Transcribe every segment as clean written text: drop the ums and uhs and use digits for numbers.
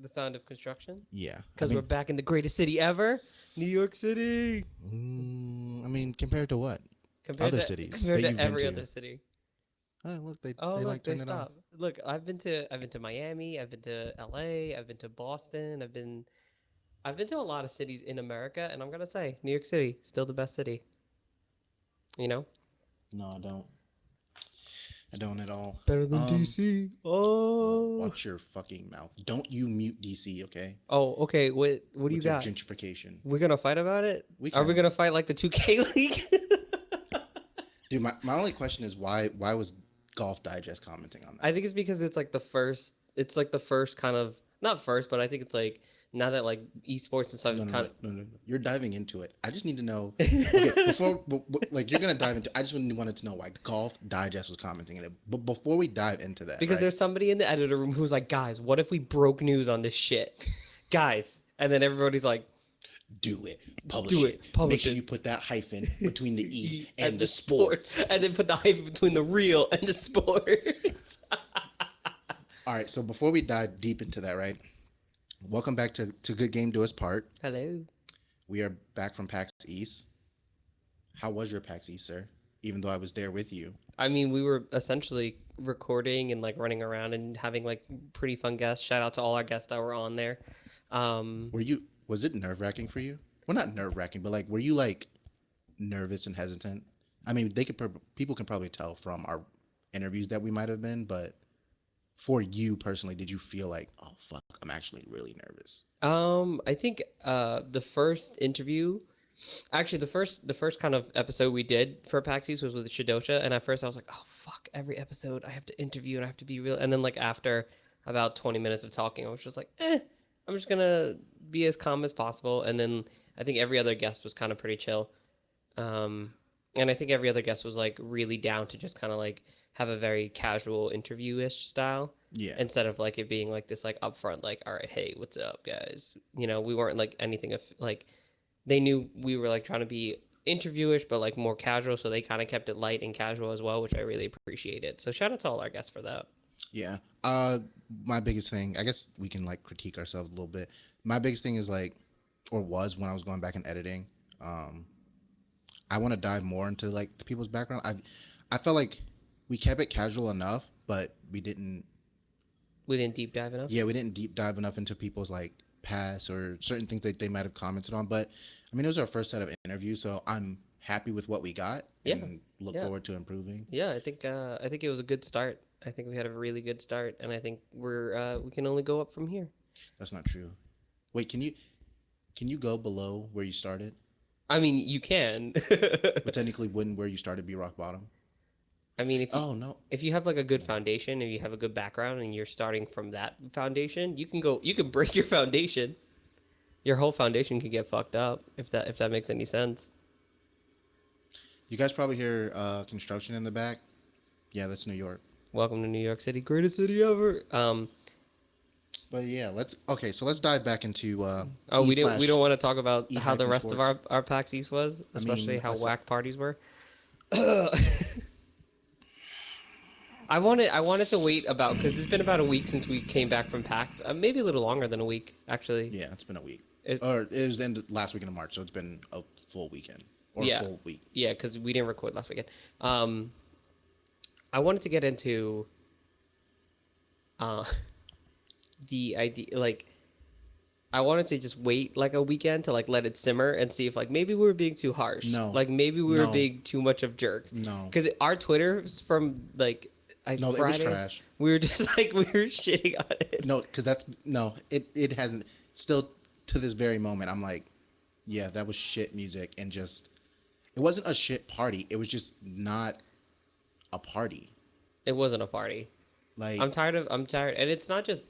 The sound of construction? Yeah. Because we're back in the greatest city ever, New York City. I mean, compared to what? Compared Other to cities compared that to you've been every to. other city. Oh, look, they Look, like they turned it off. stop. Look, I've been to Miami, I've been to LA, I've been to Boston, I've been to a lot of cities in America, and I'm gonna say New York City still the best city. You know, No, I don't. I don't at all. better than DC. Oh, Watch your fucking mouth. Don't you mute DC, okay? oh, okay. What do you With your got? gentrification. We're gonna fight about it. We Are we can. gonna fight like the 2K League? Dude, my only question is why was Golf Digest commenting on that? I think it's because it's like the first. It's like the first kind of not first, but I think it's like now that like esports and stuff is kind of. No. You're diving into it. I just need to know. Okay, before, like, you're gonna dive into. I just wanted to know why Golf Digest was commenting on it. But before we dive into that, Because right? there's somebody in the editor room who's like, guys, what if we broke news on this shit, guys? And then everybody's like, do it, publish Do it, it, publish Make sure it. you put that hyphen between the E and the sports. and then put the hyphen between the real and the sports. All right, so before we dive deep into that, right? Welcome back to Good Game Do Us Part. Hello. We are back from PAX East. How was your PAX East, sir? Even though I was there with you. I mean, we were essentially recording and like running around and having like pretty fun guests. Shout out to all our guests that were on there. Was it nerve-wracking for you? Well, not nerve-wracking, but like, were you like nervous and hesitant? I mean, people can probably tell from our interviews that we might have been, but for you personally, did you feel like, oh fuck, I'm actually really nervous? I think the first interview, actually the first kind of episode we did for Paxies was with Shadosha, and at first I was like, oh fuck, every episode I have to interview and I have to be real, and then like after about 20 minutes of talking, I was just like, I'm just gonna be as calm as possible, and then I think every other guest was kind of pretty chill, and I think every other guest was like really down to just kind of like have a very casual interview-ish style. Yeah. Instead of like it being like this like upfront like, all right, hey, what's up, guys? You know, we weren't like anything of like they knew we were like trying to be interviewish but like more casual, so they kind of kept it light and casual as well, which I really appreciated. So shout out to all our guests for that. Yeah. My biggest thing, I guess we can like critique ourselves a little bit. My biggest thing is like, or was when I was going back and editing, I want to dive more into like the people's background. I felt like we kept it casual enough, but we didn't deep dive enough. Yeah, we didn't deep dive enough into people's like past or certain things that they might have commented on. But I mean, it was our first set of interviews, so I'm happy with what we got and look forward to improving. Yeah, I think it was a good start. I think we had a really good start, and I think we can only go up from here. That's not true. Wait, can you go below where you started? I mean, you can. But technically, wouldn't where you started be rock bottom? I mean, if you have like a good foundation, if you have a good background, and you're starting from that foundation, you can break your foundation. Your whole foundation can get fucked up if that makes any sense. You guys probably hear construction in the back. Yeah, that's New York. Welcome to New York City, greatest city ever. But yeah, let's dive back into. We don't want to talk about how the rest sports. of our PAX East was, especially how whack parties were. I wanted to wait because it's been about a week since we came back from PAX. Maybe a little longer than a week, actually. Yeah, it's been a week. It was the end of last weekend of March, so it's been a full weekend or a full week. Yeah, because we didn't record last weekend. I wanted to get into the idea, like, I wanted to just wait like a weekend to like let it simmer and see if like maybe we were being too harsh. No. Like maybe we were being too much of jerks. No. Because our Twitter's from like it was trash. We were just like we were shitting on it. No, because it hasn't still to this very moment. I'm like, yeah, that was shit music and just it wasn't a shit party. It was just not a party. It wasn't a party. Like I'm tired, and it's not just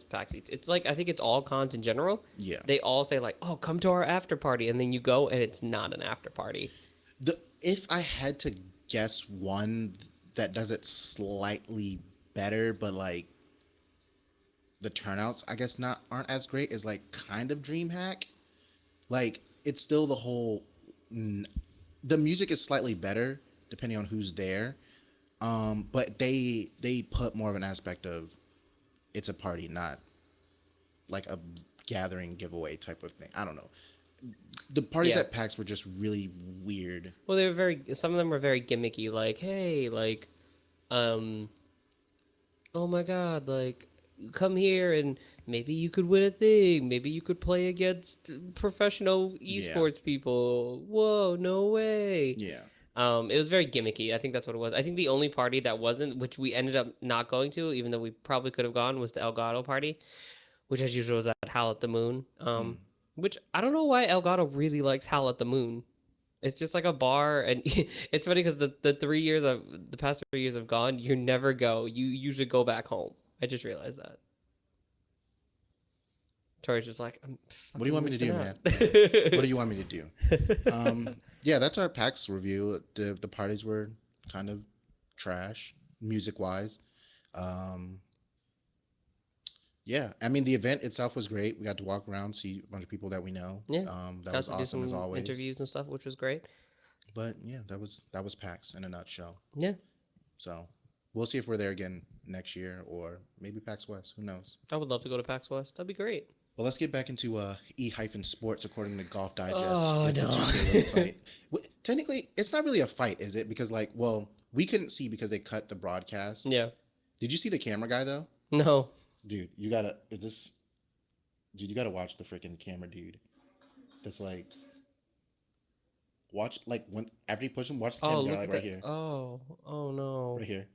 PAX East. It's like I think it's all cons in general. Yeah. They all say like, "Oh, come to our after party," and then you go and it's not an after party. If I had to guess one that does it slightly better, but like the turnouts I guess aren't as great as like kind of DreamHack. Like it's still the whole the music is slightly better depending on who's there. But they put more of an aspect of it's a party, not like a gathering giveaway type of thing. I don't know. The parties Yeah. at PAX were just really weird. Well, they were very. Some of them were very gimmicky. Like, hey, like, um, oh my god, like, come here and maybe you could win a thing. Maybe you could play against professional Yeah. esports people. Whoa, no way. Yeah. It was very gimmicky. I think that's what it was. I think the only party that wasn't, which we ended up not going to, even though we probably could have gone, was the Elgato party, which as usual was at Howl at the Moon. Mm. Which I don't know why Elgato really likes Howl at the Moon. It's just like a bar, and it's funny because the 3 years of the past 3 years have gone. You never go. You usually go back home. I just realized that. Tori's just like, I'm What do you want me to do, man? man? What do you want me to do? Yeah, that's our PAX review. The parties were kind of trash, music wise. Yeah, I mean the event itself was great. We got to walk around, see a bunch of people that we know. Yeah, That got was to do awesome as some always. interviews and stuff, which was great. But yeah, that was PAX in a nutshell. Yeah, So we'll see if we're there again next year or maybe PAX West. Who knows? I would love to go to PAX West. That'd be great. Well, let's get back into E-sports according to Golf Digest. Oh, with the no. 2K League fight. Technically, it's not really a fight, is it? Because like, well, we couldn't see because they cut the broadcast. Yeah. Did you see the camera guy though? No. Dude, dude, you gotta watch the freaking camera dude. That's like, watch, like, when, after you push him, watch the camera guy, like, right here. Oh no. Right here.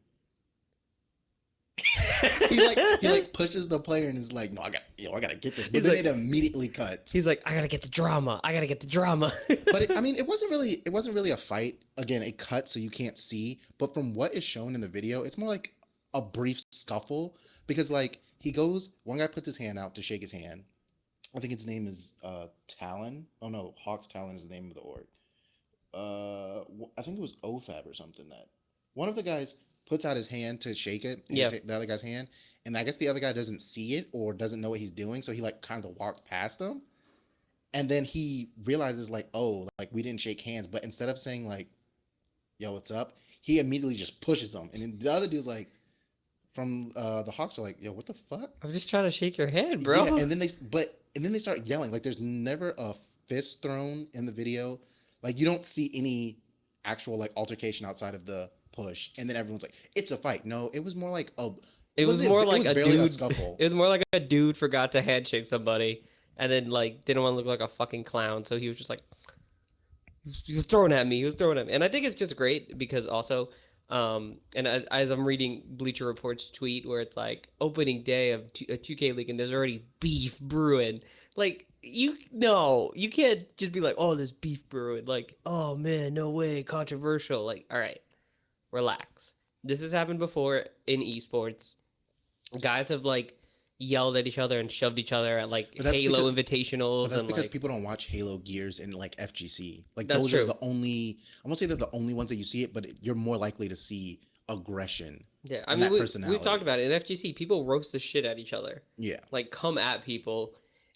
he like pushes the player and is like, no, I gotta get this. But then it immediately cuts. He's like, I gotta get the drama. I gotta get the drama. But I mean, it wasn't really a fight. Again, it cuts so you can't see. But from what is shown in the video, it's more like a brief scuffle because like one guy puts his hand out to shake his hand. I think his name is Talon. Oh no, Hawk's Talon is the name of the org. I think it was OFAB or something. That one of the guys puts out his hand to shake it. Yeah. The other guy's hand, and I guess the other guy doesn't see it or doesn't know what he's doing, so he like kind of walked past him, and then he realizes like, oh, like we didn't shake hands, but instead of saying like, yo, what's up, he immediately just pushes him, and then the other dude's like, from the Hawks are like, yo, what the fuck? I'm just trying to shake your hand, bro. Yeah, and then they start yelling. Like there's never a fist thrown in the video. Like you don't see any actual like altercation outside of the push, and then everyone's like, "It's a fight." No, it was more like a. It was more like a barely dude. a scuffle. It was more like a dude forgot to handshake somebody, and then like didn't want to look like a fucking clown, so he was just like, he was throwing at me. He was throwing at me, and I think it's just great because also, and as I'm reading Bleacher Report's tweet where it's like opening day of a 2K League and there's already beef brewing, like. You can't just be like, oh, there's beef brewing. Like, oh man, no way, controversial. Like, all right, relax. This has happened before in esports. Guys have like yelled at each other and shoved each other at like Halo invitationals. But that's and because like, people don't watch Halo Gears and like FGC. Like That's those true. are the only. I won't say they're the only ones that you see it, but you're more likely to see aggression. yeah, I and mean, that we personality. talked about it in FGC. People roast the shit at each other. Yeah, Like come at people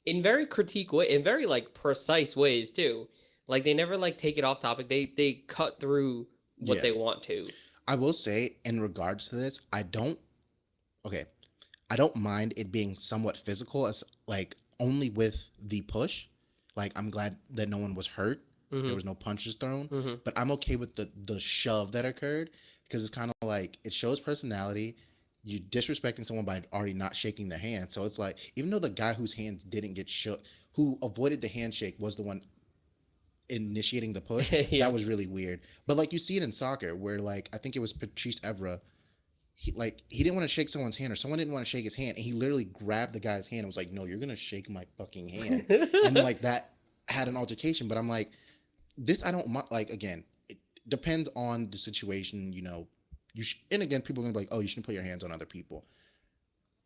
in very critique way, in very like precise ways too. Like they never like take it off topic. They cut through what Yeah. they want to. I will say in regards to this, I don't mind it being somewhat physical as like only with the push. Like I'm glad that no one was hurt. There was no punches thrown, but I'm okay with the shove that occurred because it's kind of like it shows personality. You disrespecting someone by already not shaking their hand. So it's like even though the guy whose hands didn't get shook, who avoided the handshake, was the one initiating the push. Yeah. That was really weird. But like you see it in soccer where like I think it was Patrice Evra. He didn't want to shake someone's hand or someone didn't want to shake his hand and he literally grabbed the guy's hand and was like, no, you're gonna shake my fucking hand. And then like that had an altercation. But I'm like, this I don't like. Again, it depends on the situation. You know, and again, people are gonna be like, oh, you shouldn't put your hands on other people.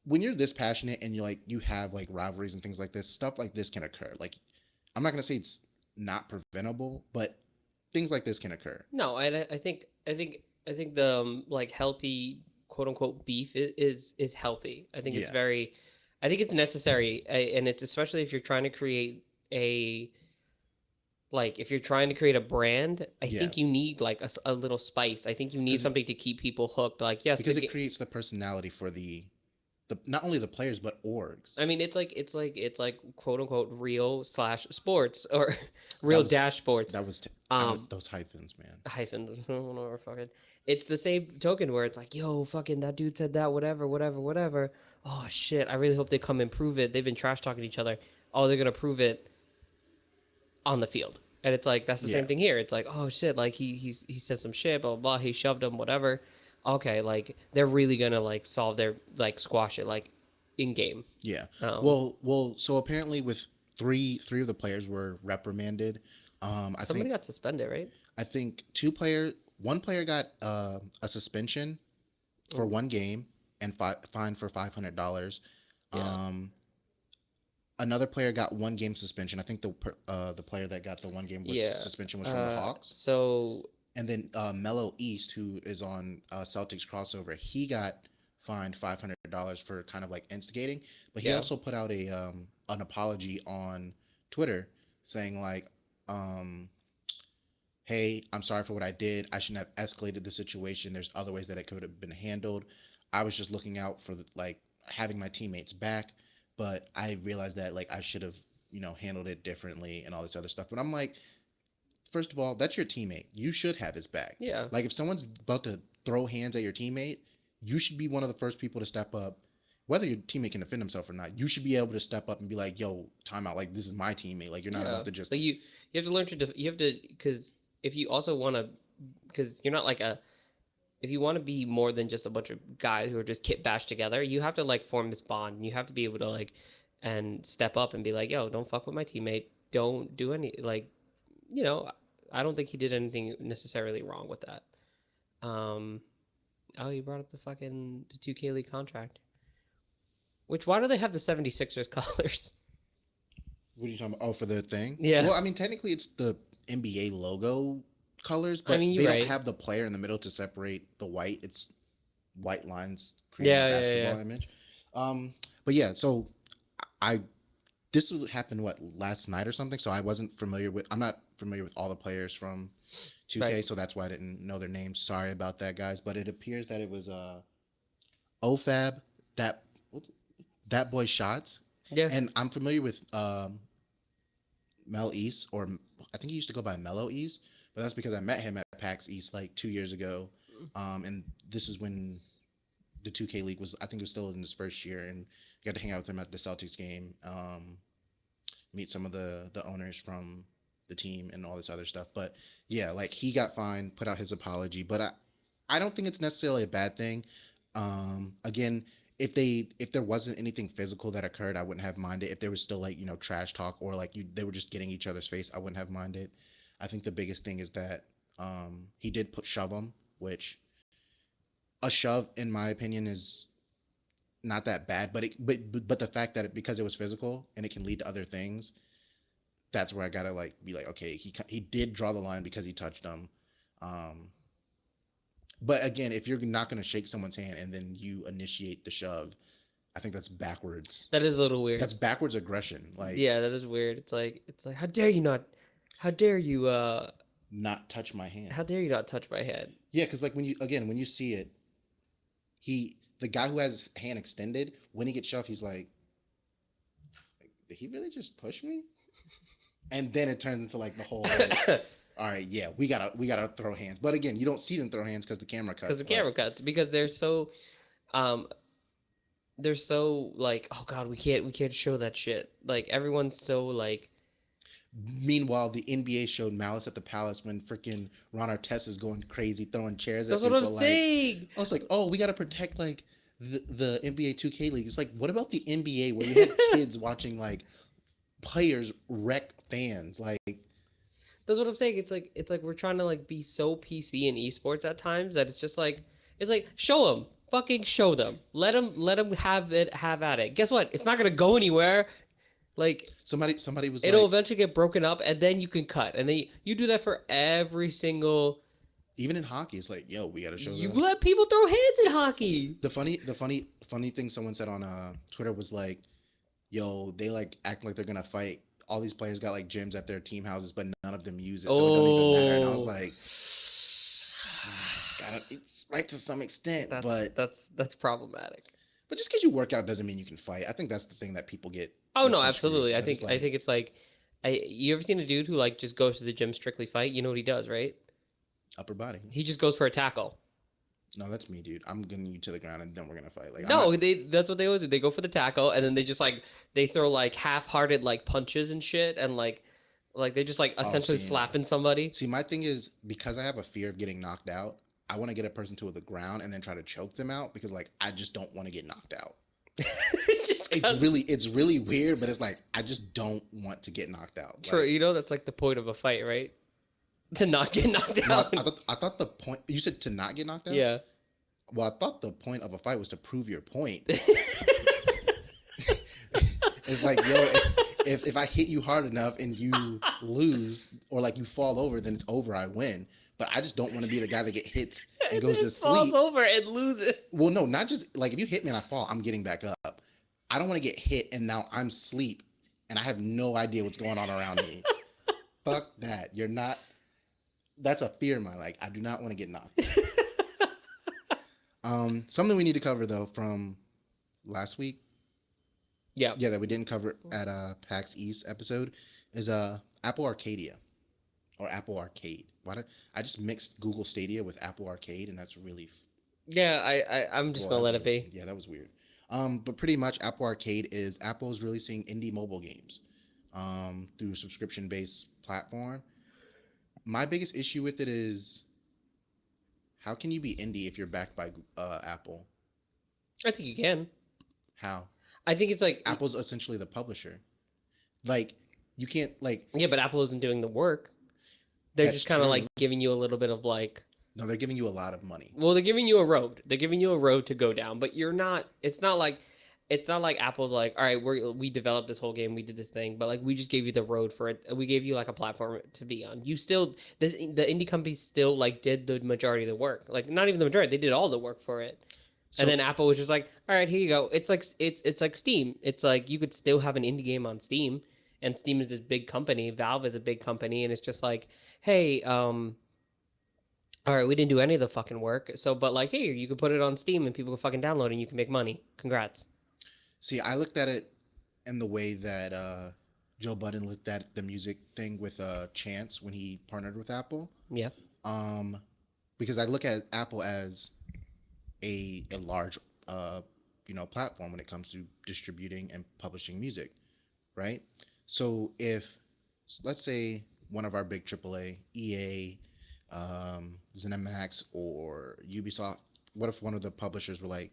When you're this passionate and you're like you have like rivalries and things like this, stuff like this can occur. Like I'm not gonna say it's not preventable, but things like this can occur. No, I think the like healthy quote unquote beef is healthy. I think it's Yeah. I think it's necessary, and it's especially if you're trying to create if you're trying to create a brand. I Yeah. think you need like a little spice. I think you need something to keep people hooked. Like yes, Because it creates the personality for the not only the players but orgs. I mean, it's like quote unquote real slash sports or That real was dash sports. that was I Um, don't those hyphens, man. hyphen, or fucking. It's the same token where it's like, yo, fucking that dude said that, whatever, whatever, whatever. Oh shit! I really hope they come and prove it. They've been trash talking each other. Oh, they're gonna prove it on the field. And it's like that's the same Yeah. thing here. It's like, oh shit, like he said some shit, blah blah blah. He shoved him, whatever. Okay, like they're really gonna like solve their like squash it like in game. Yeah. Um, So apparently, with three of the players were reprimanded. I Somebody think got suspended, right? one player got a suspension for Oh, one game and fined for $500. yeah, Another player got 1 game suspension. I think the player that got the 1 game with yeah. suspension was from the Hawks. So And then Mello East, who is on Celtics crossover, he got fined $500 for kind of like instigating. But he yeah, also put out a an apology on Twitter saying like, "Hey, I'm sorry for what I did. I shouldn't have escalated the situation. There's other ways that it could have been handled. I was just looking out for like having my teammates back, but I realized that like I should have handled it differently and all this other stuff." But I'm like, first of all, that's your teammate. You should have his back. yeah, Like if someone's about to throw hands at your teammate, you should be one of the first people to step up. Whether your teammate can defend himself or not, you should be able to step up and be like, "Yo, timeout. Like this is my teammate. Like you're not yeah. about to just." Like you have to learn to you have to because if you also want to because you're not like a if you want to be more than just a bunch of guys who are just kit bashed together, you have to like form this bond. And you have to be able to like and step up and be like, yo, don't fuck with my teammate. Don't do any like, you know. I don't think he did anything necessarily wrong with that. Um, oh, you brought up the 2K League contract. Which why do they have the 76ers colors? What are you talking about? Oh, for the thing? Yeah. Well, I mean, technically, it's the NBA logo colors, I but mean, they you're don't right. have the player in the middle to separate the white. It's white lines creating Yeah, a yeah, basketball yeah. image. But yeah, so I this happened last night or something. So I wasn't familiar with. I'm not familiar with all the players from 2K, Right. so that's why I didn't know their names. Sorry about that, guys. But it appears that it was OFAB that that boy shots, Yeah. and I'm familiar with Mel East, or I think he used to go by Mellow East, but that's because I met him at PAX East like 2 years ago, and this is when the 2K League was. I think it was still in his first year, and I got to hang out with him at the Celtics game, meet some of the owners from the team and all this other stuff. But yeah, like he got fined, put out his apology, but I don't think it's necessarily a bad thing. Again, if there wasn't anything physical that occurred, I wouldn't have minded. If there was still like trash talk or like they were just getting each other's face, I wouldn't have minded. I think the biggest thing is that he did shove him, which a shove in my opinion is not that bad. But the fact that because it was physical and it can lead to other things, that's where I gotta like be like, okay, he did draw the line because he touched him. Um, But again, if you're not going to shake someone's hand and then you initiate the shove, I think that's backwards. That is a little weird. That's backwards aggression. Like Yeah, that is weird. It's like how dare you not how dare you not touch my hand. how dare you not touch my head? Yeah, because like when you see it, the guy who has his hand extended, when he gets shoved, he's like, did he really just push me? And then it turns into like the whole. Like, all right, yeah, we gotta throw hands. But again, you don't see them throw hands because the camera cuts. Because the camera cuts because um they're so like, oh god, we can't show that shit. Like everyone's so like Meanwhile, the NBA showed Malice at the Palace when freaking Ron Artest is going crazy, throwing chairs that's at what people. I'm Like, saying. I was like, oh, we got to protect like the NBA 2K League. It's like, what about the NBA where you had kids watching like players wreck fans? Like, That's what I'm saying. It's like we're trying to like be so PC in esports at times that it's like show them, fucking show them, let them have at it. Guess what? It's not gonna go anywhere. Like somebody was it'll like, eventually get broken up, and then you can cut, and then you do that for every single. even in hockey, it's like, yo, we got to show You them. let people throw hands in hockey. The funny thing someone said on Twitter was like, yo, they like act like they're gonna fight. All these players got like gyms at their team houses, but none of them use it, so it don't even matter. And I was like, it's right to some extent, but That's problematic. But just because you work out doesn't mean you can fight. I think that's the thing that people get. Oh no, misconstrued. absolutely. I It's think just I think it's like, you ever seen a dude who like just goes to the gym strictly fight? You know what he does, right? upper body. He just goes for a tackle. No, that's me, dude. I'm getting you to the ground and then we're gonna fight. Like I'm No, not. that's what they always do. They go for the tackle and then they just like they throw like half-hearted like punches and shit and like they just like Oh, essentially see, slapping somebody. see, my thing is because I have a fear of getting knocked out. I want to get a person to the ground and then try to choke them out because like I just don't want to get knocked out. Just It's really weird, but it's like I just don't want to get knocked out. true. Like, You know that's like the point of a fight, right? To not get knocked no, out. I thought the point you said to not get knocked out. Yeah. Well, I thought the point of a fight was to prove your point. It's like, yo, if I hit you hard enough and you lose or like you fall over, then it's over. I win. But I just don't want to be the guy that get hit and goes to just falls sleep. over and loses. Well, no, not just like if you hit me and I fall, I'm getting back up. I don't want to get hit and now I'm asleep and I have no idea what's going on around me. Fuck that. You're not. That's a fear of mine. Like I do not want to get knocked. Something we need to cover though from last week. Yeah. Yeah, that we didn't cover at PAX East episode is Apple Arcadia or Apple Arcade. Why did I just mixed Google Stadia with Apple Arcade and that's really Yeah, I'm just gonna let it be. Yeah, that was weird. But pretty much Apple Arcade is Apple's releasing indie mobile games through a subscription based platform. My biggest issue with it is how can you be indie if you're backed by Apple? I think you can. How? I think it's like Apple's essentially the publisher. Like you can't like yeah, but Apple isn't doing the work. They're That's just kind of true. like giving you a little bit of like, no, they're giving you a lot of money. well, they're giving you a road. They're giving you a road to go down, but you're not. It's not like Apple's like, all right, we developed this whole game, we did this thing, but like we just gave you the road for it. We gave you like a platform to be on. You still the indie companies still like did the majority of the work. Like not even the majority, they did all the work for it. And then Apple was just like, all right, here you go. It's like it's like Steam. It's like you could still have an indie game on Steam, and Steam is this big company. Valve is a big company, and it's just like, hey, all right, we didn't do any of the fucking work. So, but like, here, you can put it on Steam, and people can fucking download it, and you can make money. Congrats. See, I looked at it in the way that Joe Budden looked at the music thing with Chance when he partnered with Apple. Yeah. Because I look at Apple as a large platform when it comes to distributing and publishing music, right? So if let's say one of our big AAA, EA, ZeniMax, or Ubisoft, what if one of the publishers were like,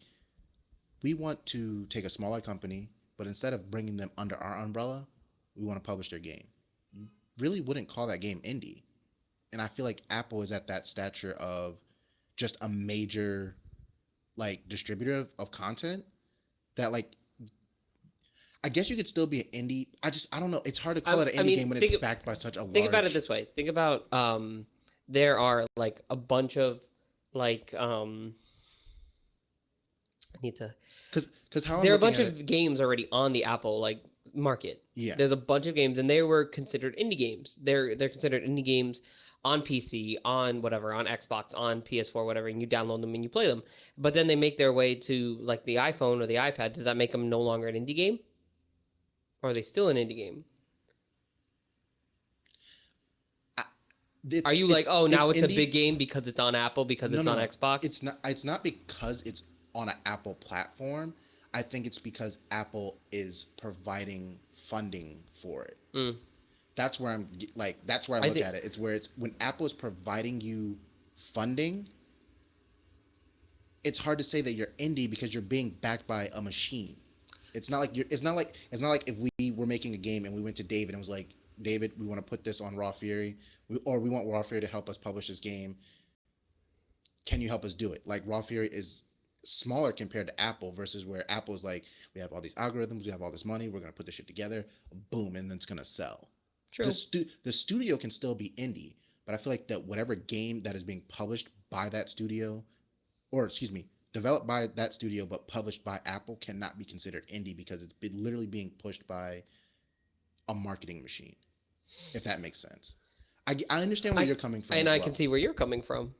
we want to take a smaller company, but instead of bringing them under our umbrella, we want to publish their game. You really wouldn't call that game indie. And I feel like Apple is at that stature of just a major like distributor of content that like I guess you could still be an indie. I don't know. It's hard to call it an indie game when it's backed by such a large. Think about it this way. Think about there are like a bunch of like I need to because how there are a bunch of games already on the Apple like market. Yeah. There's a bunch of games and they were considered indie games. They're considered indie games on PC, on whatever, on Xbox, on PS4, whatever, and you download them and you play them. But then they make their way to like the iPhone or the iPad. Does that make them no longer an indie game? Or are they still an indie game? Are you like, oh, now it's a big game because it's on Apple, because it's on Xbox? It's not because it's on an Apple platform. I think it's because Apple is providing funding for it. That's where I'm like, that's where I look at it. It's where it's when Apple is providing you funding, it's hard to say that you're indie because you're being backed by a machine. It's not like if we were making a game and we went to David and was like, David, we want to put this on Raw Fury, or we want Raw Fury to help us publish this game. Can you help us do it? Like Raw Fury is smaller compared to Apple versus where Apple is like, we have all these algorithms, we have all this money, we're going to put this shit together, boom, and then it's going to sell. True. The studio can still be indie, but I feel like that whatever game that is being published by that studio, or excuse me, developed by that studio but published by Apple cannot be considered indie because it's literally being pushed by a marketing machine, if that makes sense. I understand where you're coming from. And I can see where you're coming from.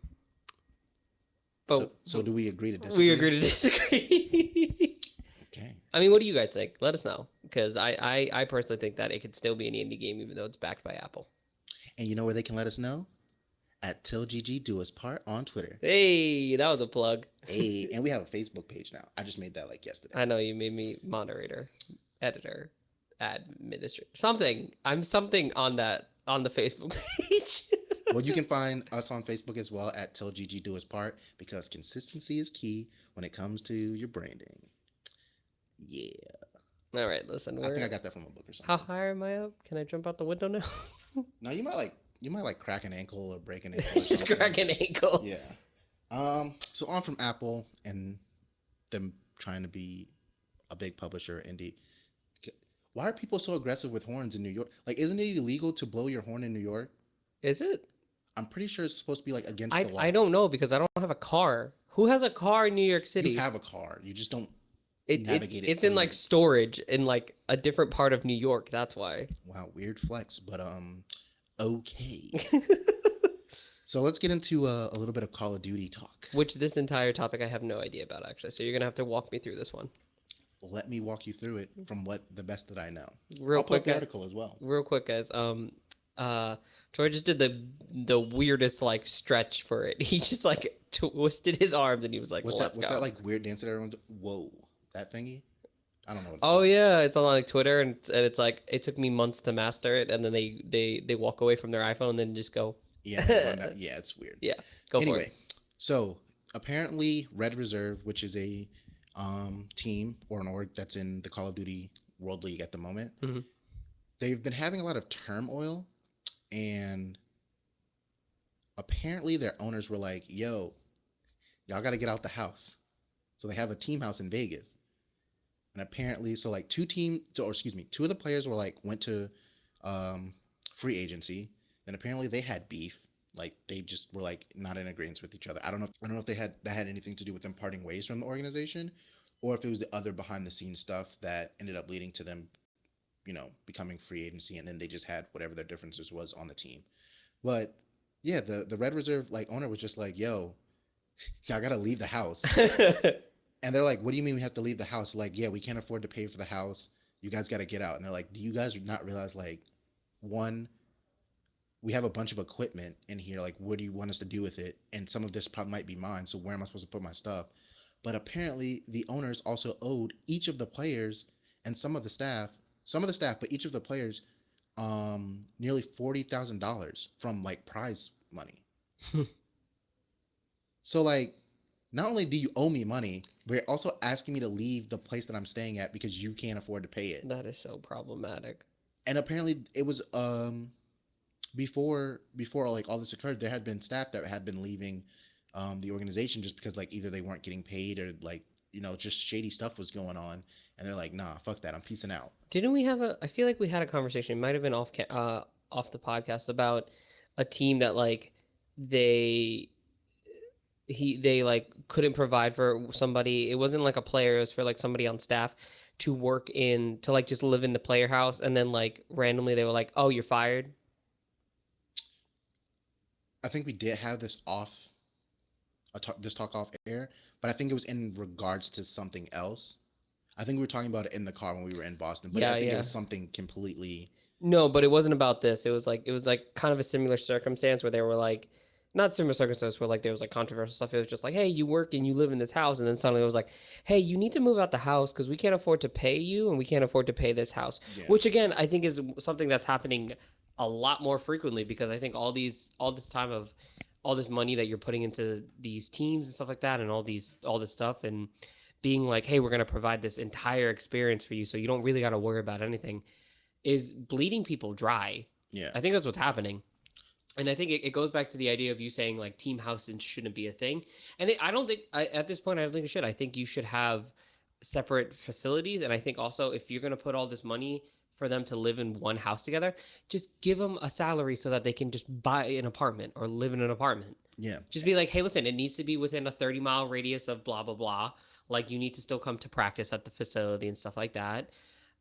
But so do we agree to disagree? We agree to disagree. I mean, what do you guys think? Let us know, because I personally think that it could still be an indie game even though it's backed by Apple. And you know where they can let us know? At TillGG Do Us Part on Twitter. Hey, that was a plug. Hey, and we have a Facebook page now. I just made that like yesterday. I know you made me moderator, editor, administrator, something. I'm something on the Facebook page. Well, you can find us on Facebook as well at TillGG Do Us Part, because consistency is key when it comes to your branding. Yeah. All right, listen. I think I got that from a book or something. How high am I up? Can I jump out the window now? No, you might like crack an ankle or break an ankle. Just crack an ankle. Yeah. So on from Apple and them trying to be a big publisher indie. Why are people so aggressive with horns in New York? Like, isn't it illegal to blow your horn in New York? Is it? I'm pretty sure it's supposed to be like against the law. I don't know, because I don't have a car. Who has a car in New York City? You have a car. You just don't navigate it. It's in like storage in like a different part of New York. That's why. Wow, weird flex, but okay. So let's get into a little bit of Call of Duty talk. Which this entire topic I have no idea about, actually. So you're gonna have to walk me through this one. Let me walk you through it from the best that I know. I'll put the article as well. Real quick, guys. Troy just did the weirdest like stretch for it. He just like twisted his arms and he was like, What's "Let's that? What's go." that like weird dance that everyone do? Whoa, that thingy? I don't know. What it's Oh called. yeah, it's on like Twitter and it's like it took me months to master it, and then they walk away from their iPhone and then just go. Yeah, yeah, it's weird. Yeah, go for Anyway, it. so apparently Red Reserve, which is a team or an org that's in the Call of Duty World League at the moment, they've been having a lot of turmoil, and apparently their owners were like, "Yo, y'all got to get out the house." So they have a team house in Vegas, and apparently, so like two of the players were like went to free agency. And apparently they had beef. Like they just were like not in agreement with each other. I don't know if that had anything to do with them parting ways from the organization, or if it was the other behind the scenes stuff that ended up leading to them, becoming free agency, and then they just had whatever their differences was on the team. But yeah, the Red Reserve like owner was just like, "Yo, y'all gotta leave the house." And they're like, "What do you mean we have to leave the house?" Like, "Yeah, we can't afford to pay for the house. You guys gotta get out." And they're like, "Do you guys not realize, like, one, we have a bunch of equipment in here. Like, what do you want us to do with it? And some of this probably might be mine. So where am I supposed to put my stuff?" But apparently the owners also owed each of the players and some of the staff, but each of the players, nearly $40,000 from like prize money. So like, not only do you owe me money, but you're also asking me to leave the place that I'm staying at because you can't afford to pay it. That is so problematic. And apparently it was before like all this occurred, there had been staff that had been leaving the organization just because like either they weren't getting paid or like just shady stuff was going on, and they're like, "Nah, fuck that, I'm peacing out." Didn't we have I feel like we had a conversation. It might have been off the podcast about a team that like they like couldn't provide for somebody. It wasn't like a player. It was for like somebody on staff to like just live in the player house, and then like randomly they were like, "Oh, you're fired." I think we did have this talk off air, but I think it was in regards to something else. I think we were talking about it in the car when we were in Boston, but I think it was something completely. No, but it wasn't about this. It was like kind of a similar circumstance where they were like, not similar circumstance where like there was like controversial stuff. It was just like, "Hey, you work and you live in this house," and then suddenly it was like, "Hey, you need to move out the house because we can't afford to pay you and we can't afford to pay this house." Yeah. Which again, I think is something that's happening a lot more frequently, because I think all this money that you're putting into these teams and stuff like that, and all this stuff, and being like, "Hey, we're going to provide this entire experience for you so you don't really got to worry about anything," is bleeding people dry. Yeah. I think that's what's happening. And I think it goes back to the idea of you saying like team houses shouldn't be a thing. And I don't think at this point, I don't think it should. I think you should have separate facilities. And I think also if you're going to put all this money for them to live in one house together, just give them a salary so that they can just buy an apartment or live in an apartment. Yeah. Just be like, "Hey, listen, it needs to be within a 30-mile radius of blah, blah, blah. Like you need to still come to practice at the facility and stuff like that."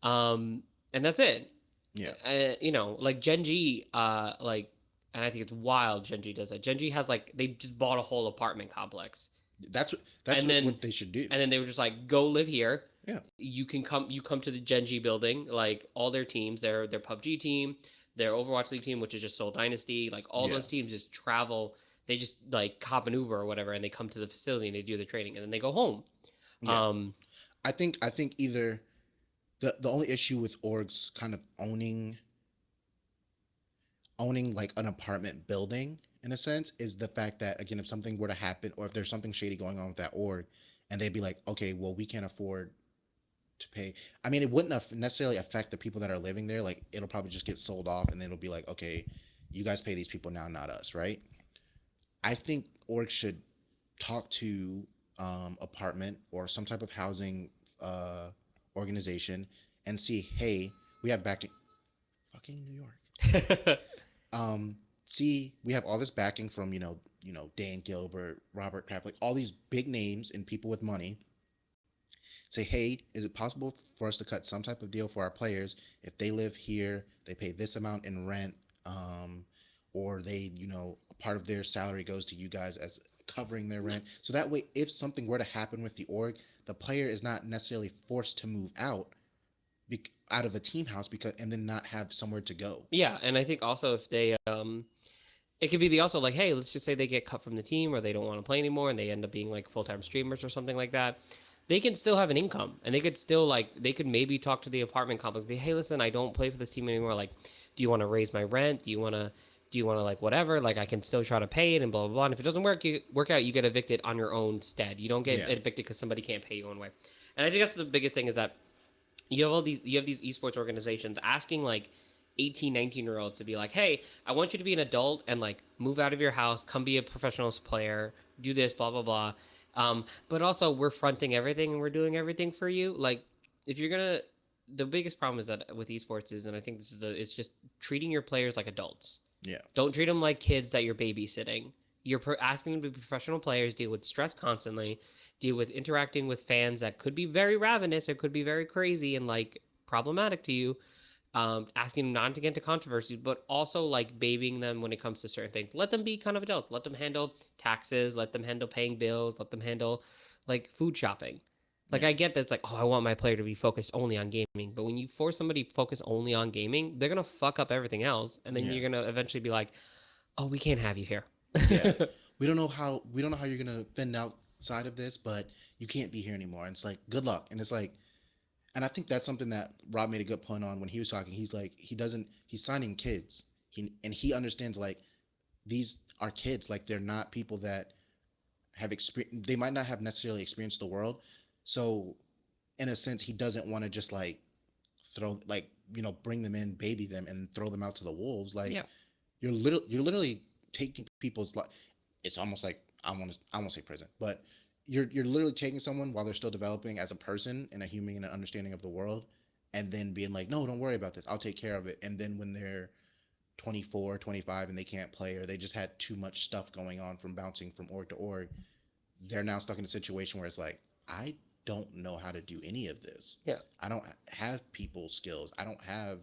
And that's it. Yeah. Like Genji, and I think it's wild Genji does that. Genji has like, they just bought a whole apartment complex. That's what they should do. And then they were just like, "Go live here." Yeah. You come to the Genji building, like all their teams, their PUBG team, their Overwatch League team, which is just Seoul Dynasty, like all Yeah. those teams just travel. They just like hop an Uber or whatever, and they come to the facility and they do the training, and then they go home. Yeah. Um, I think either the only issue with orgs kind of owning like an apartment building in a sense is the fact that, again, if something were to happen or if there's something shady going on with that org, and they'd be like, okay, well, we can't afford to pay. I mean, it wouldn't necessarily affect the people that are living there. Like, it'll probably just get sold off, and then it'll be like, okay, you guys pay these people now, not us, right? I think orgs should talk to apartment or some type of housing organization and see, hey, we have backing. Fucking New York. See, we have all this backing from Dan Gilbert, Robert Kraft, like all these big names and people with money. Say, hey, is it possible for us to cut some type of deal for our players if they live here, they pay this amount in rent, or they, part of their salary goes to you guys as covering their rent. So that way, if something were to happen with the org, the player is not necessarily forced to move out of a team house and then not have somewhere to go. yeah, and I think also if they it could be the also like, hey, let's just say they get cut from the team or they don't want to play anymore and they end up being like full-time streamers or something like that. They can still have an income and they could still like they could maybe talk to the apartment complex, be, hey, listen, I don't play for this team anymore. Like, do you want to raise my rent? Do you want to like whatever? Like I can still try to pay it and blah blah blah. And if it doesn't work out, you get evicted on your own stead. You don't get evicted because somebody can't pay you one way. And I think that's the biggest thing is that you have these esports organizations asking like 18, 19-year-olds to be like, hey, I want you to be an adult and like move out of your house, come be a professional player, do this, blah, blah, blah. But also we're fronting everything and we're doing everything for you. Like if you're going to, the biggest problem is that with esports is, and I think it's just treating your players like adults. Yeah. Don't treat them like kids that you're babysitting. You're asking them to be professional players, deal with stress constantly, deal with interacting with fans that could be very ravenous or could be very crazy and like problematic to you. Asking them not to get into controversies, but also like babying them when it comes to certain things. Let them be kind of adults. Let them handle taxes. Let them handle paying bills. Let them handle like food shopping. Like I get that it's like, oh, I want my player to be focused only on gaming. But when you force somebody to focus only on gaming, they're gonna fuck up everything else, and then you're gonna eventually be like, oh, we can't have you here. Yeah. We don't know how you're gonna fend outside of this, but you can't be here anymore. And it's like, good luck. And it's like, and I think that's something that Rob made a good point on when he was talking. He's like, he's signing kids. He understands like these are kids. Like they're not people that have experience. They might not have necessarily experienced the world. So in a sense, he doesn't want to just like bring them in, baby them, and throw them out to the wolves. Like you're literally taking people's life. It's almost like I won't say prison, but you're literally taking someone while they're still developing as a person and a human and an understanding of the world, and then being like, no, don't worry about this, I'll take care of it. And then when they're 24, 25 and they can't play, or they just had too much stuff going on from bouncing from org to org, they're now stuck in a situation where it's like, I don't know how to do any of this. Yeah. I don't have people skills. I don't have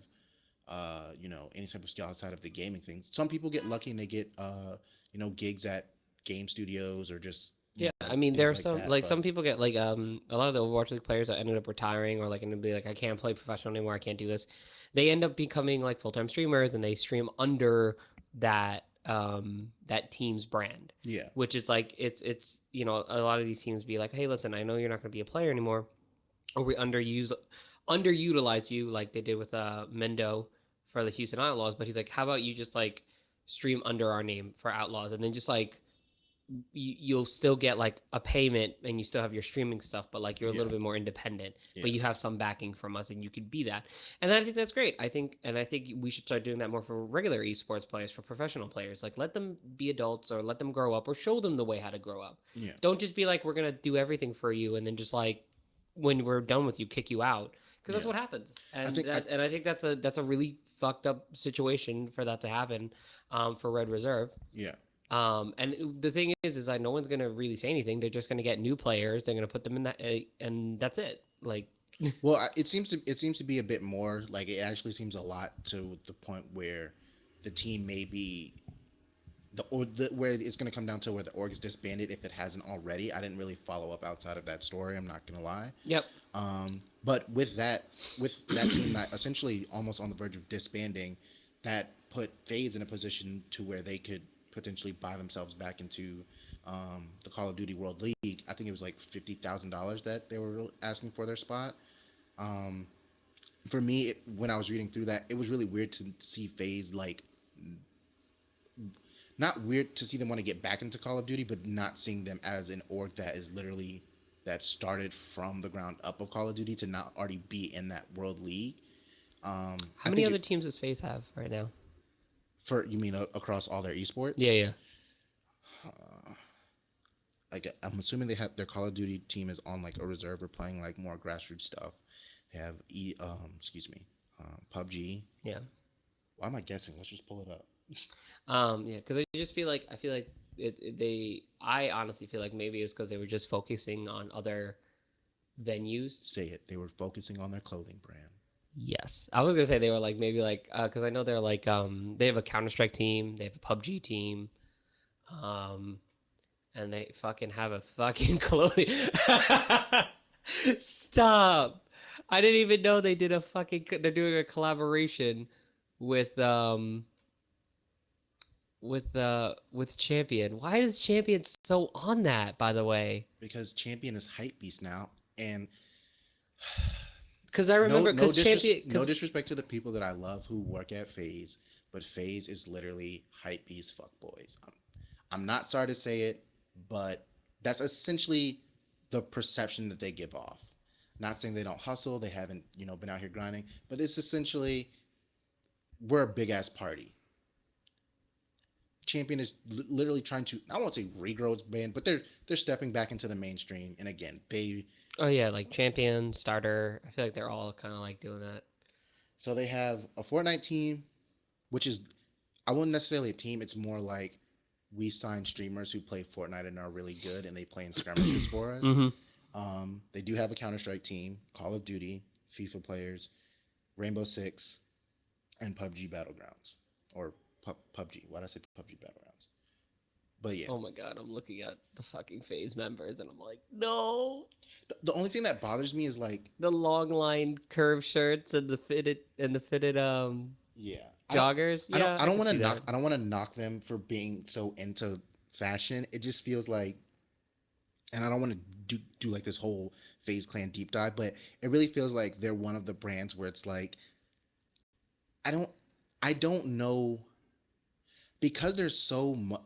any type of skill outside of the gaming thing. Some people get lucky and they get gigs at game studios or just I mean there are things some that, like but some people get like a lot of the Overwatch League players that ended up retiring or like and be like I can't play professional anymore, I can't do this. They end up becoming like full-time streamers and they stream under that team's brand. yeah, Which is like it's a lot of these teams be like, hey, listen, I know you're not going to be a player anymore, or we underutilize you like they did with Mendo for the Houston Outlaws. But he's like, how about you just like stream under our name for Outlaws, and then just like you'll still get like a payment and you still have your streaming stuff, but like you're a little bit more independent, but you have some backing from us and you could be that. And I think that's great. I think we should start doing that more for regular esports players, for professional players. Like let them be adults or let them grow up or show them the way how to grow up. Yeah. Don't just be like, we're going to do everything for you. And then just like, when we're done with you, kick you out. Cause that's what happens. And I think that's a really fucked up situation for that to happen, for Red Reserve. Yeah. And the thing is that no one's gonna really say anything. They're just gonna get new players. They're gonna put them in that, and that's it. Like, Well, it seems to be a bit more like, it actually seems a lot to the point where the team may be where it's going to come down to where the org is disbanded if it hasn't already. I didn't really follow up outside of that story. I'm not gonna lie. Yep. But with that team that essentially almost on the verge of disbanding, that put FaZe in a position to where they could potentially buy themselves back into the Call of Duty World League. I think it was like $50,000 that they were asking for their spot. For me, when I was reading through that, it was really weird to see FaZe like. Not weird to see them want to get back into Call of Duty, but not seeing them as an org that is literally that started from the ground up of Call of Duty to not already be in that World League. How many other teams does FaZe have right now? For you mean across all their esports? Yeah, yeah. Like I'm assuming they have their Call of Duty team is on like a reserve or playing like more grassroots stuff. They have PUBG. Yeah. Why am I guessing? Let's just pull it up. Yeah, because I feel like I honestly feel like maybe it's because they were just focusing on other venues. Say it. They were focusing on their clothing brand. Yes, I was gonna say they were like maybe like because I know they're like they have a Counter-Strike team, they have a PUBG team, and they fucking have a fucking clothing. Stop! I didn't even know they did a fucking. They're doing a collaboration with Champion. Why is Champion so on that, by the way? Because Champion is hype beast now, and because I remember because Champion. No disrespect to the people that I love who work at FaZe, but FaZe is literally hype beast fuckboys. I'm not sorry to say it, but that's essentially the perception that they give off. Not saying they don't hustle, they haven't been out here grinding, but it's essentially we're a big ass party. Champion is literally trying to, I won't say regrow its brand, but they're stepping back into the mainstream. And again, oh yeah, like Champion, Starter. I feel like they're all kind of like doing that. So they have a Fortnite team, which is, I wouldn't necessarily a team. It's more like we sign streamers who play Fortnite and are really good, and they play in skirmishes for us. Mm-hmm. They do have a Counter-Strike team, Call of Duty, FIFA players, Rainbow Six, and PUBG Battlegrounds, or PUBG. Why did I say PUBG Battlegrounds? But yeah. Oh my god, I'm looking at the fucking FaZe members and I'm like, no. The only thing that bothers me is like the long line curved shirts and the fitted yeah joggers. I don't want to knock them for being so into fashion. It just feels like, and I don't want to do like this whole FaZe Clan deep dive, but it really feels like they're one of the brands where it's like I don't know. Because there's so much,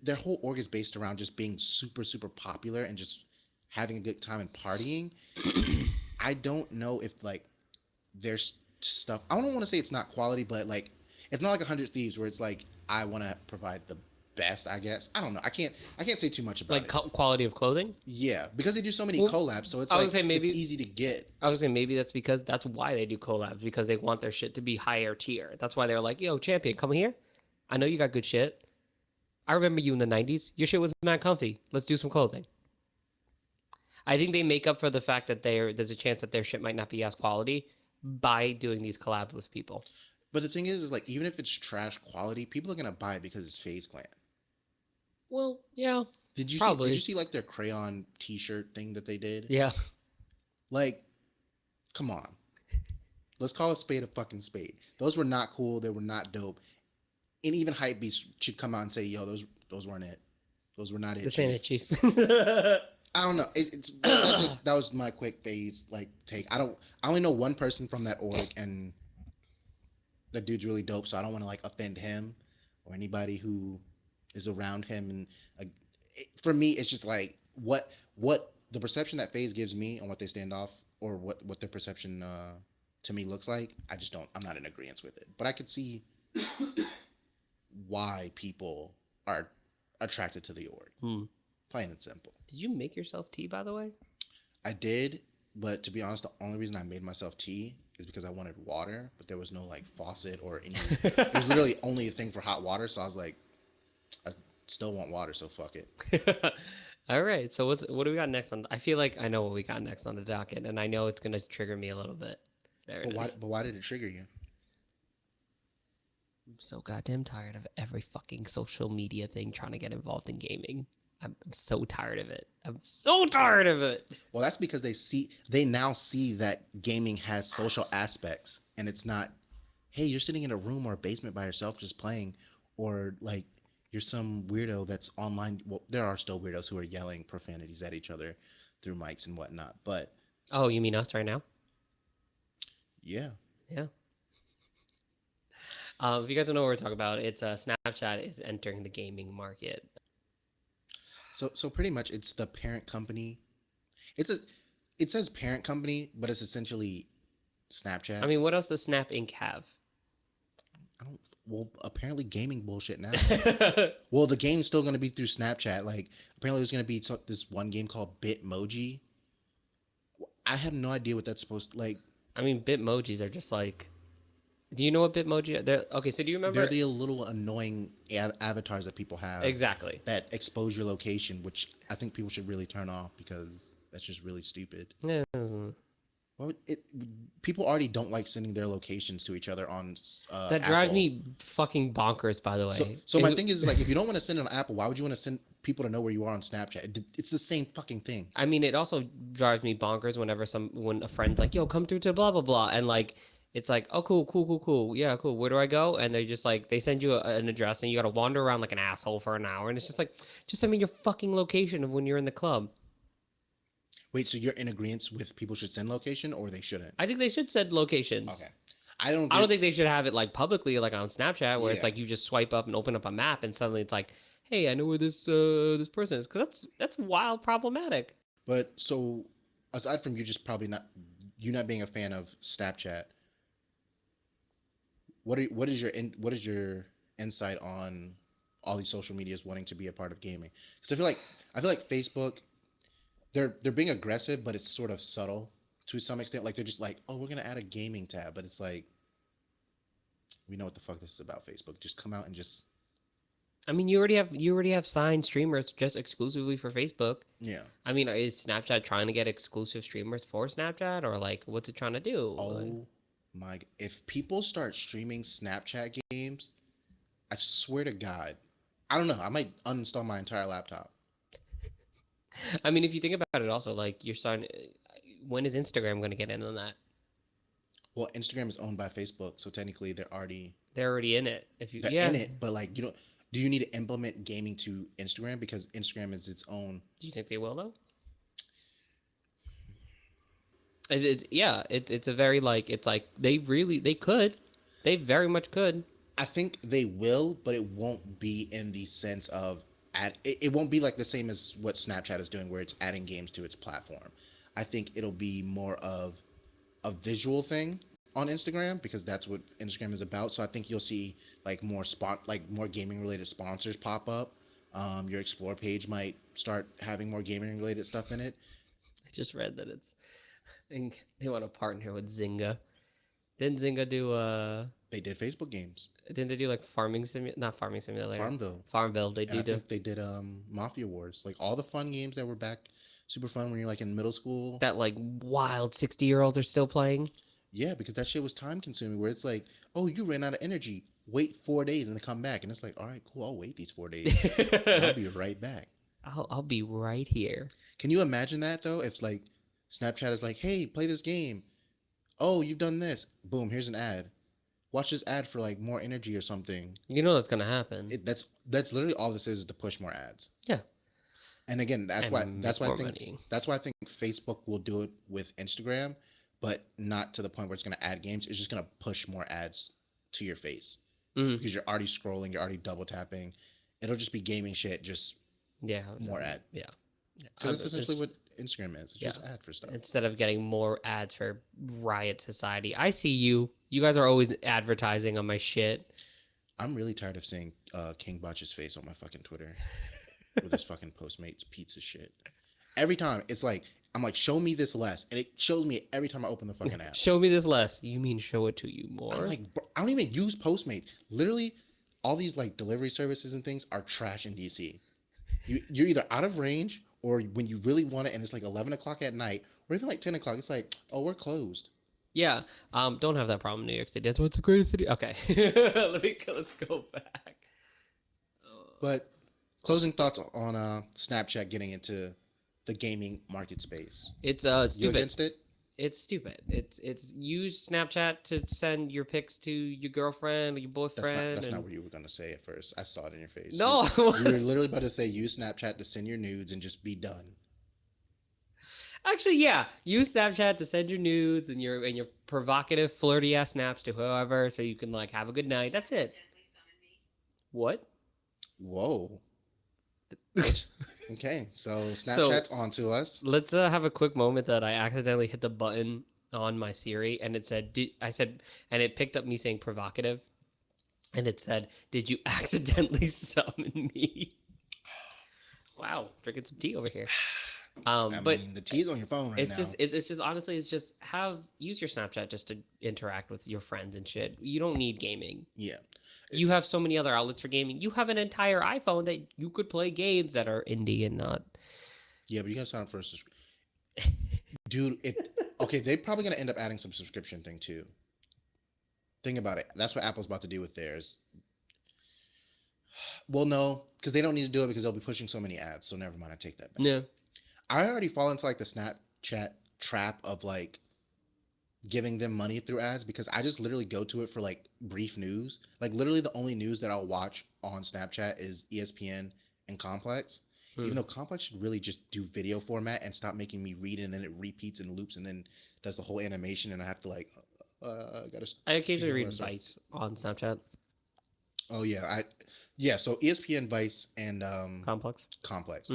their whole org is based around just being super, super popular and just having a good time and partying. I don't know if like there's stuff. I don't want to say it's not quality, but like it's not like 100 Thieves where it's like I want to provide the best. I guess I don't know. I can't say too much about like quality of clothing. Yeah, because they do so many collabs, so it's it's easy to get. I was saying maybe that's why they do collabs, because they want their shit to be higher tier. That's why they're like, yo, Champion, come here. I know you got good shit. I remember you in the 90s. Your shit was mad comfy. Let's do some clothing. I think they make up for the fact that there's a chance that their shit might not be as quality by doing these collabs with people. But the thing is like, even if it's trash quality, people are going to buy it because it's FaZe Clan. Well, yeah. Did you see like their crayon t-shirt thing that they did? Yeah. Like, come on. Let's call a spade a fucking spade. Those were not cool. They were not dope. And even hypebeast should come out and say, "Yo, those weren't it. Those were not it." This ain't it, Chief. I don't know. That was my quick FaZe like take. I only know one person from that org, and that dude's really dope. So I don't want to like offend him or anybody who is around him. And for me, it's just like what the perception that FaZe gives me and what they stand off, or what their perception to me looks like. I'm not in agreement with it, but I could see why people are attracted to the org. Plain and simple. Did you make yourself tea, by the way? I did, but to be honest, the only reason I made myself tea is because I wanted water, but there was no like faucet or any. It was literally only a thing for hot water, so I was like, I still want water, so fuck it. All right, so what do we got next on? I feel like I know what we got next on the docket, and I know it's gonna trigger me a little bit. There it is. But why did it trigger you? so goddamn tired of every fucking social media thing trying to get involved in gaming. I'm so tired of it. I'm so tired of it. Well, that's because they now see that gaming has social aspects, and it's not, hey, you're sitting in a room or a basement by yourself just playing, or like you're some weirdo that's online. Well, there are still weirdos who are yelling profanities at each other through mics and whatnot, but Oh, you mean us right now? yeah. Yeah. If you guys don't know what we're talking about, it's Snapchat is entering the gaming market. So pretty much it's the parent company. It says parent company, but it's essentially Snapchat. I mean, what else does Snap Inc. have? I don't. Well, apparently gaming bullshit now. Well, the game's still going to be through Snapchat. Like, apparently there's going to be this one game called Bitmoji. I have no idea what that's supposed to, like. I mean, Bitmojis are just like. Do you know what Bitmoji are? Okay, so do you remember? They're the little annoying avatars that people have. Exactly. That expose your location, which I think people should really turn off because that's just really stupid. Yeah. Well, people already don't like sending their locations to each other on. That drives Apple. me fucking bonkers. By the way. So my thing is like, if you don't want to send it on Apple, why would you want to send people to know where you are on Snapchat? It's the same fucking thing. I mean, it also drives me bonkers whenever when a friend's like, "Yo, come through to blah blah blah," and like. It's like, oh, cool. Yeah, cool. Where do I go? And they just like, they send you an address and you got to wander around like an asshole for an hour. And it's just like, just send me your fucking location of when you're in the club. Wait, so you're in agreement with people should send location or they shouldn't? I think they should send locations. Okay. I don't think they should have it like publicly, like on Snapchat, where it's Yeah. like you just swipe up and open up a map and suddenly it's like, hey, I know where this person is. Because that's wild problematic. But so aside from you not being a fan of Snapchat, what is your insight on all these social medias wanting to be a part of gaming? Because I feel like Facebook, they're being aggressive, but it's sort of subtle to some extent. Like they're just like, oh, we're gonna add a gaming tab, but it's like, we know what the fuck this is about. Facebook, just come out and just. I mean, you already have signed streamers just exclusively for Facebook. Yeah. I mean, is Snapchat trying to get exclusive streamers for Snapchat, or like what's it trying to do? Oh my! If people start streaming Snapchat games, I swear to God, I don't know. I might uninstall my entire laptop. I mean, if you think about it, also like you're starting. When is Instagram going to get in on that? Well, Instagram is owned by Facebook, so technically they're already in it. If you in it, but like you don't. Do you need to implement gaming to Instagram because Instagram is its own? Do you think they will though? It's a very like it's like they very much could. I think they will, but it won't be in the sense of it won't be like the same as what Snapchat is doing, where it's adding games to its platform. I think it'll be more of a visual thing on Instagram because that's what Instagram is about. So I think you'll see like more gaming related sponsors pop up. Your explore page might start having more gaming related stuff in it. I just read that they want to partner with Zynga. Didn't Zynga do They did Facebook games. Didn't they do like not farming simulator? Farmville. They I think they did Mafia Wars. Like all the fun games that were back super fun when you're like in middle school. That like wild 60-year-olds are still playing. Yeah, because that shit was time consuming where it's like, oh, you ran out of energy. Wait 4 days and then come back. And it's like, all right, cool, I'll wait these 4 days. I'll be right back. I'll be right here. Can you imagine that though? If like Snapchat is like, hey, play this game. Oh, you've done this. Boom, here's an ad. Watch this ad for like more energy or something. You know that's gonna happen. That's literally all this is to push more ads. Yeah. And again, that's why I think Facebook will do it with Instagram, but not to the point where it's gonna add games. It's just gonna push more ads to your face because you're already scrolling, you're already double tapping. It'll just be gaming shit, just more ad. Yeah. Because that's essentially what Instagram is. It's just ad for stuff. Instead of getting more ads for Riot Society. I see you. You guys are always advertising on my shit. I'm really tired of seeing King Botch's face on my fucking Twitter with his fucking Postmates pizza shit. Every time it's like, I'm like, show me this less. And it shows me every time I open the fucking app. Show me this less. You mean show it to you more? I'm like, bro, I don't even use Postmates. Literally, all these like delivery services and things are trash in DC. You're either out of range or when you really want it and it's like 11 o'clock at night or even like 10 o'clock, it's like, oh, we're closed. Yeah. Don't have that problem in New York City. That's what's the greatest city. Okay. Let's go back. But closing thoughts on Snapchat getting into the gaming market space. It's You stupid. against it? It's stupid. It's use Snapchat to send your pics to your girlfriend or your boyfriend. That's not And what you were gonna say at first. I saw it in your face. no, it You were was literally about to say use Snapchat to send your nudes and just be done. actually yeah. Use Snapchat to send your nudes and your provocative, flirty ass snaps to whoever, so you can like have a good night. That's it. What? Whoa. Okay, so So Snapchat's onto us. let's have a quick moment that I accidentally hit the button on my Siri and it said, I said, and it picked up me saying provocative, and it said, "Did you accidentally summon me?" Wow, drinking some tea over here. But The T's on your phone right it's now. just it's just honestly it's just use your Snapchat just to interact with your friends and shit. You don't need gaming. Yeah. You have so many other outlets for gaming. You have an entire iPhone that you could play games that are indie and not. Yeah, but you gotta sign up for a subscription. Dude, okay, they're probably gonna end up adding some subscription thing too. Think about it. That's what Apple's about to do with theirs. Well, no, because they don't need to do it because they'll be pushing so many ads. So never mind, I take that back. Yeah. I already fall into like the Snapchat trap of like giving them money through ads because I just literally go to it for like brief news. Like literally the only news that I'll watch on Snapchat is ESPN and Complex. Even though Complex should really just do video format and stop making me read it and then it repeats and loops and then does the whole animation and I have to like gotta. I occasionally figure out read where to Vice on Snapchat. Oh yeah. So ESPN, Vice, and Complex. Complex.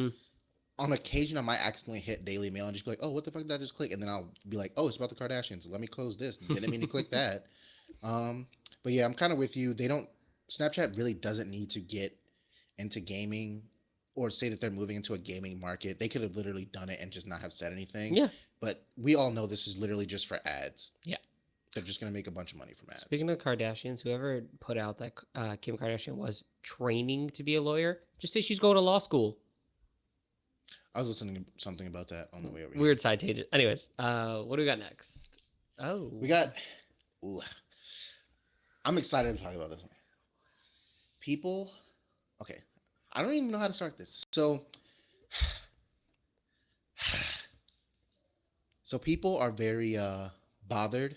On occasion, I might accidentally hit Daily Mail and just be like, "Oh, what the fuck did I just click?" And then I'll be like, "Oh, it's about the Kardashians. Let me close this. Didn't mean to click that." But yeah, I'm kind of with you. They don't. Snapchat really doesn't need to get into gaming or say that they're moving into a gaming market. They could have literally done it and just not have said anything. Yeah. But we all know this is literally just for ads. Yeah. They're just gonna make a bunch of money from ads. Speaking of Kardashians, whoever put out that Kim Kardashian was training to be a lawyer, just say she's going to law school. I was listening to something about that on the way over here. Weird side tangent. Anyways, what do we got next? Oh, We got. Ooh, I'm excited to talk about this one. People. Okay. I don't even know how to start this. So people are very bothered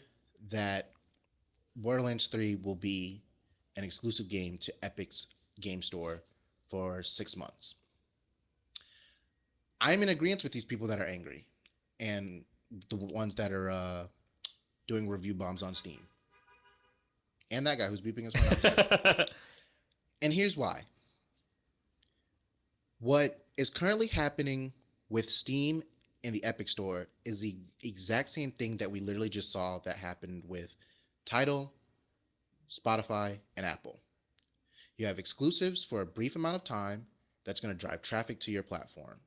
that Borderlands 3 will be an exclusive game to Epic's game store for 6 months. I'm in agreement with these people that are angry and the ones that are doing review bombs on Steam. And that guy who's beeping his horn outside. And here's why. What is currently happening with Steam and the Epic Store is the exact same thing that we literally just saw that happened with Tidal, Spotify, and Apple. You have exclusives for a brief amount of time that's going to drive traffic to your platform.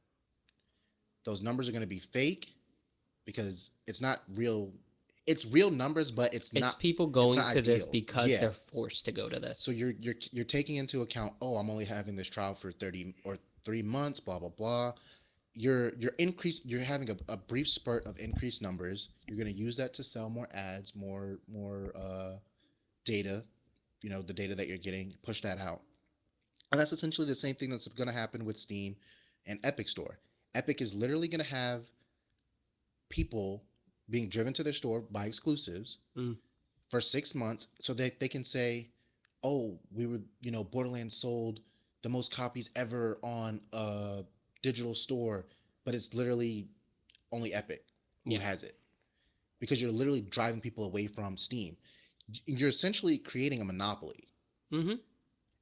Those numbers are going to be fake because it's not real. It's real numbers, but it's not. It's people going not to this ideal. because Yeah. they're forced to go to this. So you're taking into account, oh, I'm only having this trial for 30 or 3 months, blah blah blah. You're having a brief spurt of increased numbers. You're going to use that to sell more ads, more data, the data that you're getting, push that out. And that's essentially the same thing that's going to happen with Steam and Epic Store. Epic is literally going to have people being driven to their store by exclusives for 6 months so that they can say, oh, Borderlands sold the most copies ever on a digital store, but it's literally only Epic who has it. Because you're literally driving people away from Steam. You're essentially creating a monopoly. Mm-hmm.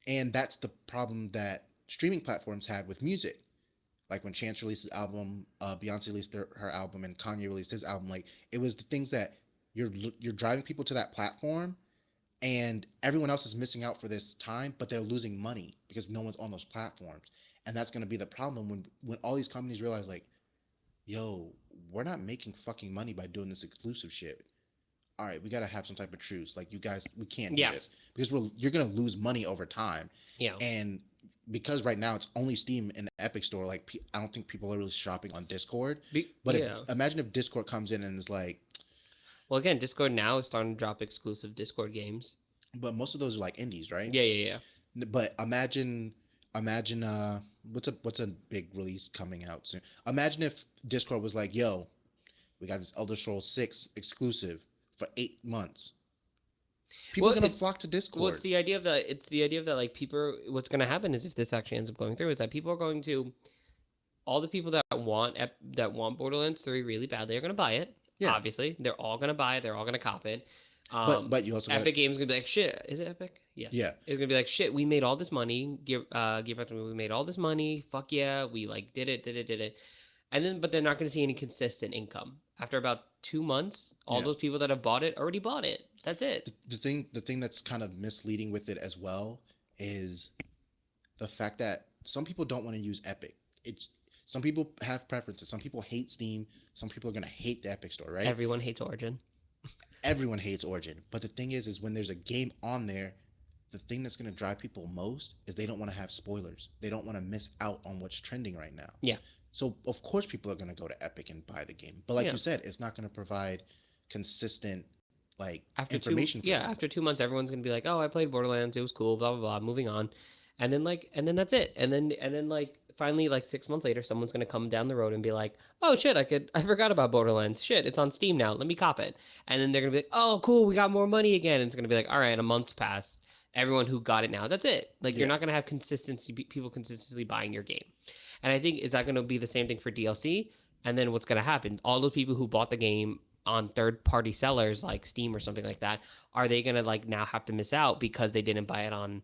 And that's the problem that streaming platforms have with music. Like when Chance released his album, Beyonce released her album, and Kanye released his album. Like it was the things that you're driving people to that platform, and everyone else is missing out for this time, but they're losing money because no one's on those platforms, and that's going to be the problem when all these companies realize like, yo, we're not making fucking money by doing this exclusive shit. All right, we got to have some type of truce. Like you guys, we can't do this because you're going to lose money over time. Yeah. And because right now it's only Steam and Epic Store, like I don't think people are really shopping on Discord. Imagine if Discord comes in and is like, Well, again, Discord now is starting to drop exclusive Discord games. But most of those are like indies, right? Yeah, yeah, yeah. But imagine what's a big release coming out soon? Imagine if Discord was like, "Yo, we got this Elder Scrolls 6 exclusive for 8 months." People Well, are gonna it's flock to well, it's Discord. the idea of that. It's the idea of that. Like people, what's going to happen is if this actually ends up going through, is that people are going to all the people that want Borderlands 3 really badly are going to buy it. Yeah, Obviously, they're all going to buy it. They're all going to cop it. but you also got Epic Games gonna be like, shit. Is it Epic? Yes. yeah. It's gonna be like, shit. We made all this money. Give back to me. We made all this money. Fuck yeah. We like did it. And then, but they're not gonna see any consistent income after about 2 months. All Yeah. those people that have bought it already bought it. That's it. The thing that's kind of misleading with it as well is the fact that some people don't want to use Epic. It's some people have preferences. Some people hate Steam. Some people are gonna hate the Epic Store, right? Everyone hates Origin. Everyone hates Origin. But the thing is when there's a game on there, the thing that's gonna drive people most is they don't want to have spoilers. They don't want to miss out on what's trending right now. Yeah. So of course people are gonna go to Epic and buy the game. But like Yeah. you said, it's not gonna provide consistent like After information two, for yeah, them. after 2 months, everyone's gonna be like, oh, I played Borderlands. It was cool. Blah blah blah. Moving on. And then that's it. And then like finally like 6 months later, someone's gonna come down the road and be like, oh shit, I forgot about Borderlands. Shit, it's on Steam now. Let me cop it. And then they're gonna be like, oh cool, we got more money again. And it's gonna be like, all right, a month's passed. Everyone who got it now, that's it. Like you're Yeah. not gonna have consistency, people consistently buying your game. And I think is that gonna be the same thing for DLC? And then what's gonna happen? All those people who bought the game on third party sellers like Steam or something like that, are they gonna like now have to miss out because they didn't buy it on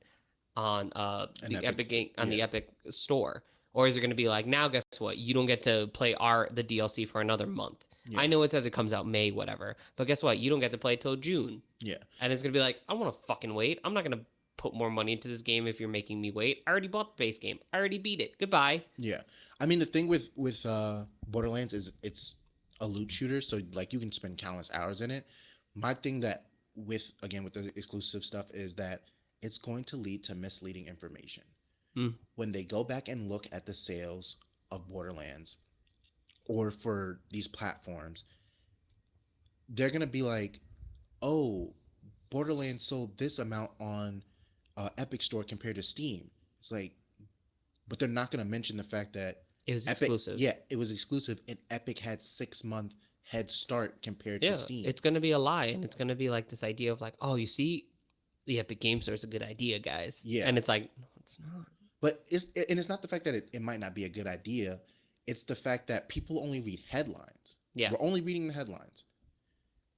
the Epic game on the yeah. Epic store? Or is it going to be like, now guess what, you don't get to play the DLC for another month? Yeah. I know it says it comes out May whatever, but guess what, you don't get to play it till June. Yeah. And it's going to be like, I want to fucking wait. I'm not going to put more money into this game if you're making me wait. I already bought the base game. I already beat it. Goodbye. Yeah. I mean the thing with Borderlands is it's a loot shooter, so like you can spend countless hours in it. My thing that with the exclusive stuff is that it's going to lead to misleading information. When they go back and look at the sales of Borderlands or for these platforms, they're going to be like, oh, Borderlands sold this amount on Epic Store compared to Steam. It's like, but they're not going to mention the fact that It was Epic, exclusive. yeah, it was exclusive, and Epic had 6 month head start compared Yeah, to Steam. it's going to be a lie. And it's going to be like this idea of like, oh, you see, the Epic Game Store is a good idea, guys. Yeah. And it's like, no, it's not. But it's not the fact that it might not be a good idea. It's the fact that people only read headlines. Yeah. We're only reading the headlines.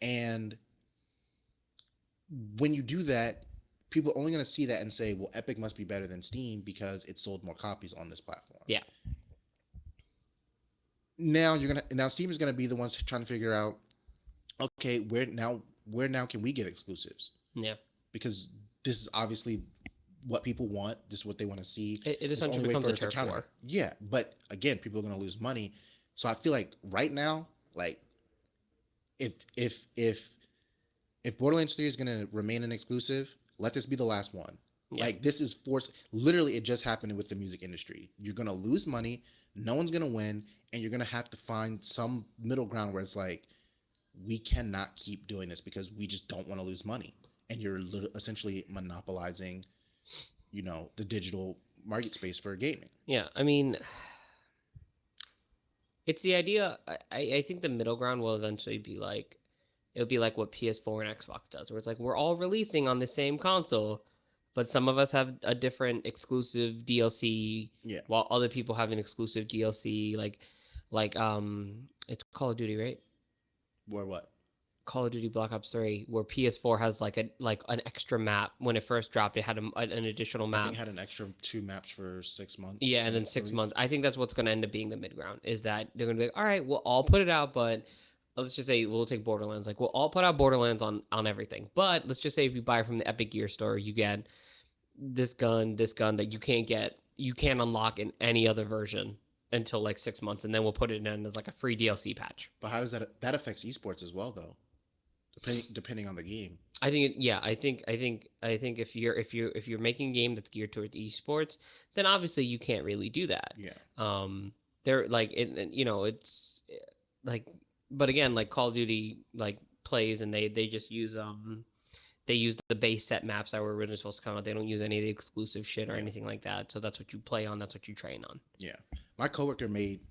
And when you do that, people are only going to see that and say, well, Epic must be better than Steam because it sold more copies on this platform. Yeah. Now Steam is going to be the ones trying to figure out, okay, where now can we get exclusives? Yeah. Because this is obviously what people want. This is what they want to see. It It's the essentially only way becomes for a us to turf counter war. it. Yeah, but again, people are going to lose money. So I feel like right now, like if Borderlands 3 is going to remain an exclusive, let this be the last one. Yeah. Like this is forced. Literally, it just happened with the music industry. You're going to lose money. No one's going to win, and you're going to have to find some middle ground where it's like, we cannot keep doing this because we just don't want to lose money. And you're essentially monopolizing, the digital market space for gaming. Yeah, I mean, it's the idea. I think the middle ground will eventually be like, it'll be like what PS4 and Xbox does, where it's like we're all releasing on the same console, but some of us have a different exclusive DLC, Yeah. while other people have an exclusive DLC. Like it's Call of Duty, right? Or what? Call of Duty Black Ops 3, where PS4 has like an extra map. When it first dropped, it had an additional I map. think it had an extra 2 maps for 6 months. Yeah, and then 6 months. I think that's what's going to end up being the mid ground, is that they're going to be like, all right, we'll all put it out, but let's just say we'll take Borderlands. Like, we'll all put out Borderlands on everything. But let's just say if you buy from the Epic Gear Store, you get this gun that you can't unlock in any other version until like 6 months, and then we'll put it in as like a free DLC patch. But how does that affects esports as well, though? Depending on the game. I think I think if you're making a game that's geared towards esports, then obviously you can't really do that. Yeah. They're like it's like, but again, like Call of Duty like plays, and they just use they use the base set maps that were originally supposed to come out. They don't use any of the exclusive shit or anything like that. So that's what you play on. That's what you train on. Yeah. My coworker made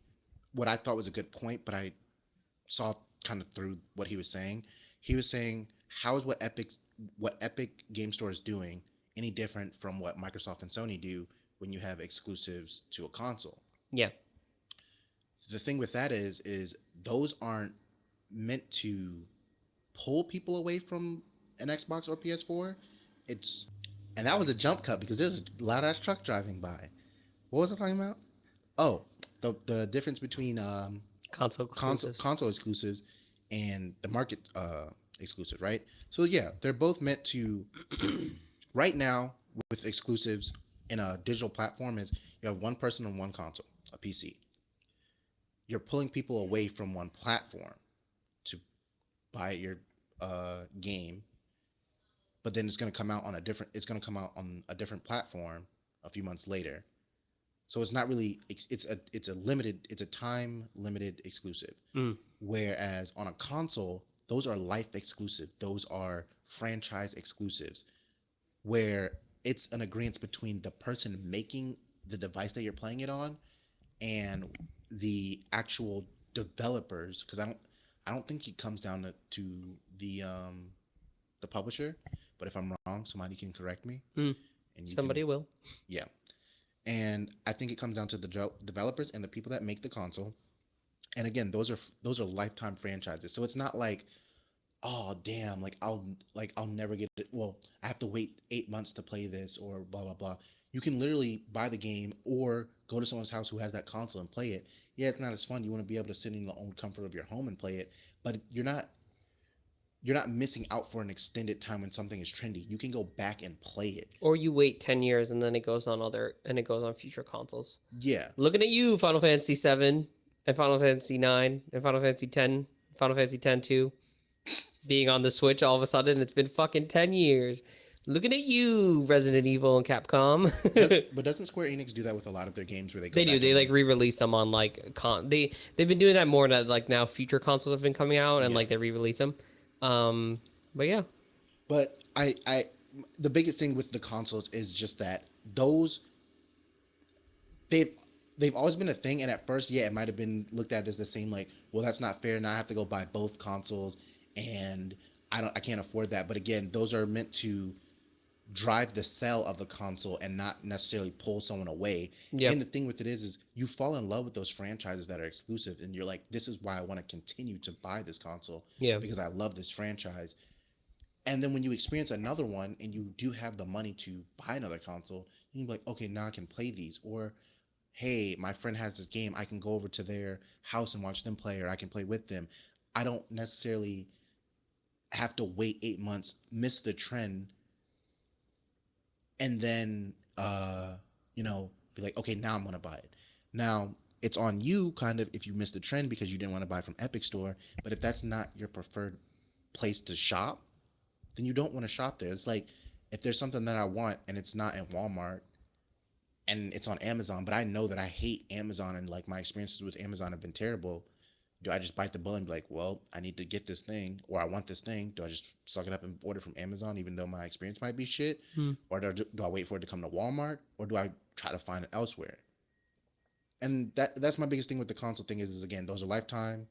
what I thought was a good point, but I saw kind of through what he was saying. He was saying, how is what Epic Game Store is doing any different from what Microsoft and Sony do when you have exclusives to a console? Yeah. The thing with that is those aren't meant to pull people away from an Xbox or PS4. And that was a jump cut because there's a loud ass truck driving by. What was I talking about? Oh, the difference between Console exclusives. console exclusives and the market exclusive, right? So yeah, they're both meant to. Right now, with exclusives in a digital platform, is you have one person on one console, a PC. You're pulling people away from one platform to buy your game, but then it's going to come out on a different. It's going to come out on a different platform a few months later. So it's not really. It's a time limited exclusive. Whereas on a console, those are life exclusive. Those are franchise exclusives, where it's an agreement between the person making the device that you're playing it on and the actual developers. Because I don't think it comes down to the publisher. But if I'm wrong, somebody can correct me. And somebody will. Yeah. And I think it comes down to the developers and the people that make the console. And again, those are lifetime franchises. So it's not like, oh damn, I'll never get it. Well, I have to wait 8 months to play this or blah blah blah. You can literally buy the game or go to someone's house who has that console and play it. Yeah, it's not as fun. You want to be able to sit in the own comfort of your home and play it, but you're not missing out for an extended time when something is trendy. You can go back and play it. Or you wait 10 years and then it goes on future consoles. Yeah. Looking at you, Final Fantasy 7 and Final Fantasy 9 and Final Fantasy 10, Final Fantasy 10 2 being on the Switch all of a sudden. It's been fucking 10 years. Looking at you, Resident Evil and Capcom. But doesn't Square Enix do that with a lot of their games where they go They do. back They and like re-release them on like they've been doing that more now. Like now, future consoles have been coming out and like they re-release them. But yeah. But the biggest thing with the consoles is just that they've always been a thing, and at first, yeah, it might have been looked at as the same, like, well, that's not fair. Now I have to go buy both consoles, and I can't afford that. But again, those are meant to drive the sale of the console and not necessarily pull someone away. Yep. And the thing with it is you fall in love with those franchises that are exclusive, and you're like, this is why I want to continue to buy this console. Yeah. Because I love this franchise. And then when you experience another one and you do have the money to buy another console, you can be like, okay, now I can play these. Or, hey, my friend has this game, I can go over to their house and watch them play, or I can play with them. I don't necessarily have to wait 8 months, miss the trend, and then be like, okay, now I'm gonna buy it. Now it's on you kind of if you missed the trend because you didn't want to buy from Epic Store. But if that's not your preferred place to shop, then you don't want to shop there. It's like if there's something that I want and it's not in Walmart and it's on Amazon, but I know that I hate Amazon and like my experiences with Amazon have been terrible. Do I just bite the bullet and be like, well, I need to get this thing, or I want this thing? Do I just suck it up and order from Amazon, even though my experience might be shit? Or do I wait for it to come to Walmart, or do I try to find it elsewhere? And that's my biggest thing with the console thing is again, those are lifetime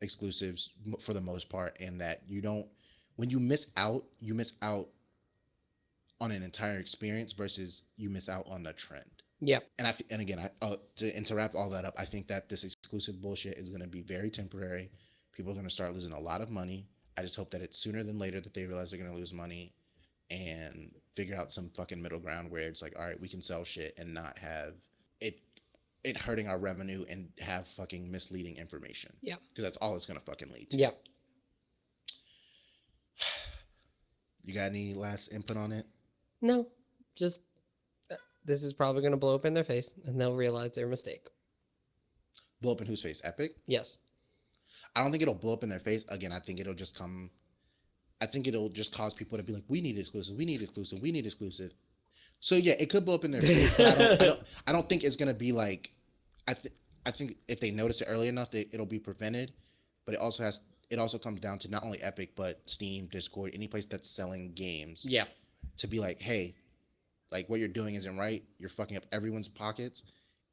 exclusives for the most part, and that when you miss out on an entire experience versus you miss out on the trend. Yeah. And again, to wrap all that up, I think that this exclusive bullshit is going to be very temporary. People are going to start losing a lot of money. I just hope that it's sooner than later that they realize they're going to lose money and figure out some fucking middle ground where it's like, all right, we can sell shit and not have it hurting our revenue and have fucking misleading information. Yeah. Because that's all it's going to fucking lead to. Yeah. You got any last input on it? No, just this is probably going to blow up in their face, and they'll realize their mistake. Blow up in whose face? Epic? Yes. I don't think it'll blow up in their face. Again, I think it'll just cause people to be like, we need exclusive, we need exclusive, we need exclusive. So yeah, it could blow up in their face, but I don't think it's going to be like, I think if they notice it early enough, it'll be prevented, but it also it also comes down to not only Epic but Steam, Discord, any place that's selling games. Yeah. To be like, hey, like what you're doing isn't right. You're fucking up everyone's pockets,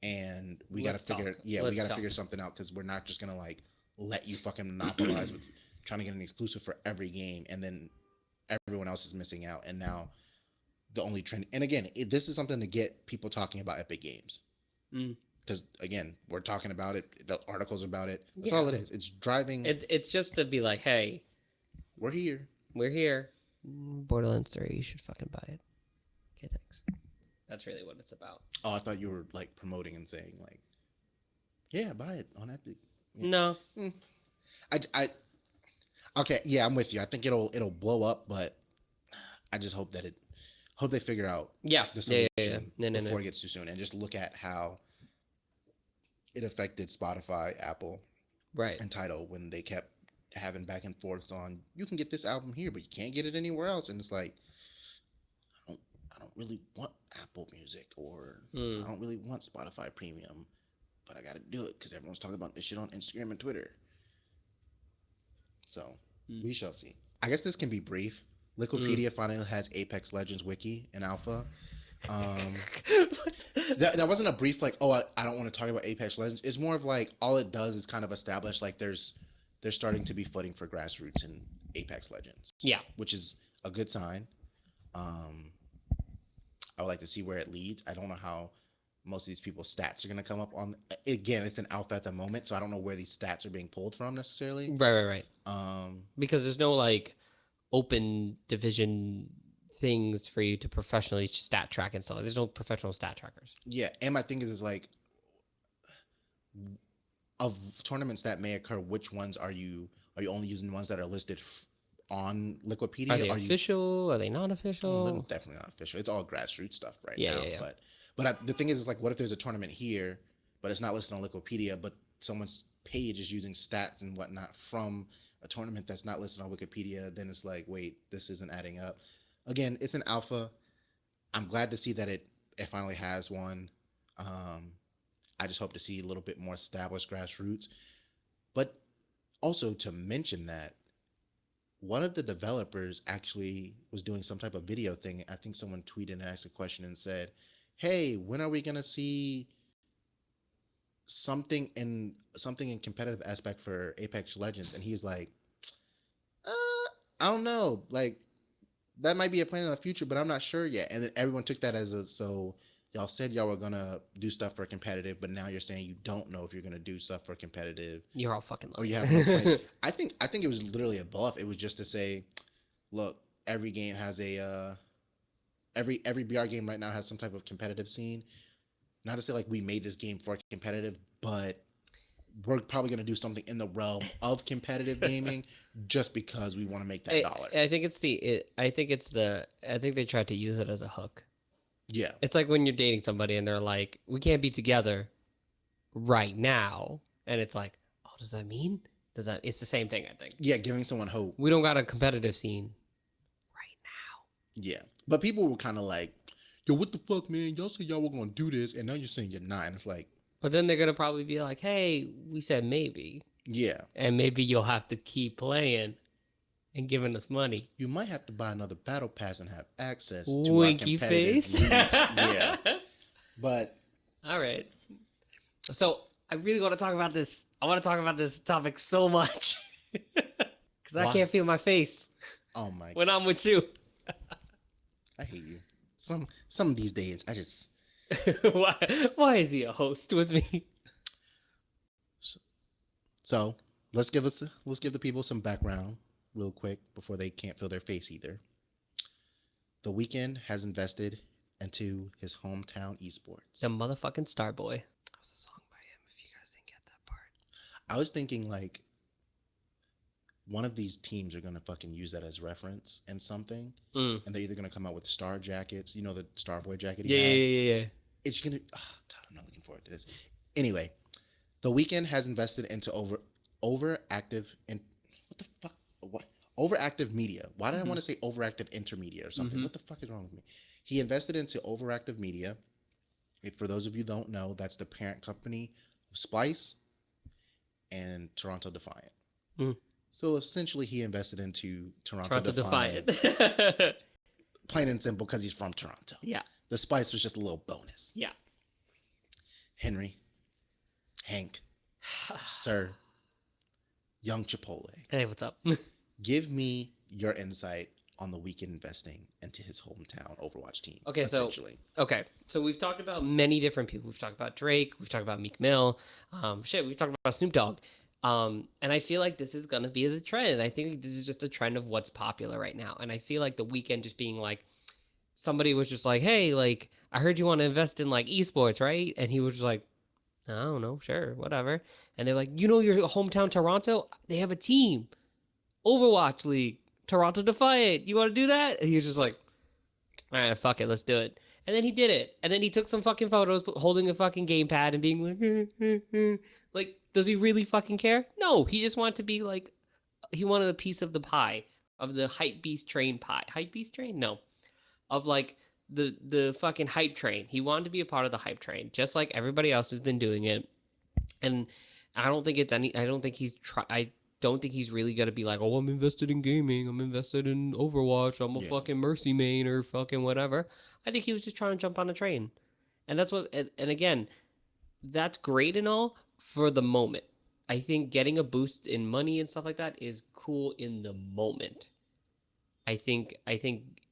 and we got to figure. Talk. Yeah, Let's we got to talk. figure something out because we're not just gonna like let you fucking monopolize with trying to get an exclusive for every game, and then everyone else is missing out. And now the only trend. And again, this is something to get people talking about Epic Games. Because again, we're talking about it. The articles about it. That's all it is. It's driving. It's just to be like, hey, We're here. we're here. Borderlands 3, you should fucking buy it. Okay, thanks. That's really what it's about. Oh, I thought you were like promoting and saying like, yeah, buy it on Epic. No. I okay, yeah, I'm with you. I think it'll blow up, but I just hope that hope they figure out Yeah. the solution No, before it gets too soon, and just look at how it affected Spotify, Apple, Right. and Tidal when they kept having back and forths on you can get this album here, but you can't get it anywhere else, and it's like I don't really want Apple Music or I don't really want Spotify Premium, but I got to do it because everyone's talking about this shit on Instagram and Twitter. So we shall see. I guess this can be brief. Liquipedia finally has Apex Legends wiki in alpha. That wasn't a brief like, oh, I don't want to talk about Apex Legends. It's more of like all it does is kind of establish like there's starting to be footing for grassroots in Apex Legends. Yeah. Which is a good sign. I would like to see where it leads. I don't know how most of these people's stats are going to come up on. Again, it's an alpha at the moment, so I don't know where these stats are being pulled from necessarily. Right. Because there's no like open division things for you to professionally stat track and stuff. There's no professional stat trackers. Yeah, and my thing is like, of tournaments that may occur, which ones are you only using ones that are listed on Liquipedia? Are they official? Are they non-official? Definitely not official. It's all grassroots stuff right Yeah, now. yeah. But the thing is like, what if there's a tournament here, but it's not listed on Liquipedia, but someone's page is using stats and whatnot from a tournament that's not listed on Wikipedia? Then it's like, wait, this isn't adding up. Again, it's an alpha. I'm glad to see that it finally has one. I just hope to see a little bit more established grassroots. But also to mention that one of the developers actually was doing some type of video thing. I think someone tweeted and asked a question and said, hey, when are we going to see something in competitive aspect for Apex Legends? And he's like, I don't know. Like, that might be a plan in the future, but I'm not sure yet. And then everyone took that as so y'all said y'all were gonna do stuff for competitive, but now you're saying you don't know if you're gonna do stuff for competitive. You're all fucking or lying. you have no plan. I think it was literally a bluff. It was just to say, look, every game has a every BR game right now has some type of competitive scene. Not to say like we made this game for competitive, but we're probably going to do something in the realm of competitive gaming just because we want to make that dollar. I think I think they tried to use it as a hook. Yeah. It's like when you're dating somebody and they're like, we can't be together right now. And it's like, oh, does that mean? It's the same thing, I think. Yeah, giving someone hope. We don't got a competitive scene right now. Yeah. But people were kind of like, yo, what the fuck, man? Y'all said y'all were going to do this, and now you're saying you're not. And it's like, but then they're going to probably be like, hey, we said maybe. Yeah. And maybe you'll have to keep playing and giving us money. You might have to buy another battle pass and have access to Winky our competitive face. Yeah. But. All right. So I really want to talk about this. I want to talk about this topic so much. Because I can't feel my face. Oh, my God. When I'm with you. I hate you. Some of these days, I just... Why is he a host with me? So let's give the people some background real quick before they can't feel their face either. The Weeknd has invested into his hometown esports. The motherfucking Starboy. That was a song by him, if you guys didn't get that part. I was thinking like one of these teams are gonna fucking use that as reference and something, and they're either gonna come out with star jackets. You know the Starboy jacket. Yeah. It's gonna. Oh God, I'm not looking forward to this. Anyway, The Weeknd has invested into overactive and what the fuck? What overactive media? Why did I want to say overactive intermedia or something? What the fuck is wrong with me? He invested into overactive media. For those of you who don't know, that's the parent company of Splice and Toronto Defiant. So essentially, he invested into Toronto Toronto Defiant, Defiant. plain and simple, because he's from Toronto. Yeah. The spice was just a little bonus. Yeah. Henry, Hank, Sir, Young Chipotle, Hey, what's up? give me your insight on the weekend investing into his hometown Overwatch team. Okay, so we've talked about many different people. We've talked about Drake. We've talked about Meek Mill. We've talked about Snoop Dogg. And I feel like this is gonna be the trend. I think this is just a trend of what's popular right now. And I feel like the weekend just being like, somebody was just like, "Hey, like, I heard you want to invest in like esports, right?" And he was just like, "I don't know, sure, whatever." And they're like, "You know, your hometown Toronto, they have a team, Overwatch League, Toronto Defiant. You want to do that?" And he was just like, "All right, fuck it, let's do it." And then he did it. And then he took some fucking photos holding a fucking gamepad and being like, like, does he really fucking care? No, he just wanted to be like, he wanted a piece of the pie, of the hype beast train pie. Hype beast train? No. Of like the fucking hype train. He wanted to be a part of the hype train, just like everybody else has been doing it. And I don't think I don't think he's really gonna be like, oh, I'm invested in gaming, I'm invested in Overwatch, I'm a fucking Mercy main or fucking whatever. I think he was just trying to jump on a train. And that's what and again, that's great and all for the moment. I think getting a boost in money and stuff like that is cool in the moment. I think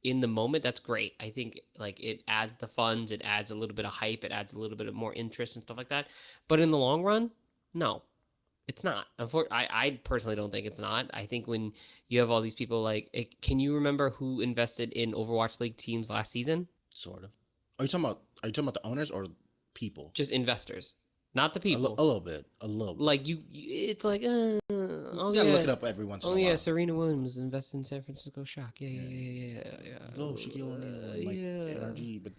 in the moment that's great. I think like it adds the funds, it adds a little bit of hype, it adds a little bit of more interest and stuff like that. But in the long run, no, it's not. I personally don't think it's not. I think when you have all these people like, can you remember who invested in Overwatch League teams last season? Sort of. Are you talking about the owners or people? Just investors, not the people. A little bit. A little bit. Like it's like, oh You yeah, gotta look it up every once in a while. yeah, Serena Williams invested in San Francisco Shock. Yeah. Oh, Shaquille O'Neal, like NRG, but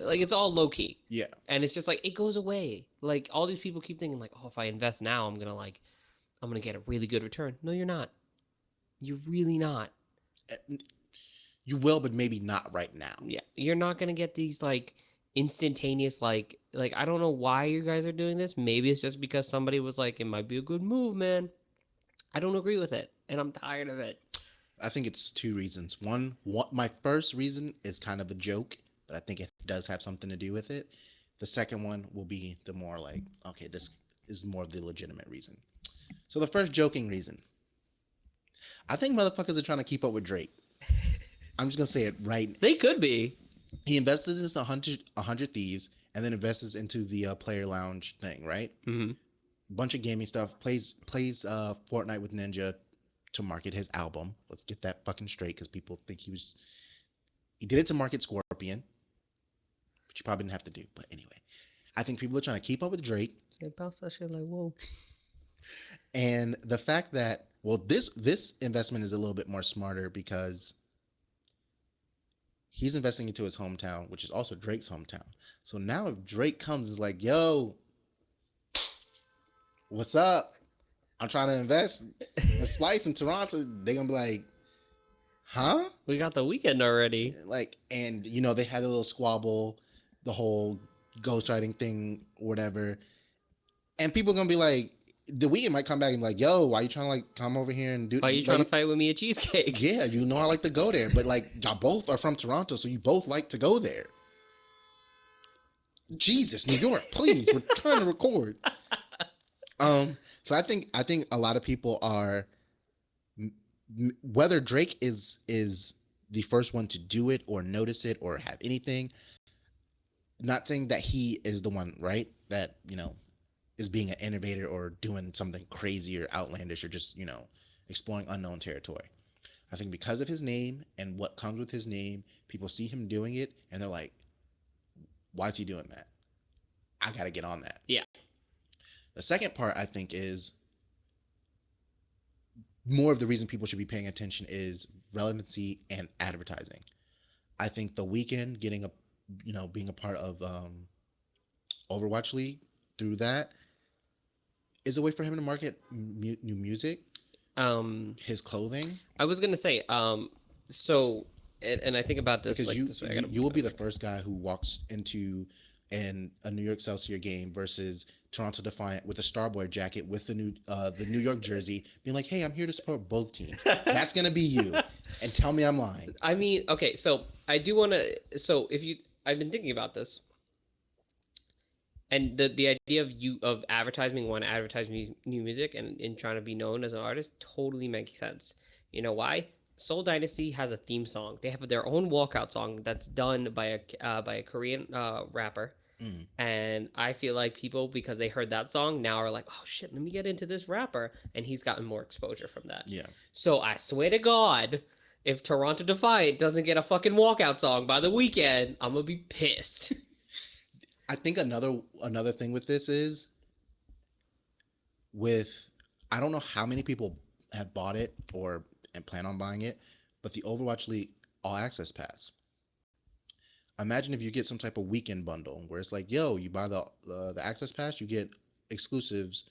like it's all low key. yeah. And it's just like it goes away. Like all these people keep thinking like, oh, if I invest now, I'm gonna get a really good return. No, you're not. You're really not. You will, but maybe not right now. Yeah, you're not gonna get these like instantaneous like I don't know why you guys are doing this. Maybe it's just because somebody was like, it might be a good move, man. I don't agree with it, and I'm tired of it. I think it's two reasons. One, my first reason is kind of a joke, but I think it does have something to do with it. The second one will be the more like, okay, this is more of the legitimate reason. So the first joking reason, I think motherfuckers are trying to keep up with Drake. I'm just gonna say it right. They could be. He invested in 100 Thieves and then invests into the player lounge thing, right? Mm-hmm. Bunch of gaming stuff. Plays Fortnite with Ninja to market his album. Let's get that fucking straight, because people think he did it to market Scorpion, which you probably didn't have to do. But anyway, I think people are trying to keep up with Drake. They bounce that shit like, whoa. And the fact that, well, this investment is a little bit more smarter because he's investing into his hometown, which is also Drake's hometown. So now if Drake comes, is like, yo, what's up? I'm trying to invest in Spice in Toronto. They're going to be like, huh? We got the weekend already. Like, and, you know, they had a little squabble, the whole ghostwriting thing, whatever. And people are going to be like, the weekend might come back and be like, yo, why you trying to like come over here and do? Why are you trying to fight with me at Cheesecake? Yeah, you know I like to go there, but like y'all both are from Toronto, so you both like to go there. Jesus, New York, please, we're trying to record. So I think a lot of people are, whether Drake is the first one to do it or notice it or have anything. Not saying that he is the one, right? That, you know, is being an innovator or doing something crazy or outlandish or just, you know, exploring unknown territory. I think because of his name and what comes with his name, people see him doing it and they're like, why is he doing that? I got to get on that. Yeah. The second part, I think, is more of the reason people should be paying attention is relevancy and advertising. I think The Weeknd getting a, you know, being a part of Overwatch League through that is a way for him to market new music, his clothing. I was gonna say, so, and I think about this because like this way. you will be the first guy who walks into in a New York Excelsior game versus Toronto Defiant with a Starboy jacket with the New York jersey, being like, "Hey, I'm here to support both teams." That's gonna be you, and tell me I'm lying. I mean, okay, so I do want to. So if you, I've been thinking about this, and the idea of you of advertising, want to advertise new music and trying to be known as an artist totally makes sense. You know why? Soul Dynasty has a theme song. They have their own walkout song that's done by a Korean rapper. And I feel like people, because they heard that song, now are like, oh shit, let me get into this rapper. And he's gotten more exposure from that. Yeah. So I swear to God, if Toronto Defiant doesn't get a fucking walkout song by the weekend, I'm going to be pissed. I think another thing with this is with I don't know how many people have bought it and plan on buying it, but the Overwatch League All Access Pass. Imagine if you get some type of weekend bundle where it's like, yo, you buy the access pass, you get exclusives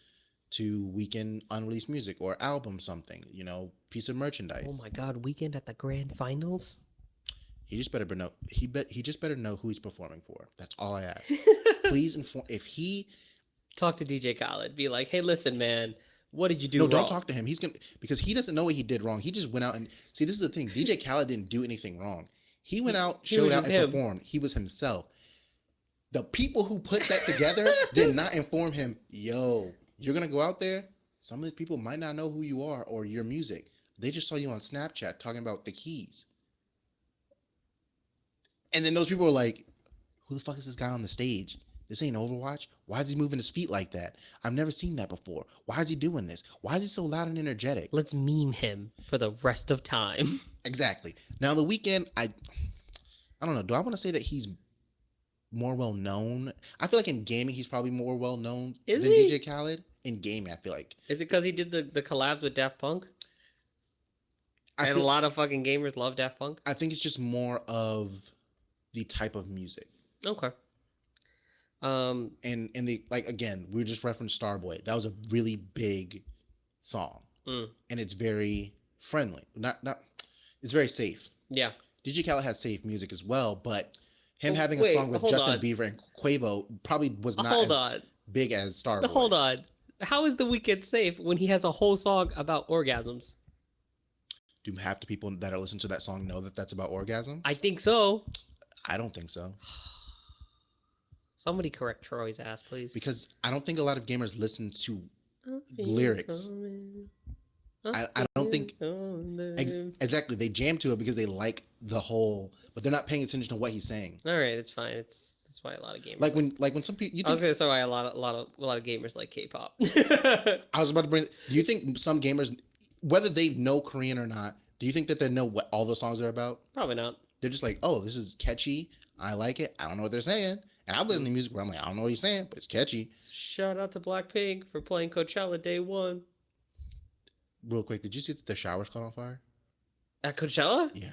to weekend unreleased music or album something, piece of merchandise. Oh my God, weekend at the grand finals? He just better know he just better know who he's performing for. That's all I ask. Please inform if he talk to DJ Khaled. Be like, hey, listen, man, what did you do No, wrong? don't talk to him. He's gonna because he doesn't know what he did wrong. He just went out and see. This is the thing. DJ Khaled didn't do anything wrong. He went out, showed out, and performed. He was himself. The people who put that together did not inform him. Yo, you're gonna go out there. Some of these people might not know who you are or your music. They just saw you on Snapchat talking about the keys. And then those people were like, "Who the fuck is this guy on the stage? This ain't Overwatch. Why is he moving his feet like that? I've never seen that before. Why is he doing this? Why is he so loud and energetic?" Let's meme him for the rest of time. Exactly. Now the weekend, I don't know. Do I want to say that he's more well known? I feel like in gaming he's probably more well known than DJ Khaled. In gaming, I feel like. Is it because he did the collabs with Daft Punk? And a lot of fucking gamers love Daft Punk? I think it's just more of the type of music. Okay. And in the again, we just referenced Starboy. That was a really big song. And it's very friendly. Not it's very safe. Yeah. DJ Khaled has safe music as well, but him having a song with Justin Bieber and Quavo probably was not as big as Starboy. Hold on. How is The Weeknd safe when he has a whole song about orgasms? Do half the people that are listening to that song know that that's about orgasm? I think so. I don't think so. Somebody correct Troy's ass, please. Because I don't think a lot of gamers listen to lyrics. I don't think exactly they jam to it because they like the whole, but they're not paying attention to what he's saying. All right, it's fine. That's why a lot of gamers like when some people. I was gonna say why a lot of gamers like K-pop. I was about to bring. Do you think some gamers, whether they know Korean or not, do you think that they know what all those songs are about? Probably not. They're just like, oh, this is catchy. I like it. I don't know what they're saying. And I've listened to music where I'm like, I don't know what he's saying, but it's catchy. Shout out to Blackpink for playing Coachella day one. Real quick, did you see that the showers caught on fire? At Coachella? Yeah.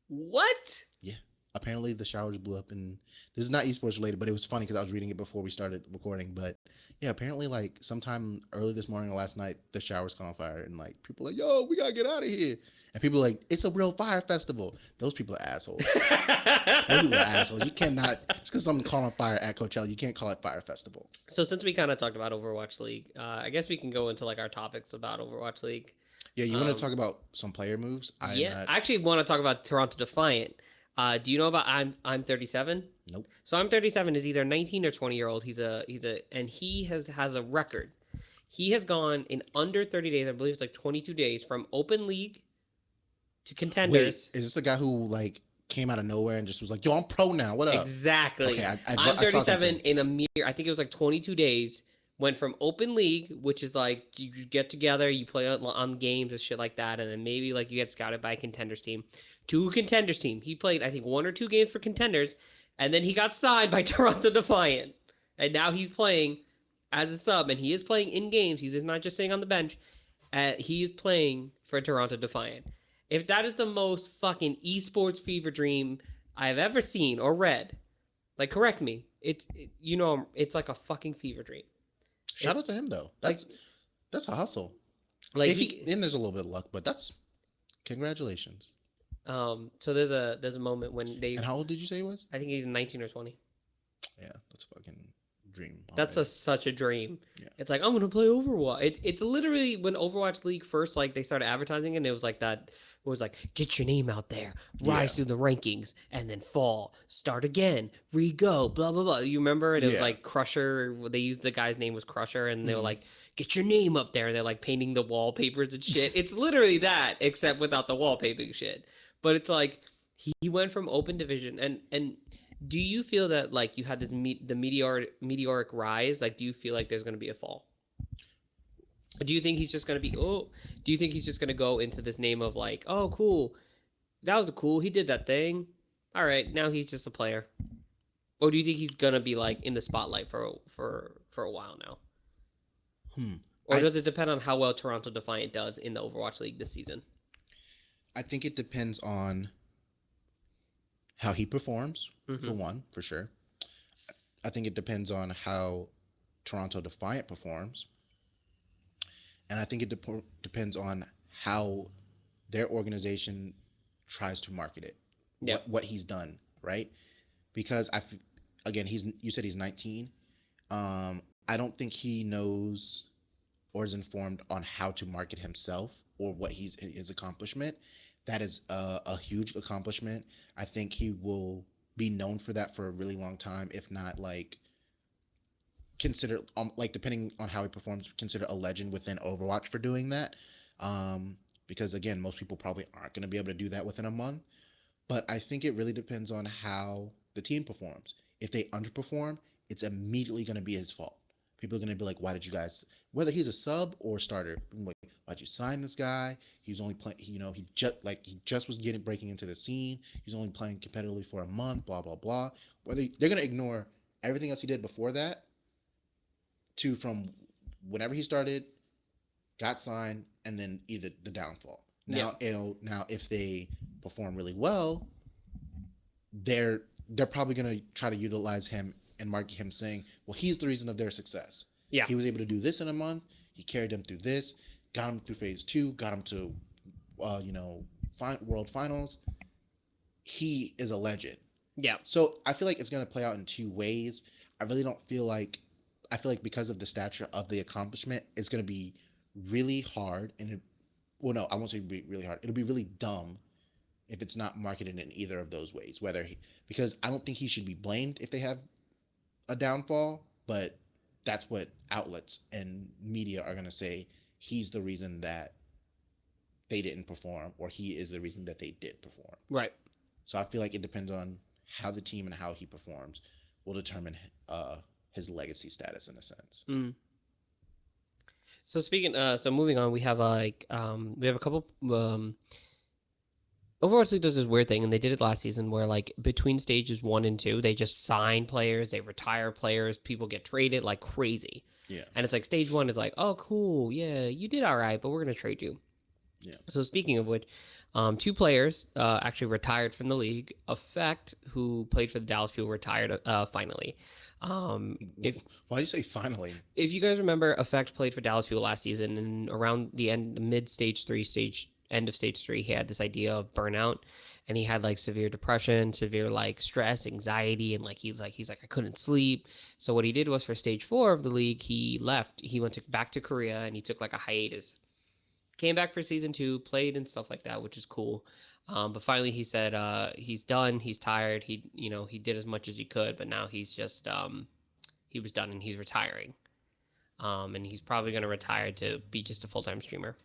What? Yeah. Apparently the showers blew up, and this is not esports related, but it was funny because I was reading it before we started recording. But yeah, apparently like sometime early this morning or last night, the showers caught on fire, and like people were like, yo, we gotta get out of here. And people are like, it's a real fire festival. Those people are assholes. Those people are assholes. You cannot, just because something caught on fire at Coachella, you can't call it fire festival. So since we kind of talked about Overwatch League, I guess we can go into like our topics about Overwatch League. Yeah, you want to talk about some player moves? I actually want to talk about Toronto Defiant. Do you know about I'm 37? Nope. So I'm 37 is either 19 or 20-year-old. And he has a record. He has gone in under 30 days. I believe it's like 22 days from open league to contenders. Wait, is this the guy who like came out of nowhere and just was like, yo, I'm pro now. What up? Exactly. Okay, I'm 37 in a mere, I think it was like 22 days. Went from open league, which is like you get together, you play on games and shit like that, and then maybe like you get scouted by a contenders team, to a contenders team. He played, I think, 1 or 2 games for contenders, and then he got signed by Toronto Defiant. And now he's playing as a sub, and he is playing in games. He's not just sitting on the bench. He is playing for Toronto Defiant. If that is the most fucking esports fever dream I've ever seen or read, like, correct me. It's like a fucking fever dream. Shout out to him though. That's a hustle. Like then there's a little bit of luck, but that's congratulations. So there's a moment when they. And how old did you say he was? I think he's 19 or 20. Yeah, that's a fucking dream. That's Already. such a dream. Yeah. It's like I'm gonna play Overwatch. It's literally when Overwatch League first like they started advertising it, and it was like that. It was like get your name out there, Yeah. rise through the rankings, and then fall, start again, re-go, blah blah blah. You remember? And it was Yeah. like Crusher. They used the guy's name was Crusher, and they were Mhm. like get your name up there. And they're like painting the wallpapers and shit. It's literally that, except without the wallpaping shit. But it's like he went from open division and do you feel that like you had this the meteoric rise? Like, do you feel like there's going to be a fall? Do you think he's just going to be? Oh, do you think he's just going to go into this name of like, oh, cool, that was cool. He did that thing. All right, now he's just a player. Or do you think he's gonna be like in the spotlight for a while now? Hmm. Or does it depend on how well Toronto Defiant does in the Overwatch League this season? I think it depends on how he performs, for one, for sure. I think it depends on how Toronto Defiant performs. And I think it depends on how their organization tries to market it. Yeah. What he's done, right? Because again, you said he's 19. I don't think he knows or is informed on how to market himself or what his accomplishment. That is a huge accomplishment. I think he will be known for that for a really long time, if not like consider like depending on how he performs, consider a legend within Overwatch for doing that. Because again, most people probably aren't going to be able to do that within a month. But I think it really depends on how the team performs. If they underperform, it's immediately going to be his fault. People are going to be like, why did you guys, whether he's a sub or starter, like, why'd you sign this guy? He was only playing, he just was breaking into the scene. He's only playing competitively for a month, blah, blah, blah. Whether they're going to ignore everything else he did before that to from whenever he started, got signed, and then either the downfall. Now, if they perform really well, they're probably going to try to utilize him and market him saying, well, he's the reason of their success. Yeah. He was able to do this in a month. He carried them through this, got them through phase 2, got them to, world finals. He is a legend. Yeah. So I feel like it's going to play out in two ways. I feel like because of the stature of the accomplishment, it's going to be really hard. I won't say be really hard. It'll be really dumb if it's not marketed in either of those ways. Because I don't think he should be blamed if they have a downfall, but that's what outlets and media are going to say. He's the reason that they didn't perform, or he is the reason that they did perform. Right. So I feel like it depends on how the team and how he performs will determine his legacy status in a sense. Mm. So so moving on, we have a couple. Overwatch League does this weird thing, and they did it last season, where like between stages 1 and 2, they just sign players, they retire players, people get traded like crazy. Yeah. And it's like stage 1 is like, oh cool, yeah, you did all right, but we're gonna trade you. Yeah. So speaking of which, 2 players actually retired from the league. Effect, who played for the Dallas Fuel, retired finally. Why do you say finally? If you guys remember, Effect played for Dallas Fuel last season, and around the end of stage 3, he had this idea of burnout, and he had like severe depression, severe like stress, anxiety, and like he's like I couldn't sleep. So what he did was for stage 4 of the league, he left. He went back to Korea, and he took like a hiatus. Came back for season 2, played and stuff like that, which is cool. But finally he said he's done, he's tired. He did as much as he could, but now he's just he was done and he's retiring. And he's probably going to retire to be just a full-time streamer.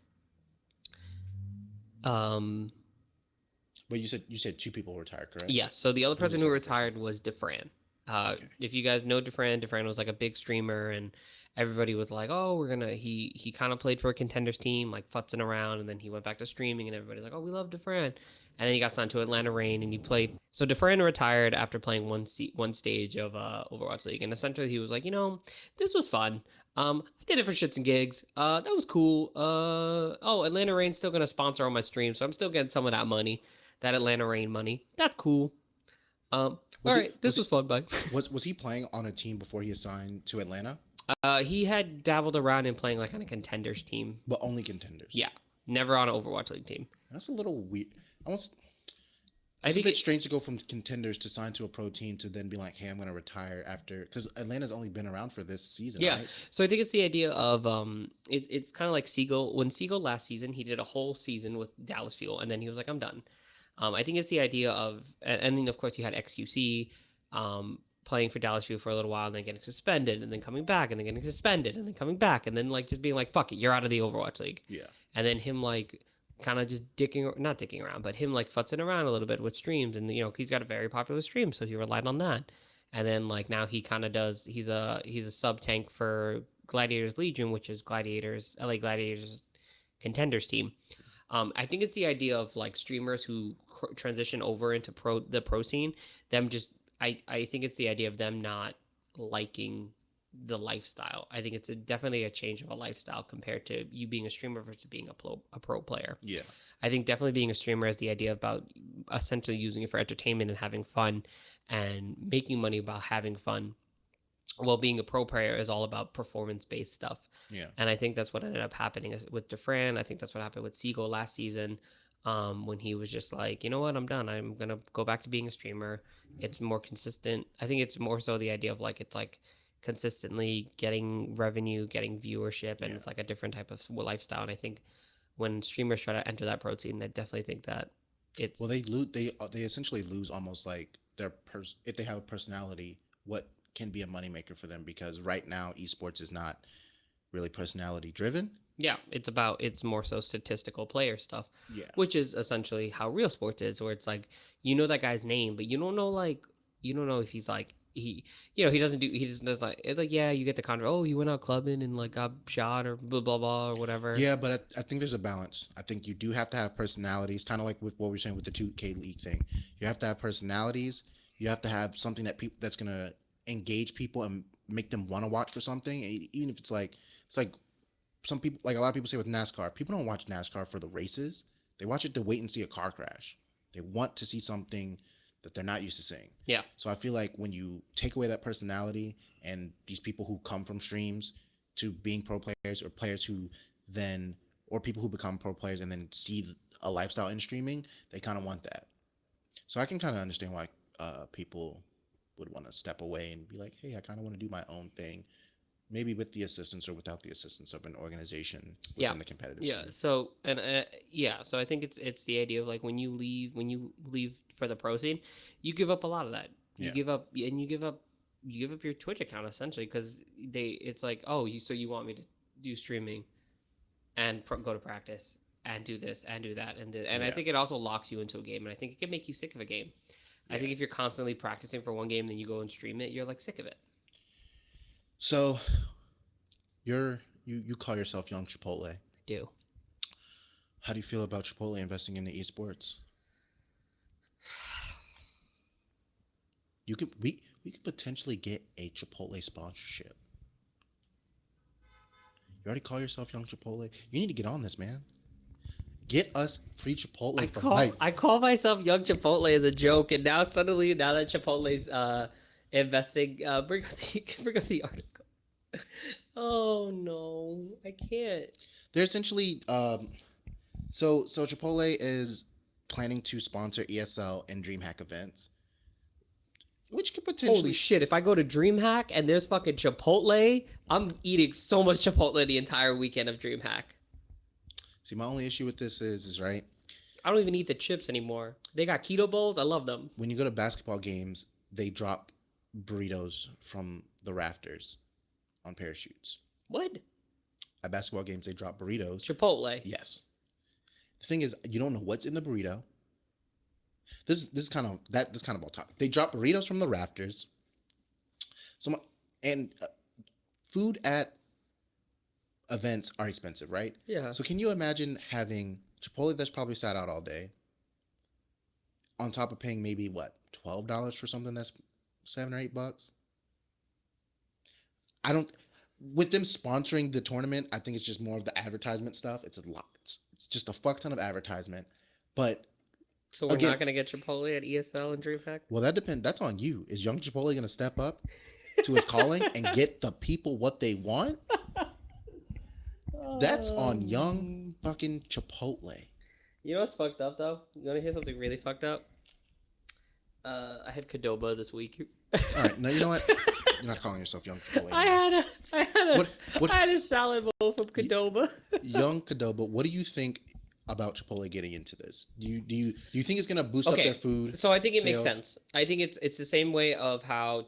But you said 2 people retired, correct? Yes. So the other person who retired was Defran. Okay. If you guys know Defran was like a big streamer, and everybody was like, oh, he kind of played for a contenders team, like futzing around, and then he went back to streaming, and everybody's like, oh, we love Defran. And then he got signed to Atlanta Reign, and he played. So Defran retired after playing one stage of Overwatch League, and essentially he was like, this was fun. I did it for shits and gigs. That was cool. Atlanta Reign's still gonna sponsor all my streams, so I'm still getting some of that money, that Atlanta Reign money. That's cool. This was fun. Bye. Was he playing on a team before he assigned to Atlanta? He had dabbled around in playing like on a contenders team, but only contenders. Yeah, never on an Overwatch League team. That's a little weird. I It's a think bit strange to go from contenders to sign to a pro team to then be like, hey, I'm going to retire after, because Atlanta's only been around for this season, yeah. right? So I think it's the idea of it's kind of like Siegel. When Siegel last season, he did a whole season with Dallas Fuel, and then he was like, I'm done. I think it's the idea of, and then of course you had XQC playing for Dallas Fuel for a little while, and then getting suspended, and then coming back, and then getting suspended, and then coming back, and then like just being like, fuck it, you're out of the Overwatch League. Yeah. And then him like kind of just not dicking around, but him like futzing around a little bit with streams, and he's got a very popular stream, so he relied on that. And then like now he kind of does. He's a sub tank for Gladiators Legion, which is LA Gladiators contenders team. I think it's the idea of like streamers who transition over into the pro scene. Them just I think it's the idea of them not liking the lifestyle. I think it's definitely a change of a lifestyle compared to you being a streamer versus being a pro player. Yeah. I think definitely being a streamer is the idea about essentially using it for entertainment and having fun and making money about having fun. While being a pro player is all about performance-based stuff. Yeah. And I think that's what ended up happening with DeFran. I think that's what happened with Siegel last season, when he was just like, you know what, I'm done. I'm going to go back to being a streamer. It's more consistent. I think it's more so the idea of like, it's like consistently getting revenue, getting viewership, and it's like a different type of lifestyle. And I think when streamers try to enter that pro scene, I definitely think that it's... Well, they essentially lose almost like their if they have a personality, what can be a moneymaker for them, because right now esports is not really personality driven. Yeah, it's more so statistical player stuff. Yeah. Which is essentially how real sports is, where it's like, that guy's name, but you don't know if he's like, he just does like, it's like, yeah, you get the contra, oh, he went out clubbing and like got shot or blah blah blah or whatever. Yeah, but I think there's a balance. I think you do have to have personalities, kind of like with what we we're saying with the 2K League thing. You have to have personalities. You have to have something that's gonna engage people and make them want to watch for something, even if it's like some people, like a lot of people say with NASCAR, people don't watch NASCAR for the races. They watch it to wait and see a car crash. They want to see something that they're not used to seeing. Yeah. So I feel like when you take away that personality and these people who come from streams to being pro players, or players who then, or people who become pro players and then see a lifestyle in streaming, they kind of want that. So I can kind of understand why people would want to step away and be like, hey, I kind of want to do my own thing, maybe with the assistance or without the assistance of an organization within the competitive scene. So so I think it's the idea of like when you leave for the pro scene, you give up a lot of that. You give up your Twitch account essentially, because it's like, oh, you want me to do streaming and go to practice and do this and do that and I think it also locks you into a game, and I think it can make you sick of a game. I think if you're constantly practicing for one game, then you go and stream it, you're like sick of it. So, you call yourself Young Chipotle. I do. How do you feel about Chipotle investing in the esports? We could potentially get a Chipotle sponsorship. You already call yourself Young Chipotle? You need to get on this, man. Get us free Chipotle for life. I call myself Young Chipotle as a joke, and now that Chipotle's investing, bring up the article. Oh no, I can't. They're essentially so Chipotle is planning to sponsor ESL and DreamHack events, which could potentially... Holy shit, if I go to DreamHack and there's fucking Chipotle, I'm eating so much Chipotle the entire weekend of DreamHack. See, my only issue with this is right, I don't even eat the chips anymore. They got keto bowls. I love them. when you go to basketball games, they drop burritos from the rafters on parachutes. What? At basketball games, they drop burritos. Chipotle. Yes. The thing is, you don't know what's in the burrito. This is kind of off topic. They drop burritos from the rafters. Food at events are expensive, right? Yeah. So can you imagine having Chipotle that's probably sat out all day, on top of paying maybe what, $12 for something that's $7 or $8? With them sponsoring the tournament, I think it's just more of the advertisement stuff. It's a lot. It's just a fuck ton of advertisement. But So we're not gonna get Chipotle at ESL and DreamHack? well, that depends. That's on you. Is Young Chipotle gonna step up to his calling and get the people what they want? That's on Young fucking Chipotle. You know what's fucked up though? You wanna hear something really fucked up? I had Cadoba this week. All right, now you know what? You're not calling yourself Young Chipotle I anymore. had a, I had a, What I had a salad bowl from Cadoba. Young Cadoba? What do you think about Chipotle getting into this? Do you think it's gonna boost up Okay, their food so I think it makes sales? sense. I think it's the same way of how not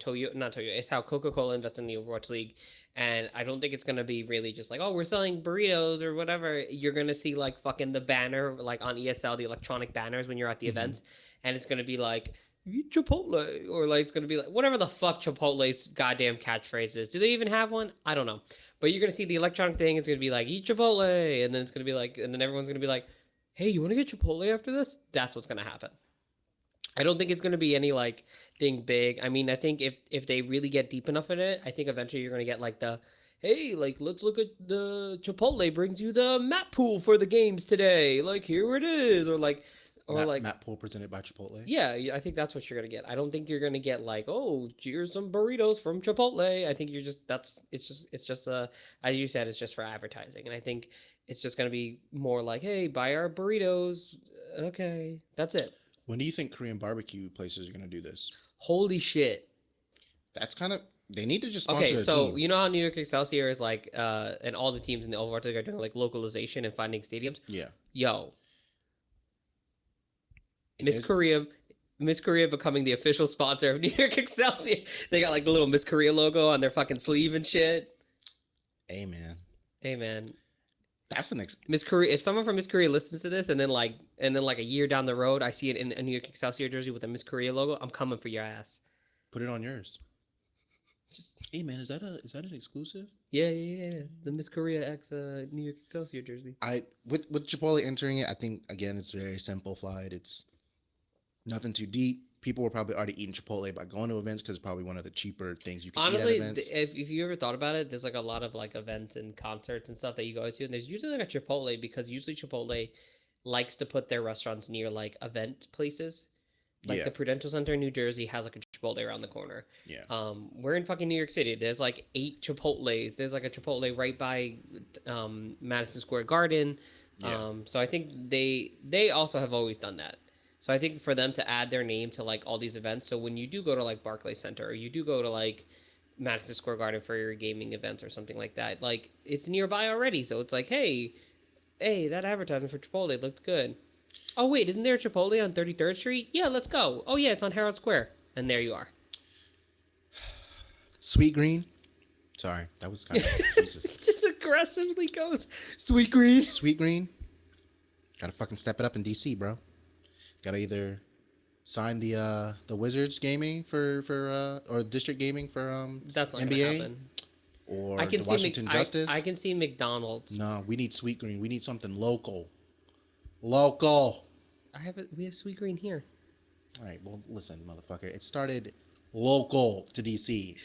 Toyo, it's how Coca-Cola invested in the Overwatch League, and I don't think it's gonna be really just like, oh, we're selling burritos or whatever. You're gonna see like fucking the banner like on ESL, the electronic banners when you're at the events, and it's gonna be like eat Chipotle, or like it's gonna be like whatever the fuck Chipotle's goddamn catchphrase is. Do they even have one? I don't know, but you're gonna see the electronic thing. It's gonna be like eat Chipotle, and then it's gonna be like, and then everyone's gonna be like, hey, you want to get Chipotle after this? That's what's gonna happen. I don't think it's gonna be any like thing big. I mean, I think if they really get deep enough in it, I think eventually you're gonna get like the, hey, like let's look at the Chipotle brings you the map pool for the games today. Like here it is, or like Matt Pool presented by Chipotle. yeah, I think that's what you're gonna get. I don't think you're gonna get like, oh, here's some burritos from Chipotle. I think you're just it's just as you said, it's just for advertising, and I think it's just gonna be more like, hey, buy our burritos. Okay, that's it. When do you think Korean barbecue places are gonna do this? Holy shit. That's kind of they need to just sponsor Okay, a so team. you know how New York Excelsior is like, and all the teams in the Overwatch League are doing like localization and finding stadiums. Yeah. Yo, Miss There's- Korea, Miss Korea becoming the official sponsor of New York Excelsior. They got like the little Miss Korea logo on their fucking sleeve and shit. Hey man, Hey man, that's the next. Miss Korea. If someone from Miss Korea listens to this, and then like a year down the road, I see it in a New York Excelsior jersey with a Miss Korea logo, I'm coming for your ass. Put it on yours. Just Hey man, is that an exclusive? yeah. The Miss Korea X New York Excelsior jersey. I with Chipotle entering it, I think again it's very simplified. It's nothing too deep. People were probably already eating Chipotle by going to events because it's probably one of the cheaper things you can Honestly, eat at events. if you ever thought about it, there's like a lot of like events and concerts and stuff that you go to, and there's usually like a Chipotle because usually Chipotle likes to put their restaurants near like event places. Like Yeah. the Prudential Center in New Jersey has like a Chipotle around the corner. Yeah. We're in fucking New York City. There's like 8 Chipotles. There's like a Chipotle right by Madison Square Garden. Yeah. So I think they also have always done that. So I think for them to add their name to like all these events, so when you do go to like Barclays Center or you do go to like Madison Square Garden for your gaming events or something like that, like it's nearby already. So it's like, hey, that advertisement for Chipotle looked good. Oh wait, isn't there a Chipotle on 33rd Street? Yeah, let's go. Oh yeah, it's on Herald Square. And there you are. Sweet Green. Sorry, that was kind of Jesus. Just aggressively goes sweet green. Sweet Green. Gotta fucking step it up in DC, bro. Gotta either sign the Wizards gaming for or District Gaming for That's not NBA gonna happen. or I can the see Washington Justice. I can see McDonald's. No, we need Sweet Green. We need something local. Local. We have sweet green here. All right. Well, listen, motherfucker. It started local to DC.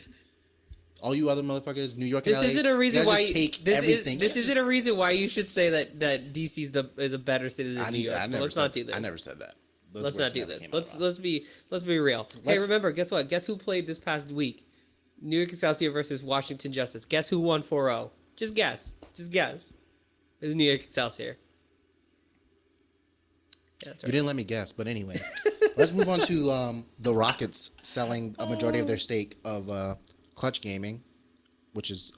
All you other motherfuckers, New York and This LA, isn't a you reason guys why just take this everything. this isn't a reason why you should say that DC is a better city than New York. So let's not do this. I never said that. Those Let's words not do never this. came out of my Let's be real. Hey, Let's- remember, guess what? Guess who played this past week? New York Excelsior versus Washington Justice. Guess who won 4-0? Just guess. Just guess. It's New York Excelsior. Yeah, that's You right. didn't let me guess, but anyway, let's move on to the Rockets selling a majority of their stake of Clutch Gaming, which is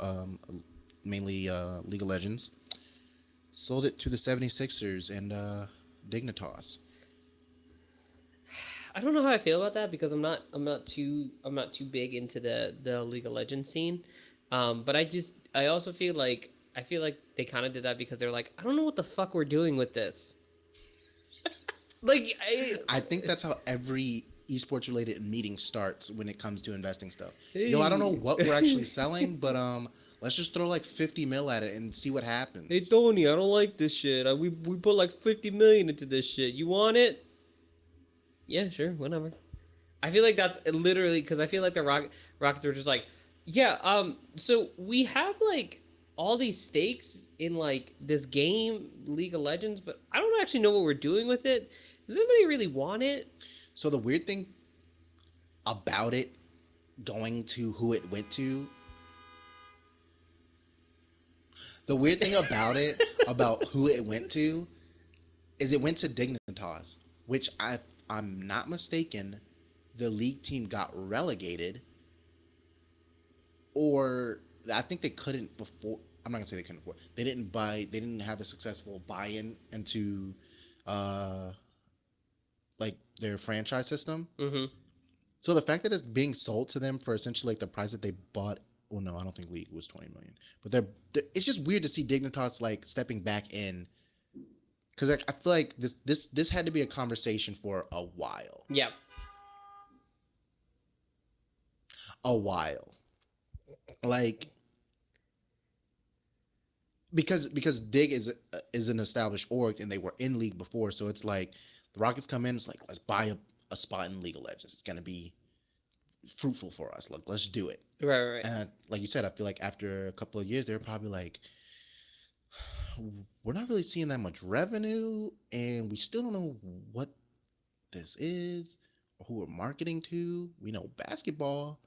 mainly League of Legends. Sold it to the 76ers and Dignitas. I don't know how I feel about that because I'm not too big into the League of Legends scene. But I also feel like they kind of did that because they're like, I don't know what the fuck we're doing with this. Like I think that's how every esports related meeting starts when it comes to investing stuff. Yo, I don't know what we're actually selling, but let's just throw like 50 mil at it and see what happens. hey Tony, I don't like this shit. We put like 50 million into this shit. You want it? Yeah, sure, whatever. I feel like that's literally because I feel like the Rockets were just like, yeah, so we have like all these stakes in like this game, League of Legends, but I don't actually know what we're doing with it. Does anybody really want it? So the weird thing about it going to who it went to, the weird thing about it, about who it went to, is it went to Dignitas, which I'm not mistaken, the league team got relegated, or I think they couldn't before. I'm not gonna say they couldn't afford. They didn't buy. They didn't have a successful buy-in into, uh, like their franchise system. Mm-hmm. So the fact that it's being sold to them for essentially like the price that they bought. Well, no, I don't think league was 20 million. But it's just weird to see Dignitas like stepping back in, because like, I feel like this had to be a conversation for a while. Yeah. A while. Like, because Dig is an established org and they were in league before, so it's like the Rockets come in, it's like, let's buy a spot in League of Legends. It's gonna be fruitful for us. Like, let's do it. Right. And like you said, I feel like after a couple of years, they're probably like, we're not really seeing that much revenue, and we still don't know what this is or who we're marketing to. We know basketball.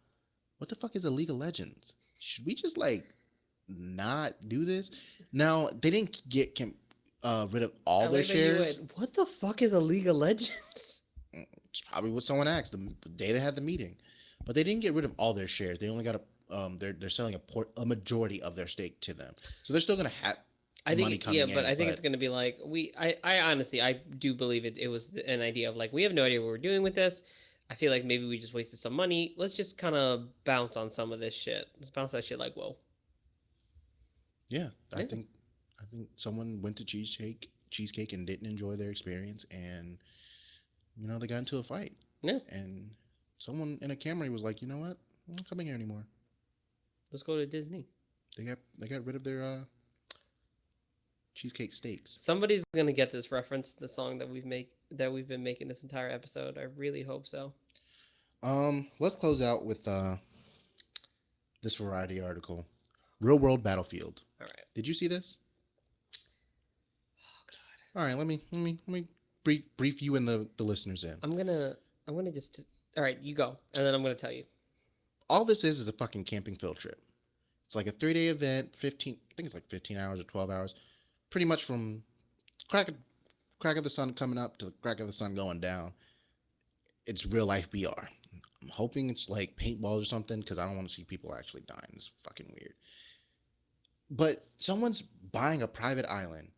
What the fuck is a League of Legends? Should we just like not do this? Now they didn't get rid of all their shares. What the fuck is a League of Legends? It's probably what someone asked the day they had the meeting, but they didn't get rid of all their shares. They only got they're selling a majority of their stake to them, so they're still gonna have. I think but I think it's gonna be like I honestly I do believe it was an idea of like, we have no idea what we're doing with this. I feel like maybe we just wasted some money. Let's just kind of bounce on some of this shit. Let's bounce that shit like, whoa. Yeah, I think someone went to cheesecake and didn't enjoy their experience, and they got into a fight. Yeah. And someone in a Camry was like, you know what? I'm not coming here anymore. Let's go to Disney. They got rid of their cheesecake steaks. Somebody's gonna get this reference to the song that we've been making this entire episode. I really hope so. Let's close out with this Variety article. Real World Battlefield. All right. Did you see this? Oh God. All right. Let me brief you and the listeners in. I'm gonna just. All right, you go, and then I'm gonna tell you. All this is a fucking camping field trip. It's like a 3-day event. I think it's like 15 hours or 12 hours. Pretty much from crack of the sun coming up to the crack of the sun going down. It's real life BR. I'm hoping it's like paintball or something, because I don't want to see people actually dying. It's fucking weird. But someone's buying a private island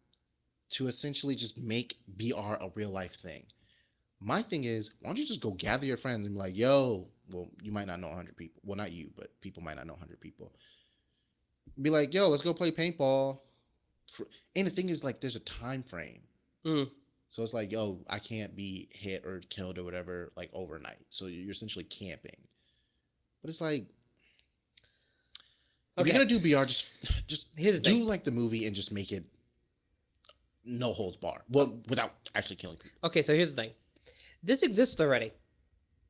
to essentially just make BR a real life thing. My thing is, why don't you just go gather your friends and be like, yo, well, you might not know 100 people. Well, not you, but people might not know 100 people. Be like, yo, let's go play paintball. And the thing is, like, there's a time frame. So it's like, yo, I can't be hit or killed or whatever, like, overnight. So you're essentially camping. But it's like, if you're going to do BR, just do like the movie and just make it no holds bar. Well, without actually killing people. Okay, so here's the thing. This exists already.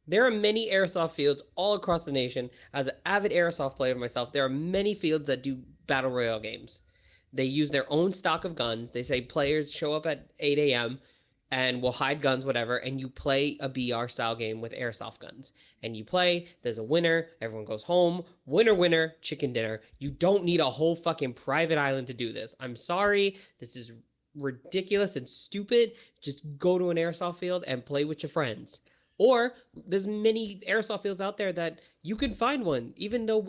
There are many airsoft fields all across the nation. As an avid airsoft player myself, there are many fields that do battle royale games. They use their own stock of guns. They say players show up at 8 a.m. and will hide guns, whatever, and you play a BR style game with airsoft guns. And you play, there's a winner, everyone goes home, winner, chicken dinner. You don't need a whole fucking private island to do this. I'm sorry, this is ridiculous and stupid. Just go to an airsoft field and play with your friends. Or there's many airsoft fields out there that you can find one. Even though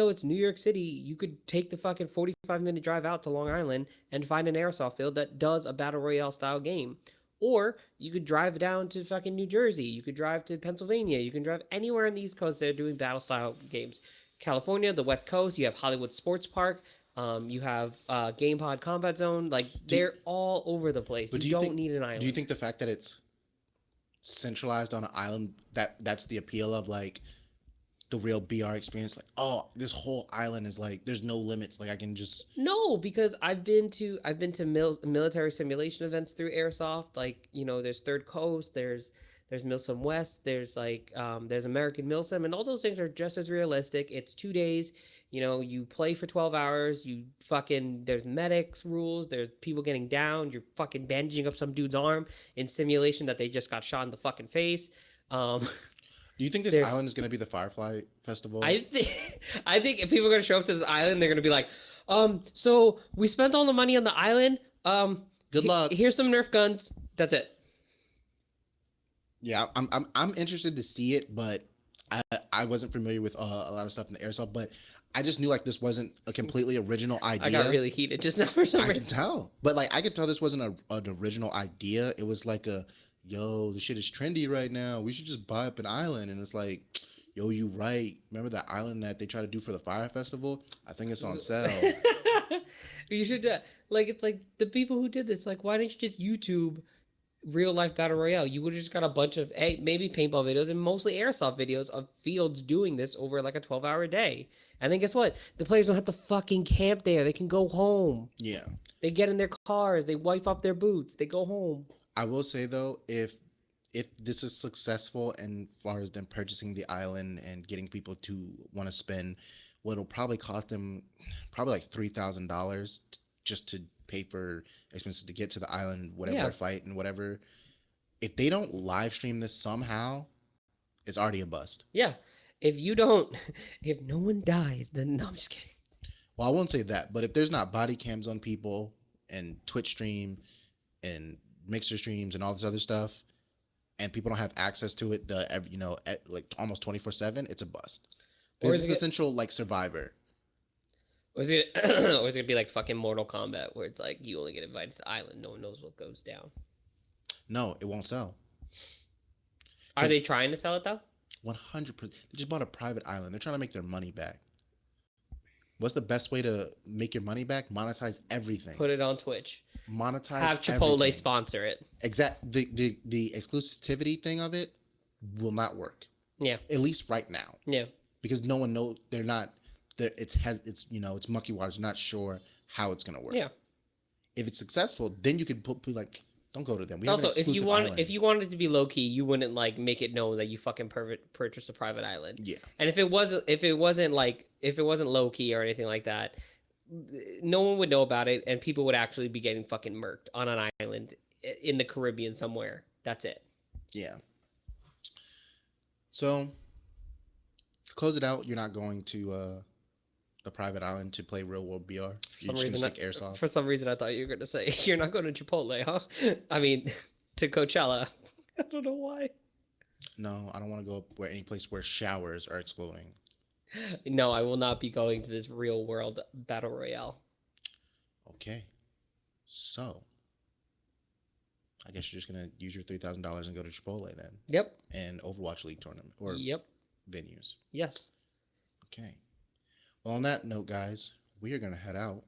it's New York City, you could take the fucking 45-minute drive out to Long Island and find an airsoft field that does a battle royale style game. Or you could drive down to fucking New Jersey. You could drive to Pennsylvania. You can drive anywhere on the East Coast. They're doing battle style games. California, the West Coast, you have Hollywood Sports Park. You have Game Pod Combat Zone. Like, they're all over the place. But you don't need an island. Do you think the fact that it's centralized on an island, that's the appeal of like the real BR experience? Like, oh, this whole island is like, there's no limits. Like, I can just... No, because I've been to military simulation events through airsoft. Like, there's Third Coast, there's Milsim West, there's American Milsim, and all those things are just as realistic. It's 2 days. You play for 12 hours. There's medics rules. There's people getting down. You're fucking bandaging up some dude's arm in simulation that they just got shot in the fucking face. Do you think this island is going to be the Firefly Festival? I think if people are going to show up to this island, they're going to be like, so we spent all the money on the island. Good luck. Here's some Nerf guns. That's it. Yeah, I'm interested to see it, but I wasn't familiar with a lot of stuff in the airsoft, but I just knew like this wasn't a completely original I got idea. really heated just now for some I can reason. tell, but like I could tell this wasn't an original idea. It was like yo, the shit is trendy right now. We should just buy up an island, and it's like, yo, you right. Remember that island that they try to do for the fire festival? I think it's on sale. You should like it's like the people who did this. Like, why didn't you just YouTube real life battle royale? You would have just got a bunch of maybe paintball videos and mostly airsoft videos of fields doing this over like a 12-hour day. And then guess what? The players don't have to fucking camp there. They can go home. Yeah, They get in their cars. They wipe up their boots. They go home. I will say though, if this is successful and far as them purchasing the island and getting people to want to spend what it'll probably cost them probably like $3,000 just to pay for expenses to get to the island, whatever Yeah, their fight and whatever. If they don't live stream this somehow, it's already a bust. yeah. If you don't, if no one dies, then no, I'm just kidding. Well, I won't say that, but if there's not body cams on people and Twitch stream and mixer streams and all this other stuff, and people don't have access to it, like almost 24/7, it's a bust. Or Because is it's it? essential like Survivor. Or is it? Or is it gonna be like fucking Mortal Kombat, where it's like you only get invited to the island, no one knows what goes down. No, it won't sell. Are they trying to sell it though? 100%. They just bought a private island. They're trying to make their money back. What's the best way to make your money back? Monetize everything. Put it on Twitch. Monetize Have Chipotle everything. sponsor it. The exclusivity thing of it will not work. Yeah, At least right now. yeah, Because no one knows they're not there it's mucky waters, not sure how it's gonna work. yeah. If it's successful, then you could be like, don't go to them. We Also, have an exclusive island. if you wanted it to be low key, you wouldn't like make it known that you fucking purchased a private island. Yeah. And if it wasn't low key or anything like that, no one would know about it, and people would actually be getting fucking murked on an island in the Caribbean somewhere. That's it. Yeah. So to close it out, you're not going to the private island to play real world BR. You're just gonna stick airsoft. For some reason, I thought you were gonna say you're not going to Chipotle, huh? I mean, to Coachella. I don't know why. No, I don't want to go where any place where showers are exploding. No, I will not be going to this real world battle royale. Okay. So I guess you're just gonna use your $3,000 and go to Chipotle then, Yep. and Overwatch League tournament or Yep. venues. Yes. Okay. Well, on that note, guys, we are gonna head out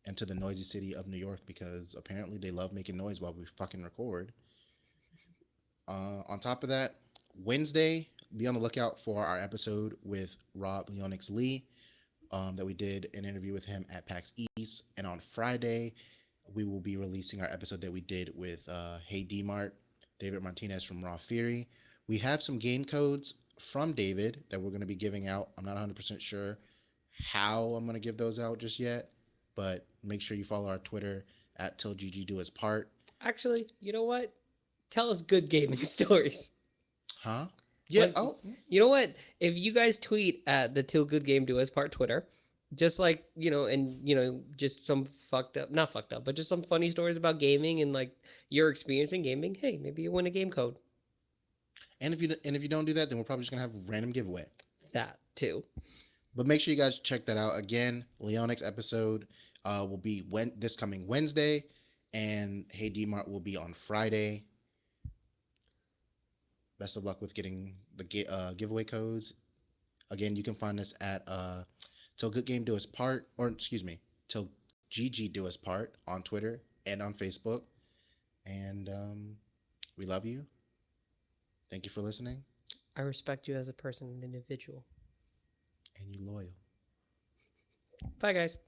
into the noisy city of New York because apparently they love making noise while we fucking record. On top of that, Wednesday, be on the lookout for our episode with Rob Leonix Lee that we did an interview with him at PAX East. And on Friday, we will be releasing our episode that we did with Hey Dmart, David Martinez from Raw Fury. We have some game codes from David that we're going to be giving out. I'm not 100% sure how I'm going to give those out just yet, but make sure you follow our Twitter at Till GG Do His Part. Actually, you know what? Tell us good gaming stories. Huh? Yeah. Like, Oh, you know what? If you guys tweet at the Till Good Game Do Us Part Twitter, just like, just some not fucked up, but just some funny stories about gaming and like your experience in gaming, hey, maybe you win a game code. and if you don't do that, then we're probably just gonna have a random giveaway. That too. But make sure you guys check that out. Again, Leonix episode will be this coming Wednesday, and Hey Dmart will be on Friday. Best of luck with getting the giveaway codes. Again, you can find us at Till Good Game Do Us Part, or excuse me, Till GG Do Us Part on Twitter and on Facebook. And we love you. Thank you for listening. I respect you as a person and individual. And you loyal. Bye, guys.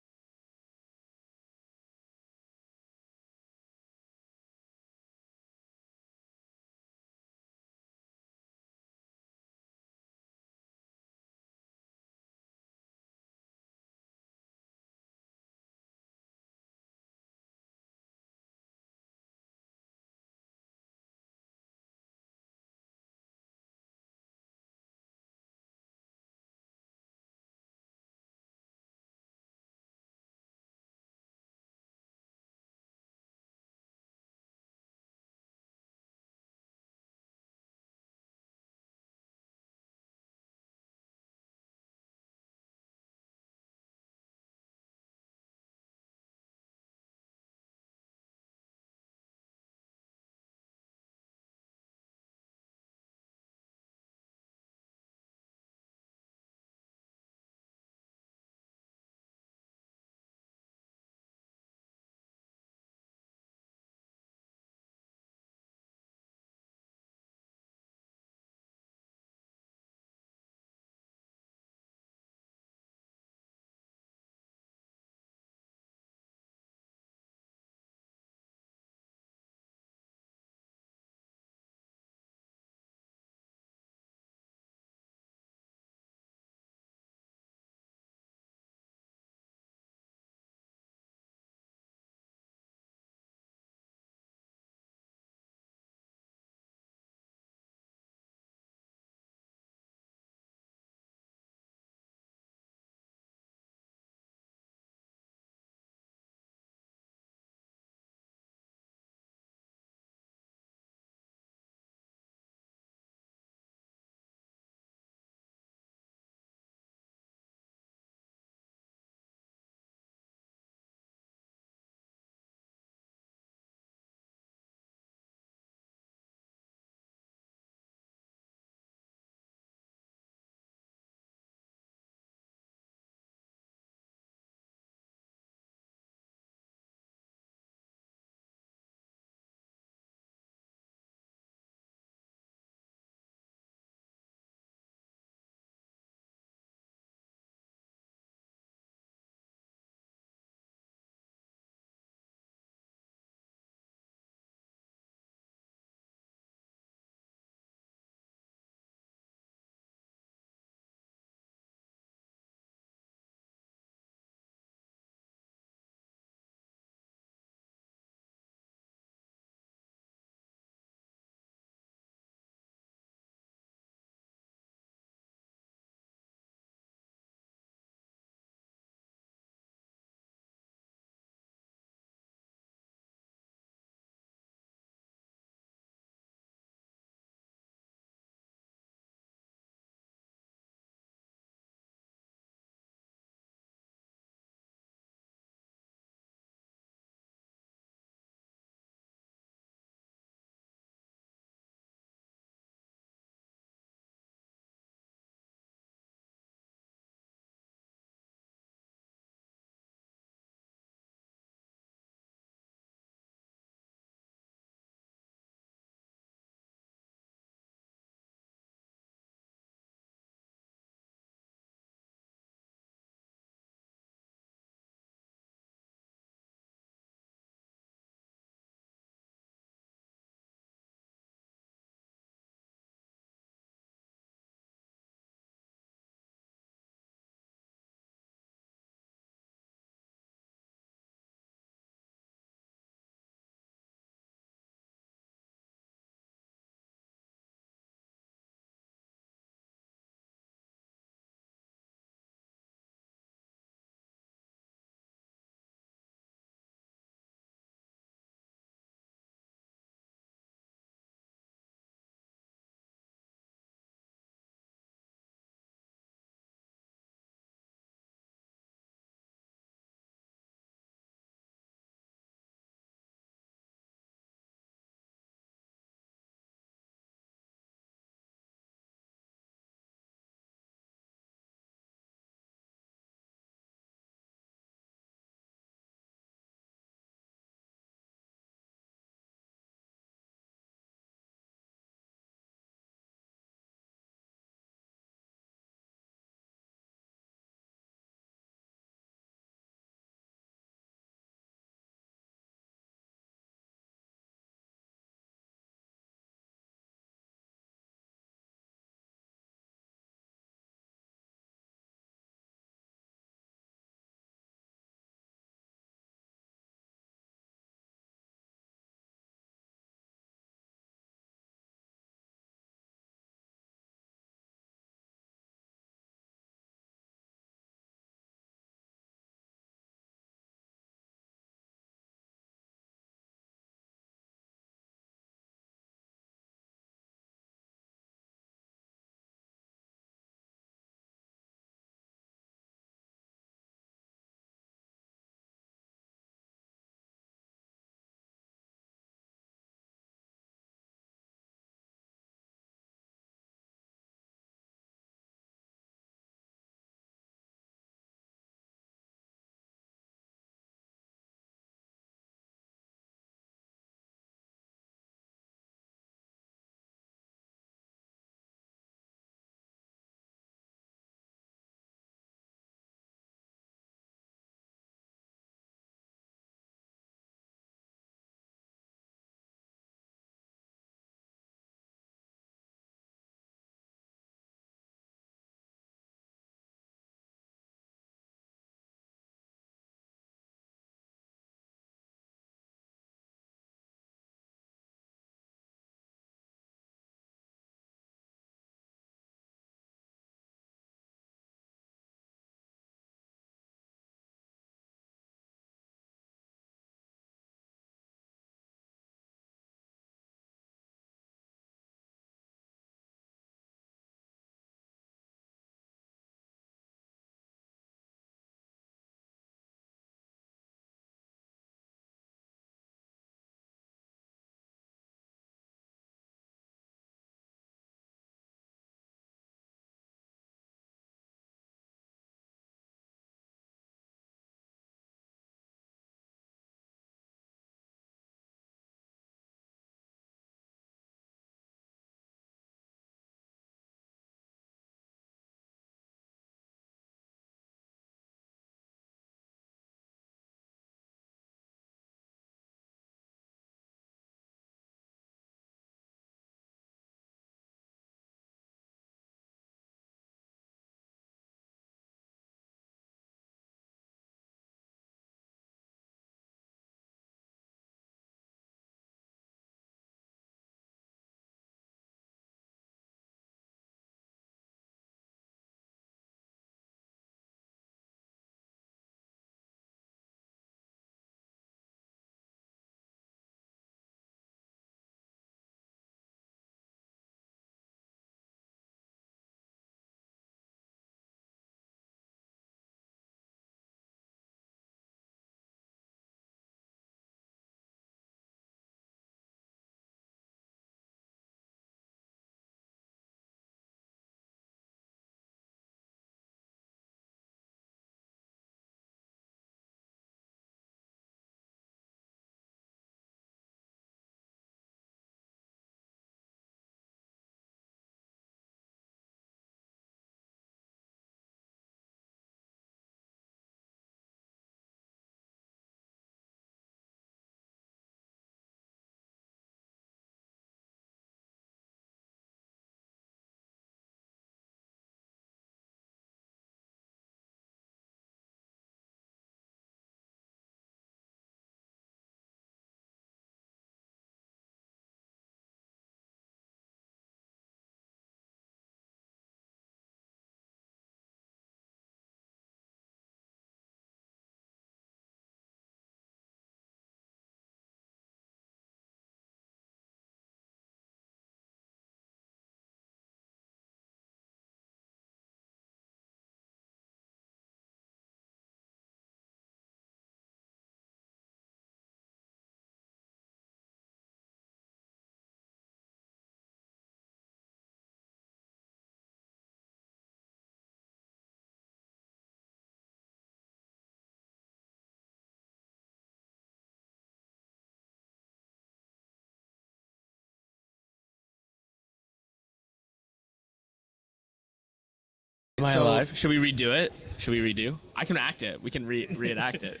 I so alive? Should we redo it? Should we redo? I can act it. We can reenact it.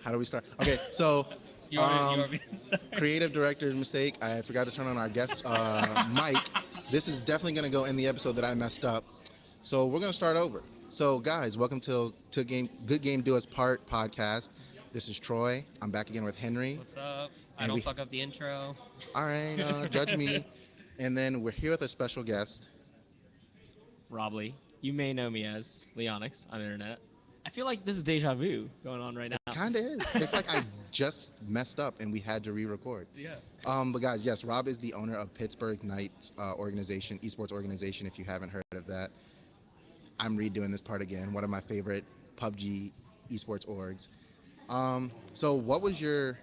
how do we start? Okay, so You want me to start? creative director's mistake. I forgot to turn on our guest mic. This is definitely going to go in the episode that I messed up. So we're going to start over. So guys, welcome to Good Game Do Us Part podcast. This is Troy. I'm back again with Henry. What's up? I And don't we- fuck up the intro. All right, judge me. And then we're here with a special guest. Rob Lee. You may know me as Leonix on the internet. I feel like this is deja vu going on right now. Kind of is. It's like I just messed up and we had to re-record. Yeah. But guys, yes, Rob is the owner of Pittsburgh Knights organization, esports organization. If you haven't heard of that, I'm redoing this part again. One of my favorite PUBG esports orgs. So what was your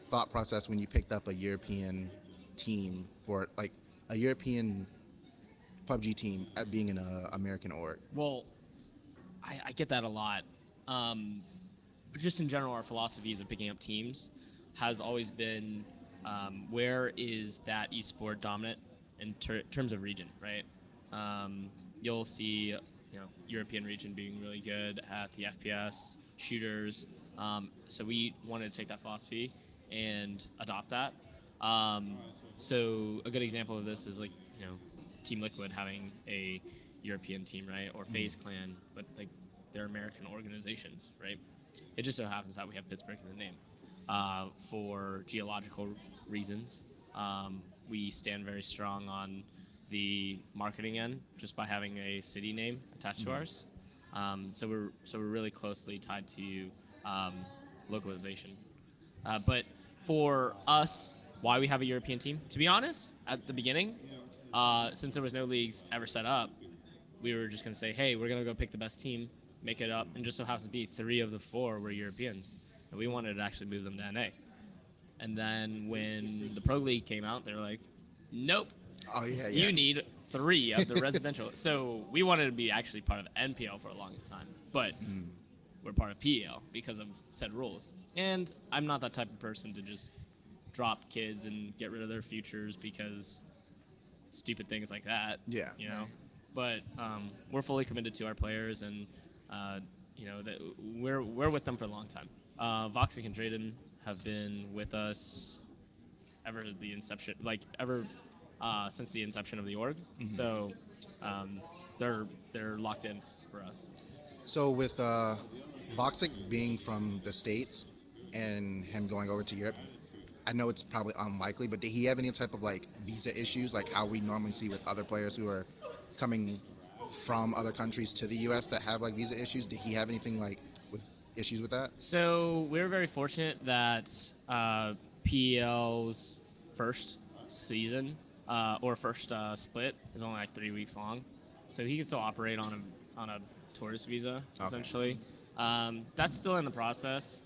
thought process when you picked up a European team for like a European PUBG team at being an American org? Well, I get that a lot. Just in general, our philosophies of picking up teams has always been where is that esport dominant in terms of region, right? You'll see, European region being really good at the FPS shooters. So we wanted to take that philosophy and adopt that. So a good example of this is Team Liquid having a European team, right? Or FaZe Clan, but they're American organizations, right? It just so happens that we have Pittsburgh in the name. For geological reasons, we stand very strong on the marketing end just by having a city name attached to ours. So we're really closely tied to localization. But for us, why we have a European team? To be honest, at the beginning, since there was no leagues ever set up, we were just going to say, hey, we're going to go pick the best team, make it up, and just so happens to be 3 of the 4 were Europeans. And we wanted to actually move them to NA. And then when the Pro League came out, they were like, nope, Oh yeah, you need 3 of the residential. So we wanted to be actually part of NPL for the longest time. But we're part of PEL because of said rules. And I'm not that type of person to just drop kids and get rid of their futures because stupid things like that. Yeah. But we're fully committed to our players, and that we're with them for a long time. Voxic and Drayden have been with us ever the inception, since the inception of the org. Mm-hmm. So they're locked in for us. So with Voxic being from the States and him going over to Europe, I know it's probably unlikely, but did he have any type of visa issues, like how we normally see with other players who are coming from other countries to the U.S. that have visa issues? Did he have anything with issues with that? So we're very fortunate that PEL's first season or first split is only 3 weeks long, so he can still operate on a tourist visa essentially. That's still in the process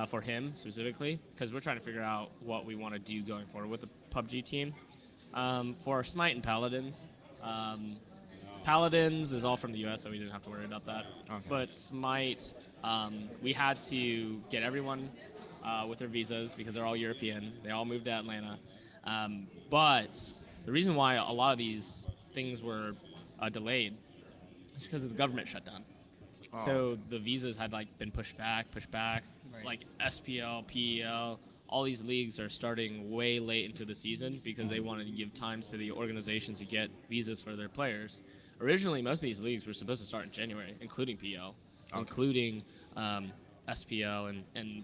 for him specifically because we're trying to figure out what we want to do going forward with the PUBG team. For Smite and Paladins, Paladins is all from the U.S., so we didn't have to worry about that. Okay. But Smite, we had to get everyone with their visas because they're all European. They all moved to Atlanta. But the reason why a lot of these things were delayed is because of the government shutdown. Oh. So the visas had been pushed back. Right. SPL, PEL, all these leagues are starting way late into the season because they wanted to give times to the organizations to get visas for their players. Originally, most of these leagues were supposed to start in January, including PEL, including SPL and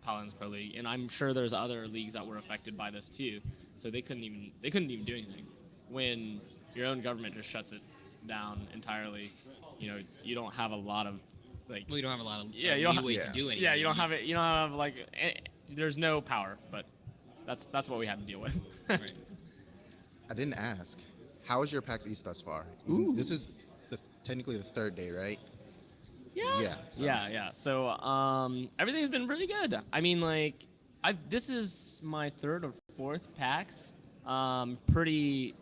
Paladins Pro League, and I'm sure there's other leagues that were affected by this too. So they couldn't even do anything when your own government just shuts it down entirely. You don't have a lot of you don't have a lot of leeway to do anything. Yeah, you don't have it. You don't have there's no power, but that's what we had to deal with. Right. I didn't ask. How is your PAX East thus far? Ooh. This is technically the 3rd day, right? Yeah. Yeah. So everything's been pretty good. I mean, this is my 3rd or 4th PAX. Pretty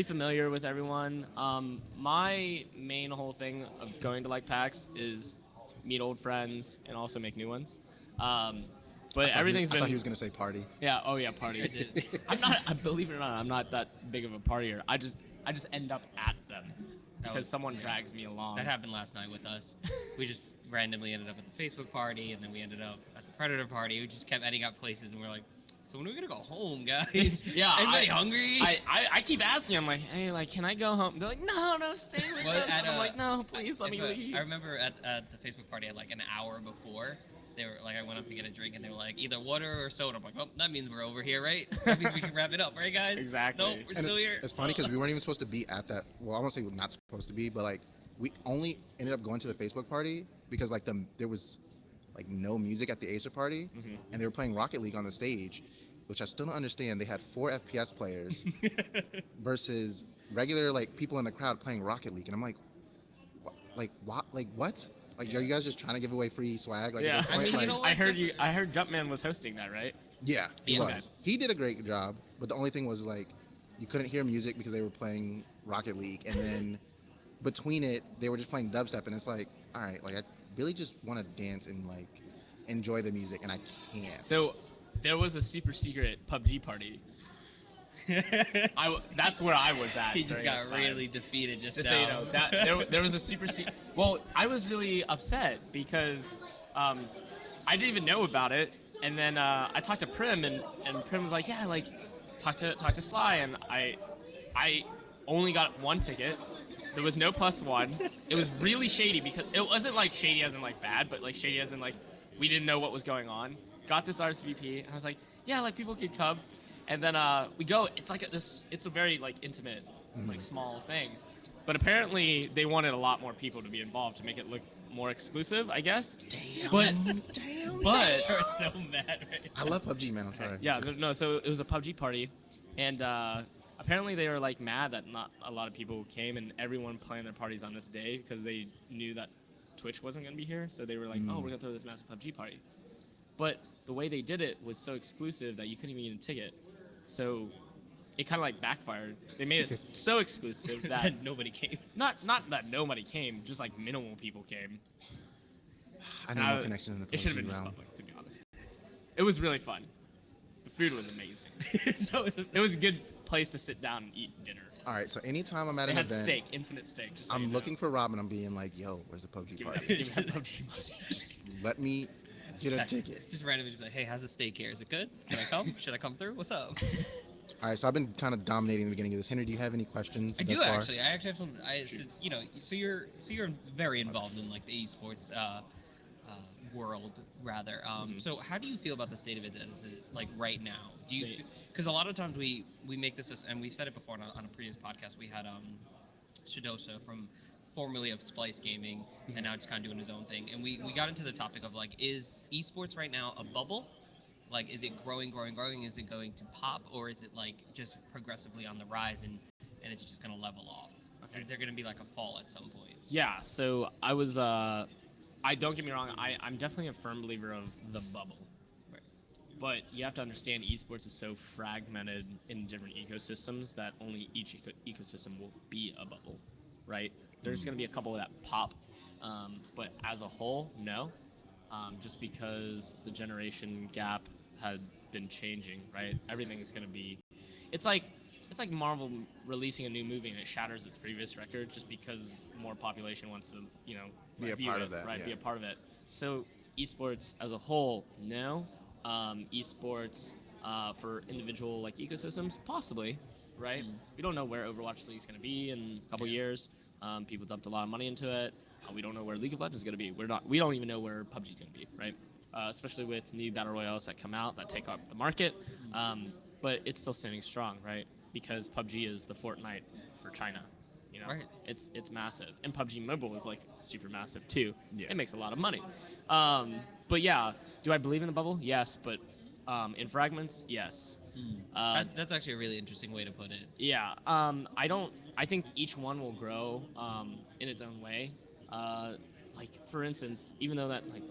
familiar with everyone. My main whole thing of going to PAX is meet old friends and also make new ones. But everything's been. I thought he was gonna say party. Yeah. Oh yeah, party. I'm not. Believe it or not, I'm not that big of a partier. I just end up at them. because someone drags me along. That happened last night with us. We just randomly ended up at the Facebook party, and then we ended up at the Predator party. We just kept ending up places, and we're like, so when are we gonna go home, guys? Yeah, Anybody hungry? I keep asking. I'm like, hey, like, can I go home? They're like, no, stay with us. I'm like, no, please let me leave. I remember at the Facebook party, like an hour before, they were like, I went up to get a drink, and they were like, either water or soda. I'm like, well, that means we're over here, right? That means we can wrap it up, right, guys? Exactly. No, we're still here. It's funny because we weren't even supposed to be at that. Well, I won't say we're not supposed to be, but like we only ended up going to the Facebook party because like there was like no music at the Acer party, and they were playing Rocket League on the stage, which I still don't understand. They had 4 FPS players versus regular like people in the crowd playing Rocket League, and I'm like, what? Like, are you guys just trying to give away free swag? Like, Yeah. at this point, I mean, you like, know what? I heard Jumpman was hosting that, right? yeah, he Yeah. was. Okay. He did a great job, but the only thing was like, you couldn't hear music because they were playing Rocket League, and then between it, they were just playing dubstep, and it's like, all right, like I really just want to dance and like enjoy the music, and I can't. So there was a super secret PUBG party. That's where I was at. He just during got this time. really defeated just Just now. so you know, that there was a super secret. Well, I was really upset because I didn't even know about it, and then I talked to Prim, and Prim was like, yeah, like talk to Sly, and I only got 1 ticket. There was no +1. It was really shady because it wasn't like shady as in like bad, but like shady as in like we didn't know what was going on. Got this RSVP. I was like, yeah, like people could come, and then we go. It's like it's a very like intimate, like small thing, but apparently they wanted a lot more people to be involved to make it look more exclusive, I guess. Damn. But You're so mad right I love PUBG, man. I'm sorry. yeah, no. So it was a PUBG party, and apparently they were like mad that not a lot of people came, and everyone planned their parties on this day because they knew that Twitch wasn't going to be here. So they were like, oh, we're going to throw this massive PUBG party. But the way they did it was so exclusive that you couldn't even get a ticket. So it kind of like backfired. They made it so exclusive that that nobody came. not that nobody came, just like minimal people came. I need more connections in the It should have been PUBG just realm. public, to be honest. It was really fun. The food was amazing. So It was a good place to sit down and eat dinner. All right, so anytime I'm at They an had event, steak, infinite steak. Just so you I'm know. looking for Robin. I'm being like, yo, where's the PUBG Give me party? that- give me that PUBG. Just let me get a ticket. Just randomly be like, hey, how's the steak here? Is it good? Can I come? Should I come through? What's up? All right, so I've been kind of dominating the beginning of this. Henry, do you have any questions? I thus do far? actually. I actually have some. Since you know, so you're very involved in like the esports world, rather. So how do you feel about the state of it as it, like right now? Do you? Because a lot of times we make this, and we've said it before on a previous podcast. We had Shadosha from formerly of Splice Gaming, and now just kind of doing his own thing. And we got into the topic of like, is esports right now a bubble? Like, is it growing? Is it going to pop, or is it like just progressively on the rise and it's just going to level off? Okay. Is there going to be like a fall at some point? Yeah, so I was, I don't get me wrong, I'm definitely a firm believer of the bubble. Right. But you have to understand esports is so fragmented in different ecosystems that only each ecosystem will be a bubble, right? There's going to be a couple that pop, but as a whole, no. Just because the generation gap had been changing, right? Everything is going to be... It's like Marvel releasing a new movie and it shatters its previous record just because more population wants to, Be a view part it, of that, right? yeah. Be a part of it. So esports as a whole, no. Esports for individual like ecosystems, possibly, right? We don't know where Overwatch League is going to be in a couple years. People dumped a lot of money into it. We don't know where League of Legends is going to be. We don't even know where PUBG is going to be, right? Especially with new battle royales that come out that take up the market. But it's still standing strong, right? Because PUBG is the Fortnite for China. Right. It's massive, and PUBG Mobile is like super massive too. Yeah. It makes a lot of money. But yeah, do I believe in the bubble? Yes, but in fragments, yes. That's actually a really interesting way to put it. Yeah, I don't. I think each one will grow in its own way. Like for instance, even though that like,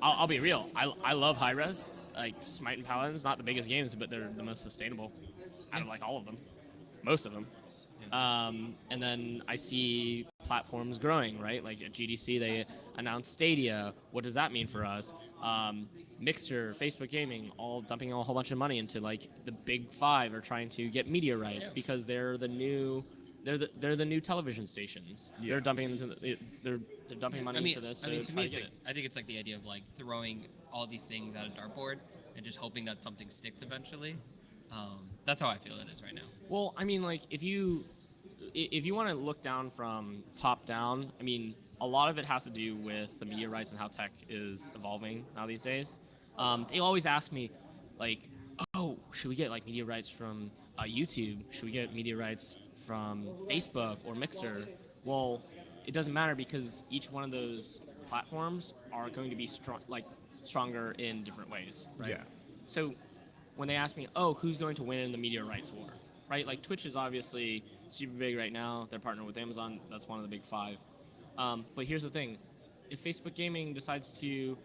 I'll be real. I love high res. Like Smite and Paladins, not the biggest games, but they're the most sustainable out of like all of them, most of them. And then I see platforms growing, right? Like at GDC, they announced Stadia. What does that mean for us? Mixer, Facebook Gaming, all dumping a whole bunch of money into like the big five are trying to get media rights because they're the new they're the new television stations. Yeah. They're dumping into they're dumping money into this to to try me, to get it. I think it's like the idea of like throwing all these things at a dartboard and just hoping that something sticks eventually. That's how I feel it is right now. Well, I mean, like if you want to look down from top down, I mean, a lot of it has to do with the media rights and how tech is evolving now these days. They always ask me, like, oh, should we get like media rights from YouTube? Should we get media rights from Facebook or Mixer? Well, it doesn't matter because each one of those platforms are going to be stronger in different ways, right? Yeah. So when they ask me, oh, who's going to win in the media rights war, right? Like Twitch is obviously super big right now. They're partnered with Amazon. That's one of the big five. But here's the thing: if Facebook Gaming decides to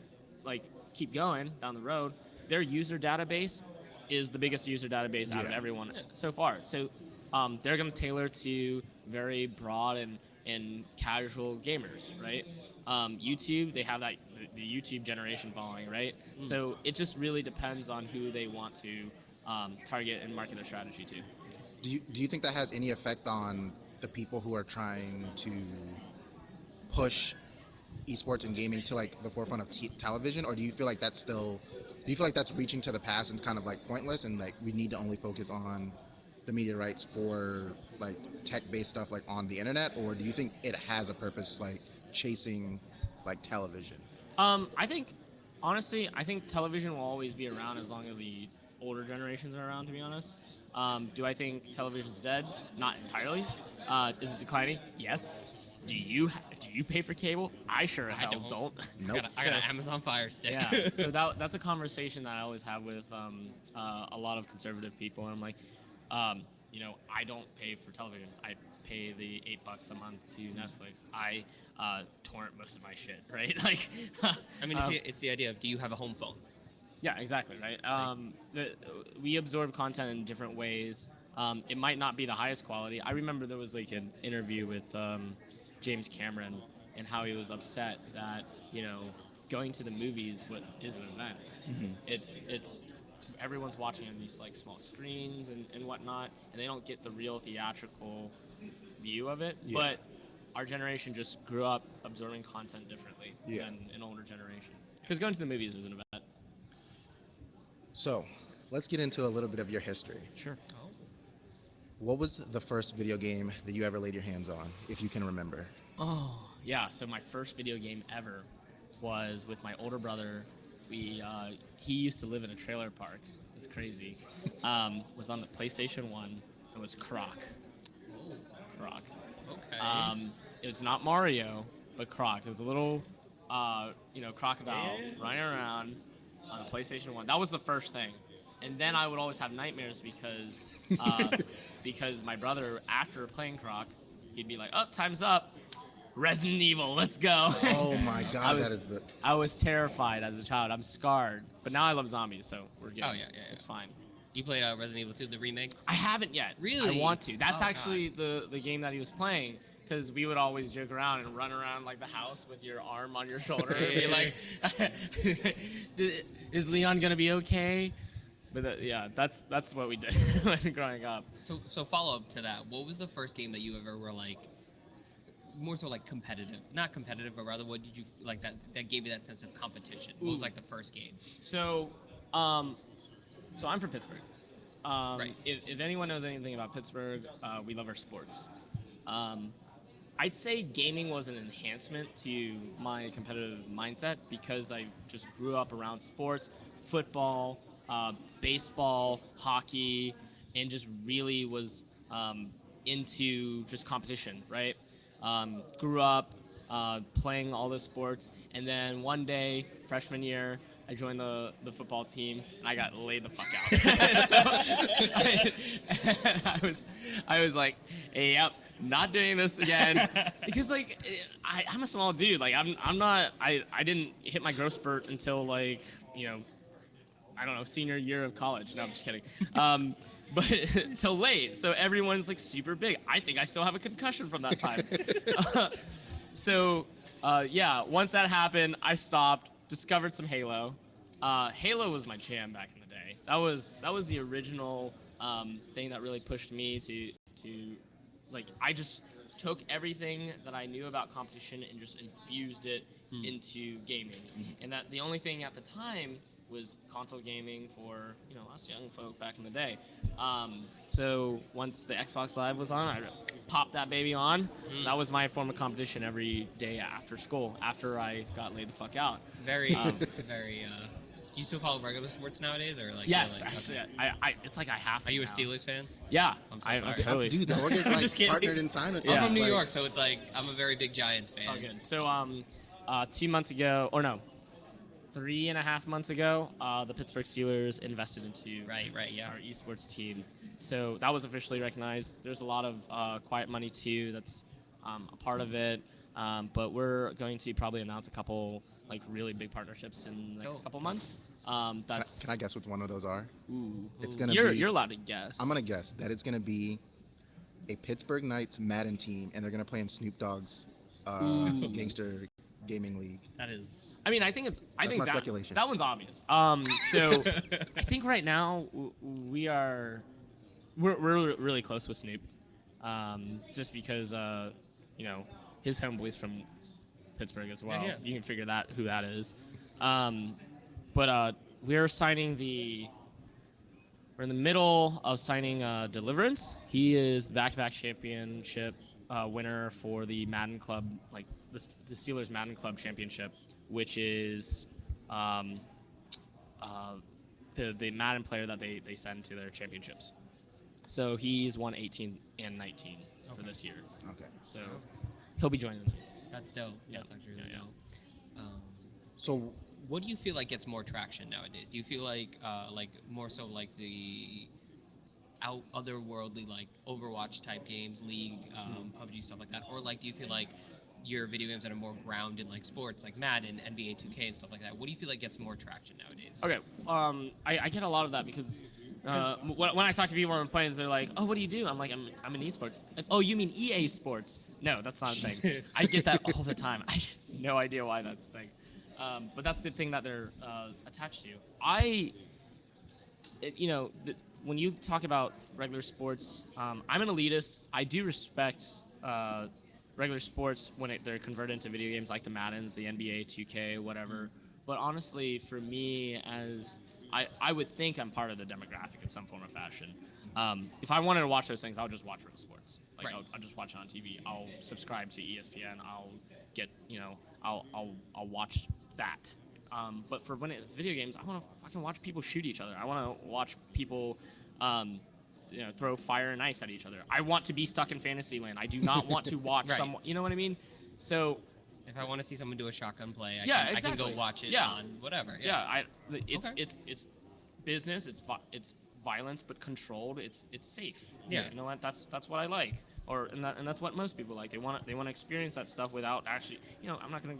like keep going down the road, their user database is the biggest user database out of everyone so far. So they're going to tailor to very broad and casual gamers, right? YouTube, they have that the YouTube generation following, right? So it just really depends on who they want to target and market their strategy to. Do you think that has any effect on the people who are trying to push esports and gaming to like the forefront of television, or do you feel like that's reaching to the past and kind of like pointless, and like we need to only focus on the media rights for like tech-based stuff like on the internet, or do you think it has a purpose like chasing like television? I think television will always be around as long as the older generations are around, to be honest. Do I think television's dead? Not entirely. Is it declining? Yes. Do you pay for cable? I sure hell don't. Nope. I got an Amazon Fire Stick. Yeah. So that's a conversation that I always have with a lot of conservative people, and I'm like, I don't pay for television. I pay the $8 a month to Netflix. I torrent most of my shit, right? Like, I mean, it's the idea of, do you have a home phone? yeah, exactly, right. We absorb content in different ways. It might not be the highest quality. I remember there was like an interview with James Cameron and how he was upset that going to the movies is an event. Mm-hmm. It's everyone's watching on these like small screens and whatnot, and they don't get the real theatrical view of it. Yeah. But our generation just grew up absorbing content differently than an older generation. Because going to the movies is an event. So, let's get into a little bit of your history. Sure. What was the first video game that you ever laid your hands on, if you can remember? Oh, yeah. So my first video game ever was with my older brother. He used to live in a trailer park. It's crazy. Was on the PlayStation 1. It was Croc. Croc. Okay. It was not Mario, but Croc. It was a little, crocodile running around on the PlayStation 1. That was the first thing. And then I would always have nightmares because my brother, after playing Croc, he'd be like, "Oh, time's up. Resident Evil, let's go." Oh my God, I was terrified as a child. I'm scarred. But now I love zombies, so we're good. Oh, yeah. It's fine. You played Resident Evil 2, the remake? I haven't yet. Really? I want to. That's Oh, actually the game that he was playing. Because we would always joke around and run around like the house with your arm on your shoulder and be like, "Is Leon gonna be okay?" But that's what we did when growing up. So follow up to that. What was the first game that you ever were like, more so like competitive? Not competitive, but rather what did you like that gave you that sense of competition? What was like the first game? So I'm from Pittsburgh. Right. If anyone knows anything about Pittsburgh, we love our sports. I'd say gaming was an enhancement to my competitive mindset because I just grew up around sports, football, baseball, hockey, and just really was into just competition, right? Grew up playing all the sports, and then one day, freshman year, I joined the football team, and I got laid the fuck out. So I was like, "Hey, yep, not doing this again," because like I'm a small dude. Like I'm not. I didn't hit my growth spurt until like I don't know, senior year of college. No, I'm just kidding. But till late, so everyone's like super big. I think I still have a concussion from that time. Once that happened, I stopped. Discovered some Halo. Halo was my jam back in the day. That was the original thing that really pushed me to like I just took everything that I knew about competition and just infused it into gaming. And that the only thing at the time was console gaming for us young folk back in the day. So once the Xbox Live was on, I popped that baby on. That was my form of competition every day after school. After I got laid the fuck out. Very, very. You still follow regular sports nowadays, or like? Yes, like, actually, okay. I it's like I have to. Are you a now. Steelers fan? Yeah, I'm so I'm sorry. totally. Dude, the org is just like kidding. partnered and signed with Yeah. them. I'm from It's New like- York, so it's like I'm a very big Giants fan. It's all good. So 2 months ago, or no, 3.5 months ago, the Pittsburgh Steelers invested into Right, yeah. our esports team. So that was officially recognized. There's a lot of quiet money too that's a part of it. But we're going to probably announce a couple like really big partnerships in the next couple months. That's Can I guess what one of those are? ooh, It's gonna you're be. you're allowed to guess. I'm gonna guess that it's gonna be a Pittsburgh Knights Madden team, and they're gonna play in Snoop Dogg's Gangster Gaming League. That is. I mean, I think my that, speculation. that one's obvious. So I think right now we're really close with Snoop, just because his homeboy's from Pittsburgh as well. Yeah. You can figure that who that is. But we're signing we're in the middle of signing Deliverance. He is the back-to-back championship winner for the Madden Club, like the Steelers Madden Club Championship, which is the Madden player that they send to their championships. So he's won 18 and 19 for this year. Okay. So he'll be joining the Knights. That's dope. Yeah. That's actually really Yeah, dope. So What do you feel like gets more traction nowadays? Do you feel like more so like the otherworldly like Overwatch type games, League, PUBG, stuff like that, or like do you feel like your video games that are more grounded like sports, like Madden, NBA 2K, and stuff like that? What do you feel like gets more traction nowadays? Okay, I get a lot of that because when I talk to people on planes, they're like, "Oh, what do you do?" I'm like, "I'm in esports." Like, "Oh, you mean EA Sports?" No, that's not a thing. I get that all the time. I have no idea why that's a thing, but that's the thing that they're attached to. When you talk about regular sports, I'm an elitist. I do respect regular sports when they're converted into video games like the Maddens, the NBA, 2K, whatever. But honestly, for me, as I would think I'm part of the demographic in some form or fashion. If I wanted to watch those things, I'll just watch real sports. Like Right. I'll just watch it on TV. I'll subscribe to ESPN. I'll get I'll watch that. But for when it's video games, I want to fucking watch people shoot each other. I want to watch people, throw fire and ice at each other. I want to be stuck in Fantasyland. I do not want to watch Right. someone. You know what I mean? So If I want to see someone do a shotgun play, I Yeah, can exactly. go watch it Yeah. on whatever. yeah, it's Okay. it's business. It's violence, but controlled. It's safe. Yeah. You know what? That's what I like. And that's what most people like. They want to experience that stuff without actually. I'm not gonna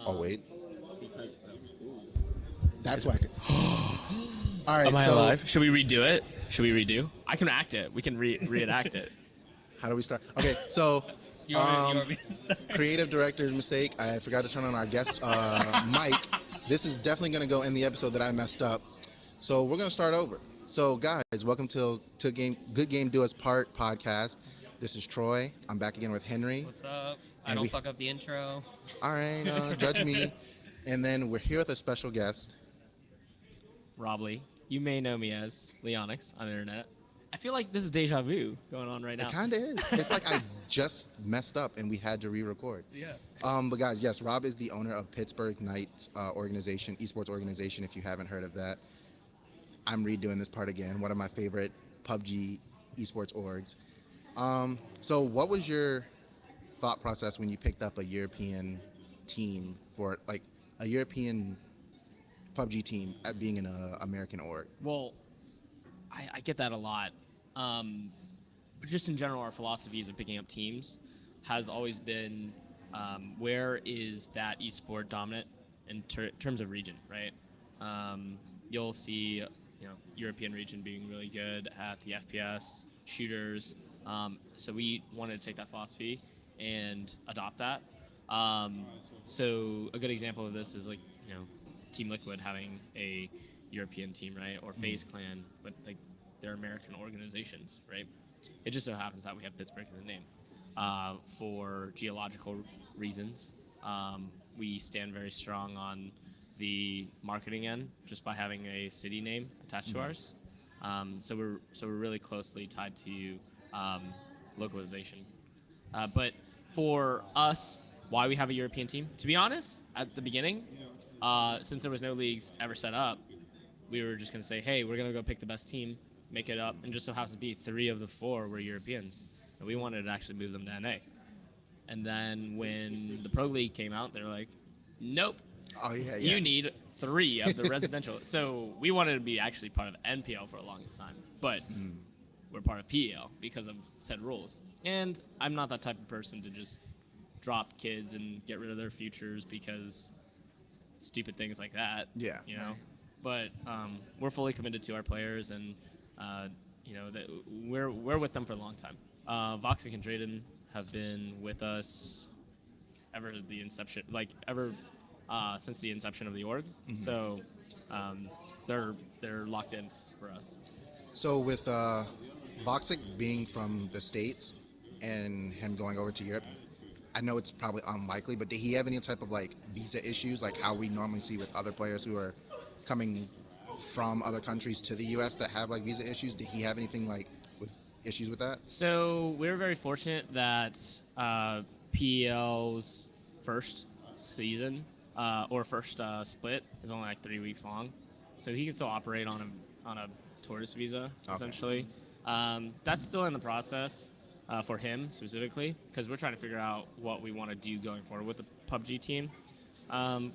Oh wait, Because that's why. All right. am I So alive? Should we redo it? Should we redo? I can act it. We can reenact it. how do we start? Okay. So You want me to start? creative director's mistake. I forgot to turn on our guest mic. This is definitely going to go in the episode that I messed up. So we're going to start over. So guys, welcome to Good Game Do Us Part podcast. This is Troy. I'm back again with Henry. What's up? I And don't we- fuck up the intro. All right, judge me. And then we're here with a special guest. Rob Lee. You may know me as Leonix on the internet. I feel like this is deja vu going on right now. It kind of is. It's like I just messed up and we had to re-record. Yeah. But guys, yes, Rob is the owner of Pittsburgh Knights organization, esports organization. If you haven't heard of that, I'm redoing this part again. One of my favorite PUBG esports orgs. So what was your thought process when you picked up a European team for like a European PUBG team at being in an American org? Well, I get that a lot. Just in general, our philosophies of picking up teams has always been where is that esport dominant in terms of region, right? You'll see, European region being really good at the FPS shooters. So we wanted to take that philosophy and adopt that. So a good example of this is Team Liquid having a European team, right? Or FaZe Clan, but they're American organizations, right? It just so happens that we have Pittsburgh in the name. For geological reasons, we stand very strong on the marketing end just by having a city name attached to ours. So we're really closely tied to localization. But for us, why we have a European team? To be honest, at the beginning, since there was no leagues ever set up, we were just going to say, hey, we're going to go pick the best team, make it up, and just so happens to be 3 of the 4 were Europeans. And we wanted to actually move them to NA. And then when the Pro League came out, they were like, nope, Oh yeah. you need 3 of the residential. So we wanted to be actually part of NPL for the longest time, but we're part of PEL because of said rules. And I'm not that type of person to just drop kids and get rid of their futures because stupid things like that. Yeah. But we're fully committed to our players, and that we're with them for a long time. Voxic and Drayden have been with us ever the inception, since the inception of the org. Mm-hmm. So they're locked in for us. So with Voxic being from the States and him going over to Europe, I know it's probably unlikely, but did he have any type of visa issues, like how we normally see with other players who are coming from other countries to the U.S. that have visa issues? Did he have anything with issues with that? So we were very fortunate that PEL's first season or first split is only 3 weeks long, so he can still operate on a tourist visa essentially. That's still in the process for him specifically because we're trying to figure out what we want to do going forward with the PUBG team.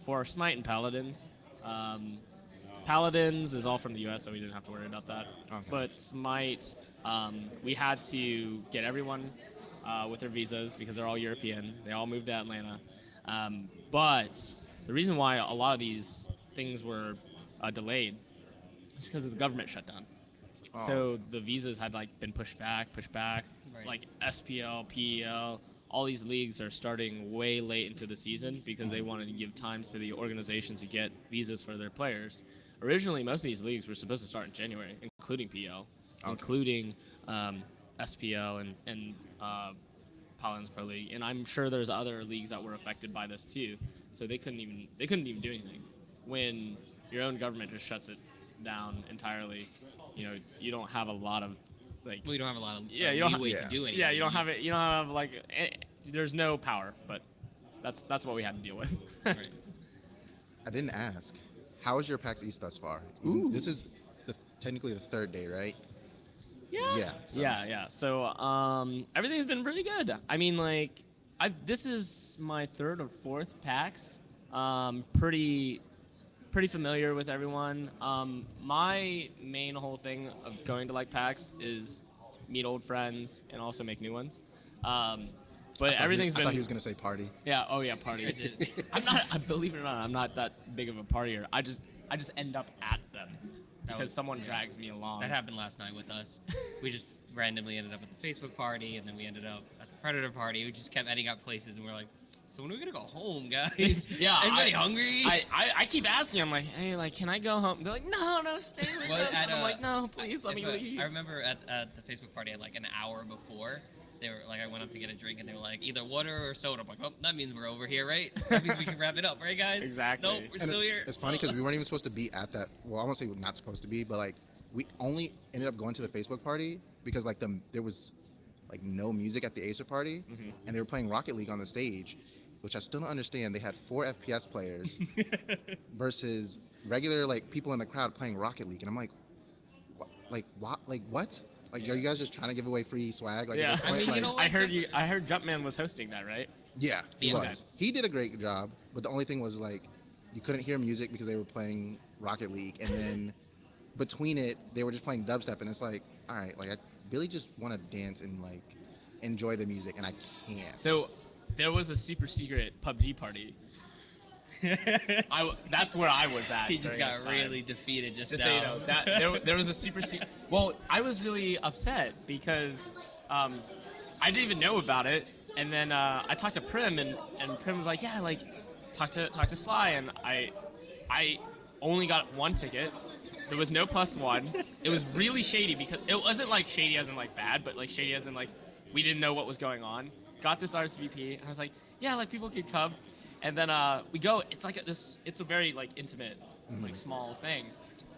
For Smite and Paladins, Paladins is all from the U.S., so we didn't have to worry about that. Okay. But Smite, we had to get everyone with their visas because they're all European. They all moved to Atlanta. But the reason why a lot of these things were delayed is because of the government shutdown. So the visas had been pushed back. Right. SPL, PEL, all these leagues are starting way late into the season because they wanted to give times to the organizations to get visas for their players. Originally, most of these leagues were supposed to start in January, including PEL, including SPL and Paladins Pro League, and I'm sure there's other leagues that were affected by this too. So they couldn't even do anything when your own government just shuts it down entirely. You don't have a lot of Well, you don't have a lot of you don't leeway have- to do anything. yeah, you don't have it. You don't have there's no power, but that's what we had to deal with. Right. I didn't ask. How is your PAX East thus far? This is technically the 3rd day, right? Yeah. So. Yeah. So everything's been really good. I mean, this is my 3rd or 4th PAX. Pretty familiar with everyone. My main whole thing of going to PAX is meet old friends and also make new ones. But everything's I been. thought he was gonna say party. Yeah. Oh yeah, party. I'm not. I believe it or not, I'm not that big of a partier. I just end up at them because someone drags me along. That happened last night with us. We just randomly ended up at the Facebook party, and then we ended up at the Predator party. We just kept ending up places, and we're like, so when are we gonna go home, guys? Yeah, Anybody hungry? I keep asking. I'm like, hey, like, can I go home? They're like, no, stay with us. I'm like, no, please let me leave. I remember at the Facebook party, at like an hour before, they were like, I went up to get a drink, and they were like, either water or soda. I'm like, oh, that means we're over here, right? That means we can wrap it up, right, guys? Exactly. Nope, we're still here. It's funny because we weren't even supposed to be at that. Well, I won't say we're not supposed to be, but like we only ended up going to the Facebook party because like there was like no music at the Acer party, and they were playing Rocket League on the stage, which I still don't understand. They had 4 FPS players versus regular like people in the crowd playing Rocket League, and I'm like, what? Like, are you guys just trying to give away free swag? Like, Yeah. at this point? I mean, you Like, know what? I heard Jumpman was hosting that, right? yeah, he Yeah. was. He did a great job, but the only thing was like you couldn't hear music because they were playing Rocket League, and then between it they were just playing dubstep, and it's like, all right, like I really just want to dance and like enjoy the music, and I can't. So there was a super secret PUBG party. That's where I was at. He just during got this time. really defeated just Just now. so you know, that there was a super secret. Well, I was really upset because I didn't even know about it, and then I talked to Prim, and Prim was like, yeah, like talk to Sly, and I only got 1 ticket. There was no +1. It was really shady because it wasn't like shady as in like bad, but like shady as in like we didn't know what was going on. Got this RSVP. I was like, yeah, like people could come, and then we go. It's like it's a very like intimate, like small thing,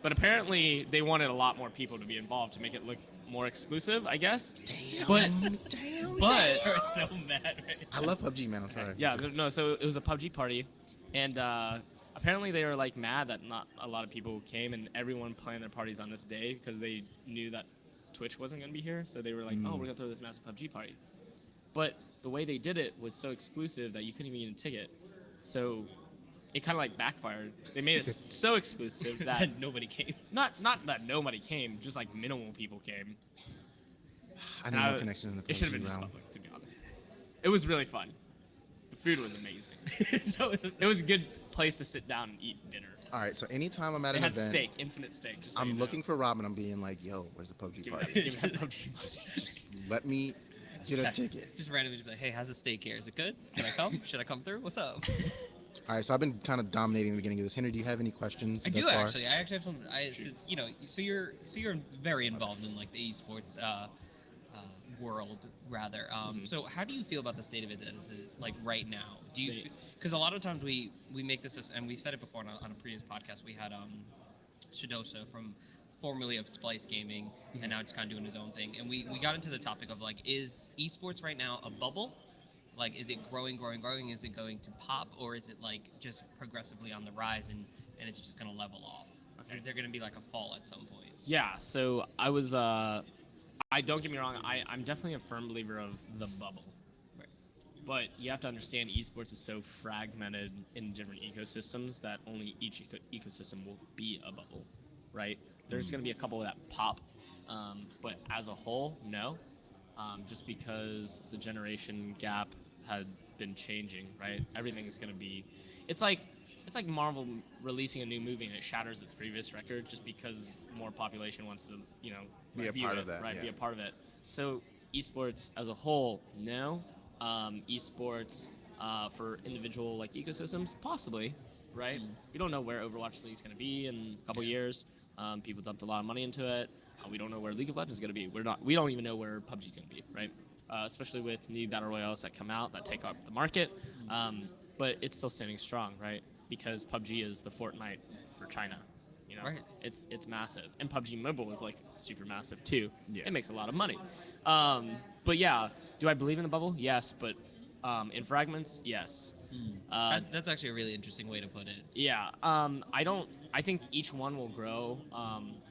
but apparently they wanted a lot more people to be involved to make it look more exclusive, I guess. Damn, But You're so mad right now. I love PUBG, man. I'm sorry. yeah, no. So it was a PUBG party, and apparently they were like mad that not a lot of people came, and everyone planned their parties on this day because they knew that Twitch wasn't going to be here. So they were like, oh, we're going to throw this massive PUBG party. But the way they did it was so exclusive that you couldn't even get a ticket. So it kind of like backfired. They made it so exclusive that Nobody came. not that nobody came, just like minimal people came. I need more connections in the It should have been PUBG just realm. public, to be honest. It was really fun. The food was amazing. So It was a good place to sit down and eat dinner. All right, so anytime I'm at They an had event, steak, infinite steak. Just so I'm you know. looking for Rob, and I'm being like, yo, where's the PUBG Give me party? that PUBG money. Just let me get a ticket. Just randomly be like, hey, how's the steak here? Is it good? Can I come? Should I come through? What's up? All right, so I've been kind of dominating the beginning of this. Henry, do you have any questions? I thus do far? actually. I actually have some. Since you know, so you're very involved in like the esports world, rather. So how do you feel about the state of it as it, like right now? Do you? Because a lot of times we make this, and we've said it before on a previous podcast. We had Shadosha from formerly of Splice Gaming, and now just kind of doing his own thing. And we got into the topic of like, is esports right now a bubble? Like, is it growing? Is it going to pop, or is it like just progressively on the rise and it's just going to level off? Okay. Is there going to be like a fall at some point? Yeah, so I was, don't get me wrong, I'm definitely a firm believer of the bubble. Right. But you have to understand esports is so fragmented in different ecosystems that only each ecosystem will be a bubble, right? There's going to be a couple that pop, but as a whole, no. Just because the generation gap had been changing, right? Everything is going to be... It's like Marvel releasing a new movie and it shatters its previous record just because more population wants to, Be a view part it, of that, right? yeah. Be a part of it. So esports as a whole, no. Esports for individual like ecosystems, possibly, right? We don't know where Overwatch League is going to be in a couple years. People dumped a lot of money into it. We don't know where League of Legends is going to be. We don't even know where PUBG is going to be, right? Especially with new battle royales that come out that take up the market. But it's still standing strong, right? Because PUBG is the Fortnite for China. Right. It's massive, and PUBG Mobile is like super massive too. Yeah. It makes a lot of money. But yeah, do I believe in the bubble? Yes, but in fragments, yes. That's actually a really interesting way to put it. Yeah, I don't. I think each one will grow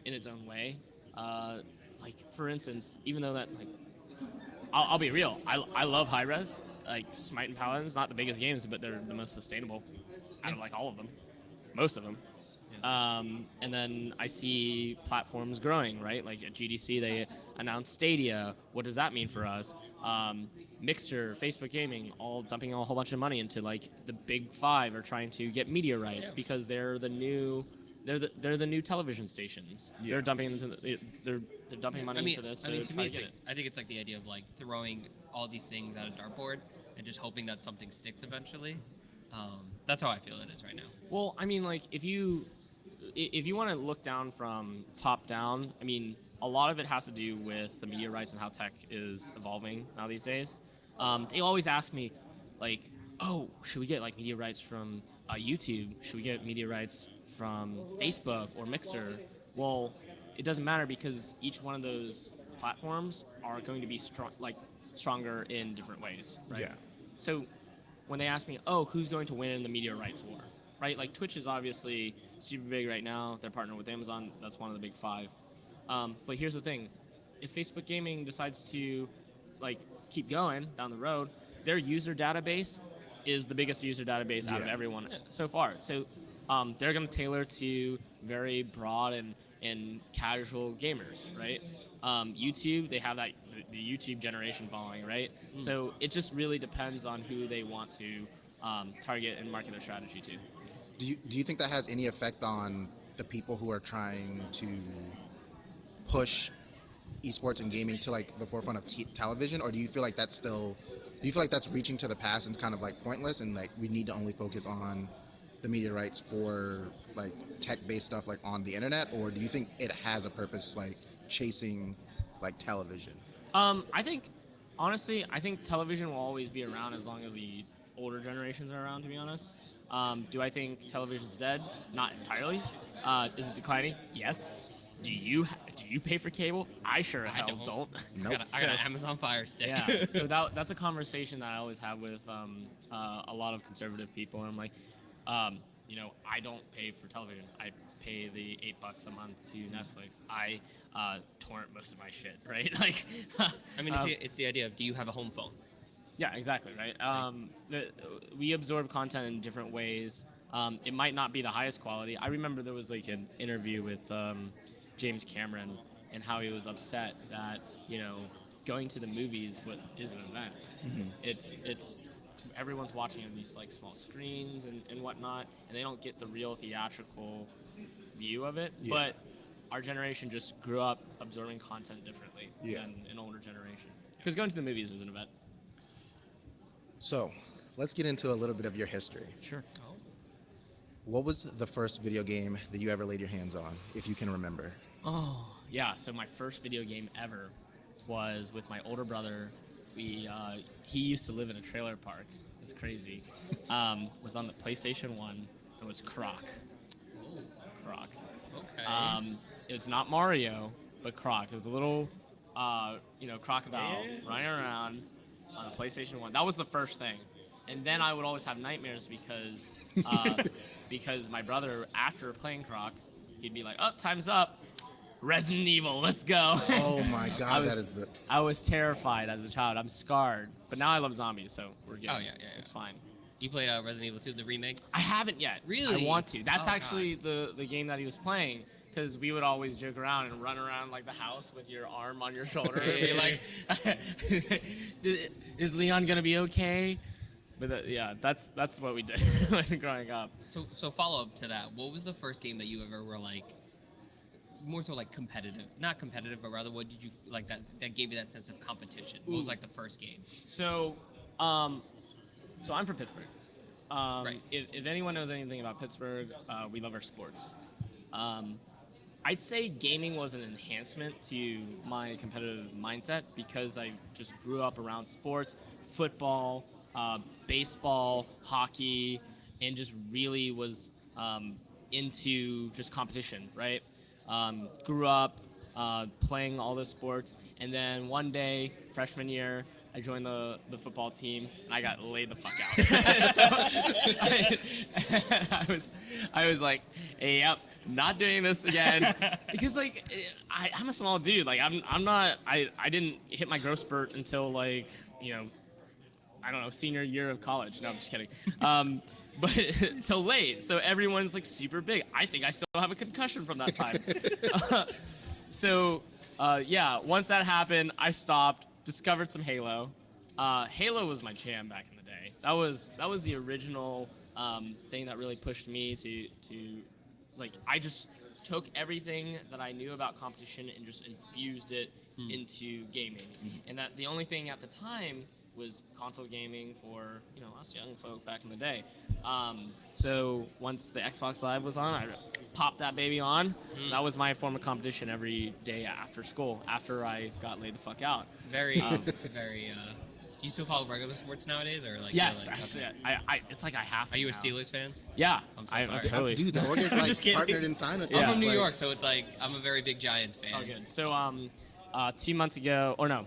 in its own way. Like for instance, even though that like, I'll be real. I love high res. Like Smite and Paladins, not the biggest games, but they're the most sustainable out of like all of them, most of them. And then I see platforms growing, right? Like at GDC, they announced Stadia. What does that mean for us? Mixer, Facebook Gaming, all dumping a whole bunch of money into like the big five are trying to get media rights because they're the new. They're the new television stations. Yeah. They're dumping into they're dumping money into this. I mean, to to try me, to get it. I think it's like the idea of like throwing all these things at a dartboard and just hoping that something sticks eventually. That's how I feel it is right now. Well, I mean, like if you want to look down from top down, I mean, a lot of it has to do with the media rights and how tech is evolving now these days. They always ask me, like, oh, should we get like media rights from YouTube? Should we get media rights from Facebook or Mixer? Well, it doesn't matter because each one of those platforms are going to be stronger in different ways, right? Yeah. So when they ask me, oh, who's going to win in the media rights war, right? Like Twitch is obviously super big right now. They're partnered with Amazon. That's one of the big five. But here's the thing. If Facebook Gaming decides to like keep going down the road, their user database is the biggest user database out of everyone so far. So they're going to tailor to very broad and casual gamers, right? YouTube, they have that the YouTube generation following, right? So it just really depends on who they want to target and market their strategy to. Do you think that has any effect on the people who are trying to push esports and gaming to like the forefront of television, or do you feel like that's reaching to the past and it's kind of like pointless and like we need to only focus on the media rights for like tech-based stuff like on the internet, or do you think it has a purpose like chasing like television? I think television will always be around as long as the older generations are around, to be honest. Do I think television's dead? Not entirely. Is it declining? Yes. Do you pay for cable? I sure hell don't. Nope. I got an Amazon Fire Stick. Yeah. So that's a conversation that I always have with a lot of conservative people, and I'm like, I don't pay for television. I pay the $8 a month to Netflix. I torrent most of my shit, right? Like, I mean, it's the idea of, do you have a home phone? yeah, exactly, right. We absorb content in different ways. It might not be the highest quality. I remember there was like an interview with James Cameron and how he was upset that going to the movies is an event. Mm-hmm. It's everyone's watching on these like small screens and whatnot, and they don't get the real theatrical view of it. Yeah. But our generation just grew up absorbing content differently than an older generation. Because going to the movies is an event. So, let's get into a little bit of your history. Sure. What was the first video game that you ever laid your hands on, if you can remember? Oh, yeah. So my first video game ever was with my older brother. He used to live in a trailer park. It's crazy. Was on the PlayStation 1. It was Croc. Croc. Okay. It was not Mario, but Croc. It was a little, crocodile running around on a PlayStation 1. That was the first thing. And then I would always have nightmares because my brother, after playing Croc, he'd be like, "Oh, time's up. Resident Evil, let's go." Oh my God, I was terrified as a child. I'm scarred, but now I love zombies, so we're good. Oh yeah. It's fine. You played Resident Evil 2, the remake? I haven't yet. Really? I want to. That's actually the game that he was playing. Because we would always joke around and run around like the house with your arm on your shoulder and be like, "Is Leon gonna be okay?" But that's what we did growing up. So follow up to that. What was the first game that you ever were like, more so like competitive? Not competitive, but rather what did you like that gave you that sense of competition? What was like the first game? So I'm from Pittsburgh. Right. If anyone knows anything about Pittsburgh, we love our sports. I'd say gaming was an enhancement to my competitive mindset because I just grew up around sports, football, baseball, hockey, and just really was into just competition, right? Grew up playing all those sports, and then one day, freshman year, I joined the football team, and I got laid the fuck out. I was like, "Hey, yep, not doing this again," because like I'm a small dude. Like I didn't hit my growth spurt until like I don't know, senior year of college. No, I'm just kidding. But till late, so everyone's like super big. I think I still have a concussion from that time. So yeah, once that happened, I stopped. Discovered some Halo. Halo was my jam back in the day. That was the original thing that really pushed me to like, I just took everything that I knew about competition and just infused it into gaming. And that the only thing at the time was console gaming for, you know, us young folk back in the day. So once the Xbox Live was on, I popped that baby on. That was my form of competition every day after school, after I got laid the fuck out. Very, very. You still follow regular sports nowadays, or like? Yes, like, actually, okay. I it's like I have to. Are you a now. Steelers fan? Yeah, I'm so I'm sorry. totally. Dude, the Oregon's Just like kidding. partnered and signed with Yeah. them. I'm from It's New like- York, so it's like I'm a very big Giants fan. It's all good. So 2 months ago, or no,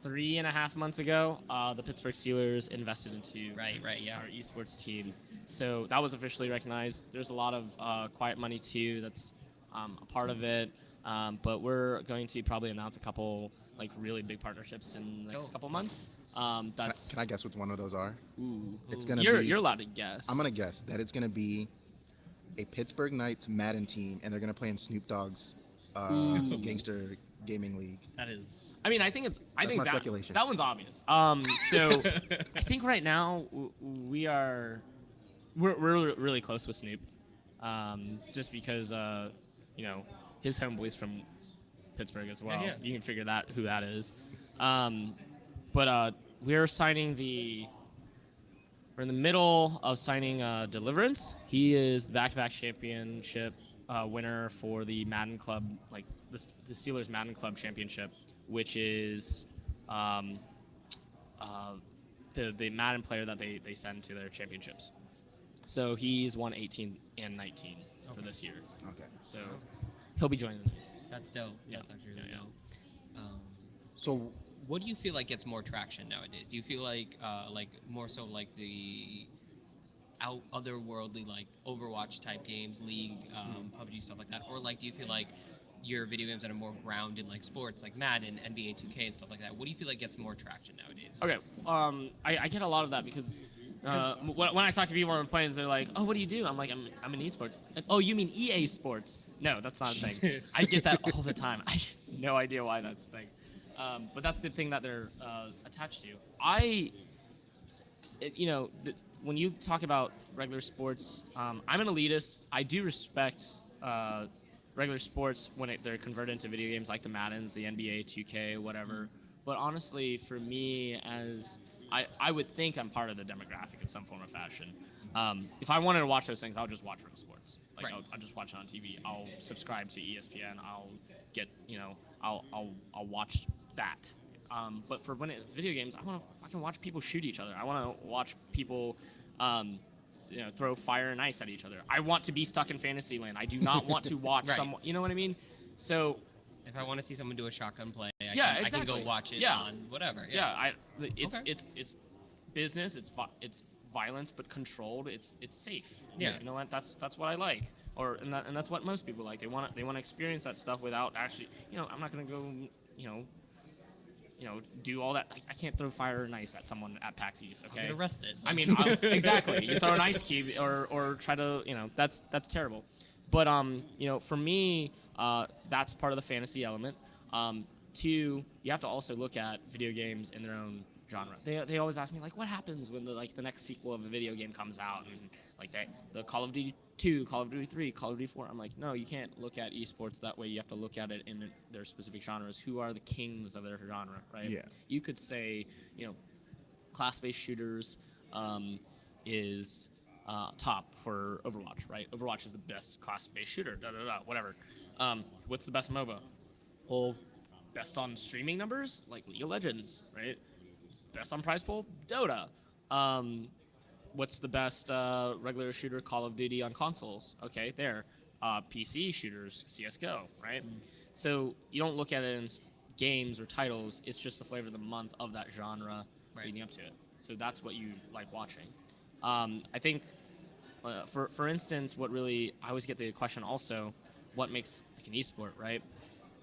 3.5 months ago, the Pittsburgh Steelers invested into Right, yeah. our esports team. So that was officially recognized. There's a lot of quiet money too that's a part of it. But we're going to probably announce a couple like really big partnerships in the next Cool. couple months. Can I guess what one of those are? Ooh, It's gonna you're be. you're allowed to guess. I'm gonna guess that it's gonna be a Pittsburgh Knights Madden team, and they're gonna play in Snoop Dogg's Gangster Gaming League. That is. I mean, I think my that speculation. that one's obvious. So I think right now we're really close with Snoop, just because you know, his homeboy's from Pittsburgh as well. Yeah. You can figure that who that is. But we're in the middle of signing Deliverance. He is the back-to-back championship winner for the Madden Club, like the Steelers Madden Club Championship, which is the Madden player that they send to their championships. So he's won 18 and 19 for this year. Okay. So he'll be joining the Knights. That's dope. Yeah. That's actually really Yeah, dope. So What do you feel like gets more traction nowadays? Do you feel like more so like the otherworldly, like Overwatch type games, League, PUBG, stuff like that, or like do you feel like your video games that are more grounded like sports, like Madden, NBA 2K, and stuff like that? What do you feel like gets more traction nowadays? Okay, I get a lot of that because when I talk to people on planes, they're like, "Oh, what do you do?" I'm like, "I'm in esports." Like, "Oh, you mean EA Sports?" No, that's not a thing. I get that all the time. I have no idea why that's the thing, but that's the thing that they're attached to. When you talk about regular sports, I'm an elitist. I do respect regular sports when they're converted into video games like the Maddens, the NBA, 2K, whatever. But honestly, for me, I would think I'm part of the demographic in some form or fashion. If I wanted to watch those things, I'll just watch real sports. Like Right. I'll just watch it on TV. I'll subscribe to ESPN. I'll get, I'll watch that. But for when it's video games, I want to fucking watch people shoot each other. I want to watch people, throw fire and ice at each other. I want to be stuck in Fantasyland. I do not want to watch Right. someone. You know what I mean? So If I want to see someone do a shotgun play, I Yeah, can exactly. go watch it Yeah. on whatever. it's Okay. it's business. It's violence, but controlled. It's safe. Yeah. You know what? That's what I like. And that's what most people like. They want to experience that stuff without actually. I'm not gonna go. Do all that. I can't throw fire and ice at someone at PAX East. Okay. Get arrested. I mean, exactly. You throw an ice cube or try to, that's terrible. But for me, that's part of the fantasy element. Two, you have to also look at video games in their own genre. They always ask me like, what happens when the next sequel of a video game comes out, and like the Call of Duty 2, Call of Duty 3, Call of Duty 4. I'm like, no, you can't look at esports that way. You have to look at it in their specific genres. Who are the kings of their genre, right? Yeah. You could say, class-based shooters is top for Overwatch, right? Overwatch is the best class-based shooter, whatever. What's the best MOBA? Well, best on streaming numbers, like League of Legends, right? Best on prize pool, Dota. What's the best regular shooter? Call of Duty on consoles. Okay, there. PC shooters, CS:GO, right? So you don't look at it in games or titles. It's just the flavor of the month of that genre leading up to it. So that's what you like watching. I think, for instance, what really I always get the question also, what makes like an esport, right?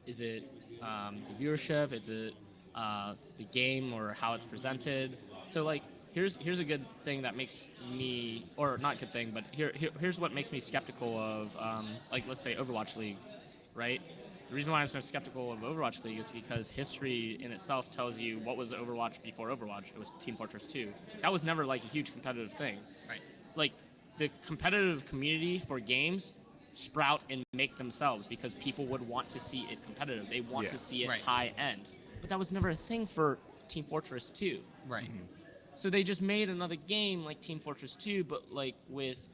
Is it the viewership? Is it the game or how it's presented? So like here's a good thing that makes me, or not good thing, but here's what makes me skeptical of like let's say Overwatch League, right? The reason why I'm so skeptical of Overwatch League is because history in itself tells you what was Overwatch before Overwatch. It was Team Fortress 2. That was never like a huge competitive thing. Right. Like the competitive community for games sprout and make themselves because people would want to see it competitive. They want Yeah. to see it Right. high end. But that was never a thing for Team Fortress 2. Right. So they just made another game like Team Fortress 2, but like with,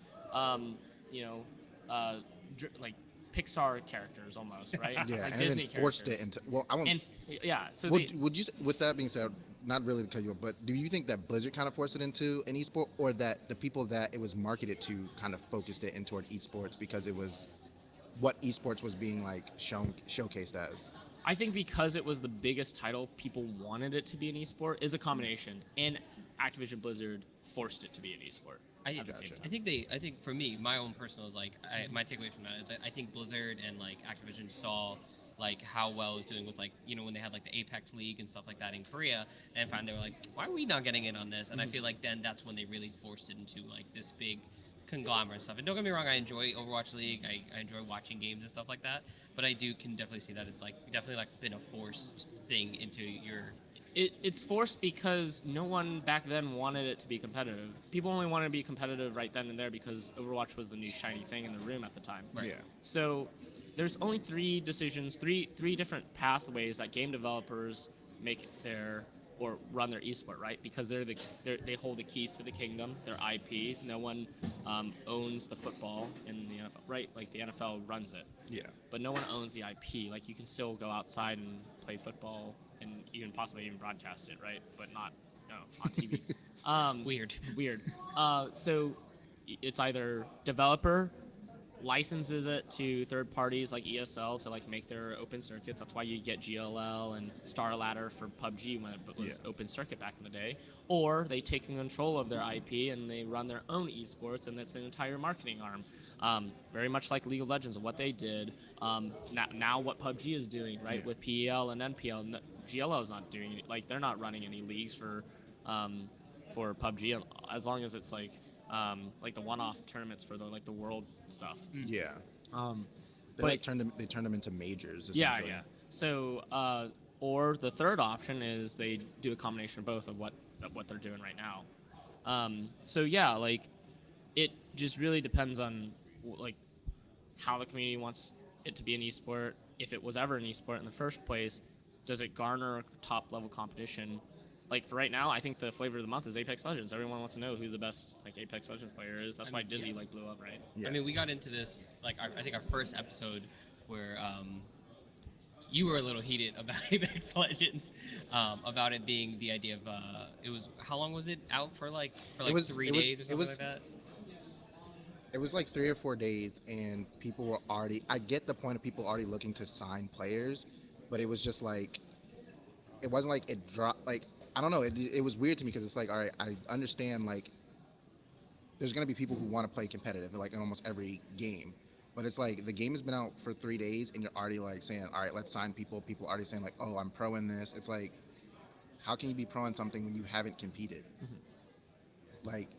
you know, like Pixar characters almost, right? Yeah, like and Disney then forced characters. it into. Well, I won't. And yeah, so Would you? With that being said, not really to cut you off, but do you think that Blizzard kind of forced it into an esport, or that the people that it was marketed to kind of focused it in toward esports because it was what esports was being like showcased as? I think because it was the biggest title, people wanted it to be an esport. Is a combination, and Activision Blizzard forced it to be an esport. At the same time. I think for me, my own personal is like my takeaway from that is I think Blizzard and like Activision saw like how well it was doing with like when they had like the Apex League and stuff like that in Korea, and found they were like, why are we not getting in on this? And I feel like then that's when they really forced it into like this big conglomerate stuff. And don't get me wrong, I enjoy Overwatch League. I enjoy watching games and stuff like that. But I can definitely see that it's like definitely like been a forced thing into your. It's forced because no one back then wanted it to be competitive. People only wanted to be competitive right then and there because Overwatch was the new shiny thing in the room at the time. Right. Yeah. So there's only three decisions, three different pathways that game developers make their or run their esport, right? Because they hold the keys to the kingdom, their IP. No one owns the football in the NFL, right? Like the NFL runs it. Yeah. But no one owns the IP. Like you can still go outside and play football and even possibly even broadcast it, right? But not on TV. Weird. So it's either developer licenses it to third parties like ESL to like make their open circuits. That's why you get GLL and Star Ladder for PUBG when it was open circuit back in the day. Or they take control of their IP and they run their own esports, and that's an entire marketing arm. Very much like League of Legends and what they did. Now what PUBG is doing, right, with PEL and NPL. GLL is not doing it. Like they're not running any leagues for PUBG as long as it's like the one-off tournaments for the world stuff. Yeah. They turned them into majors. Essentially. Yeah. So or the third option is they do a combination of both of what they're doing right now. So yeah, like it just really depends on like how the community wants it to be an esport. If it was ever an esport in the first place, does it garner top level competition? Like for right now, I think the flavor of the month is Apex Legends. Everyone wants to know who the best like Apex Legends player is. That's why Dizzy like blew up, right? Yeah. I mean, we got into this like I think our first episode where you were a little heated about Apex Legends, about it being the idea of it was how long was it out for like 3 days or something like that. It was like 3 or 4 days, and people were already. I get the point of people already looking to sign players, but it was just like, it wasn't like it dropped. Like I don't know. It was weird to me because it's like, all right, I understand like there's gonna be people who want to play competitive like in almost every game, but it's like the game has been out for 3 days, and you're already like saying, all right, let's sign people. People are already saying like, oh, I'm pro in this. It's like, how can you be pro in something when you haven't competed? Like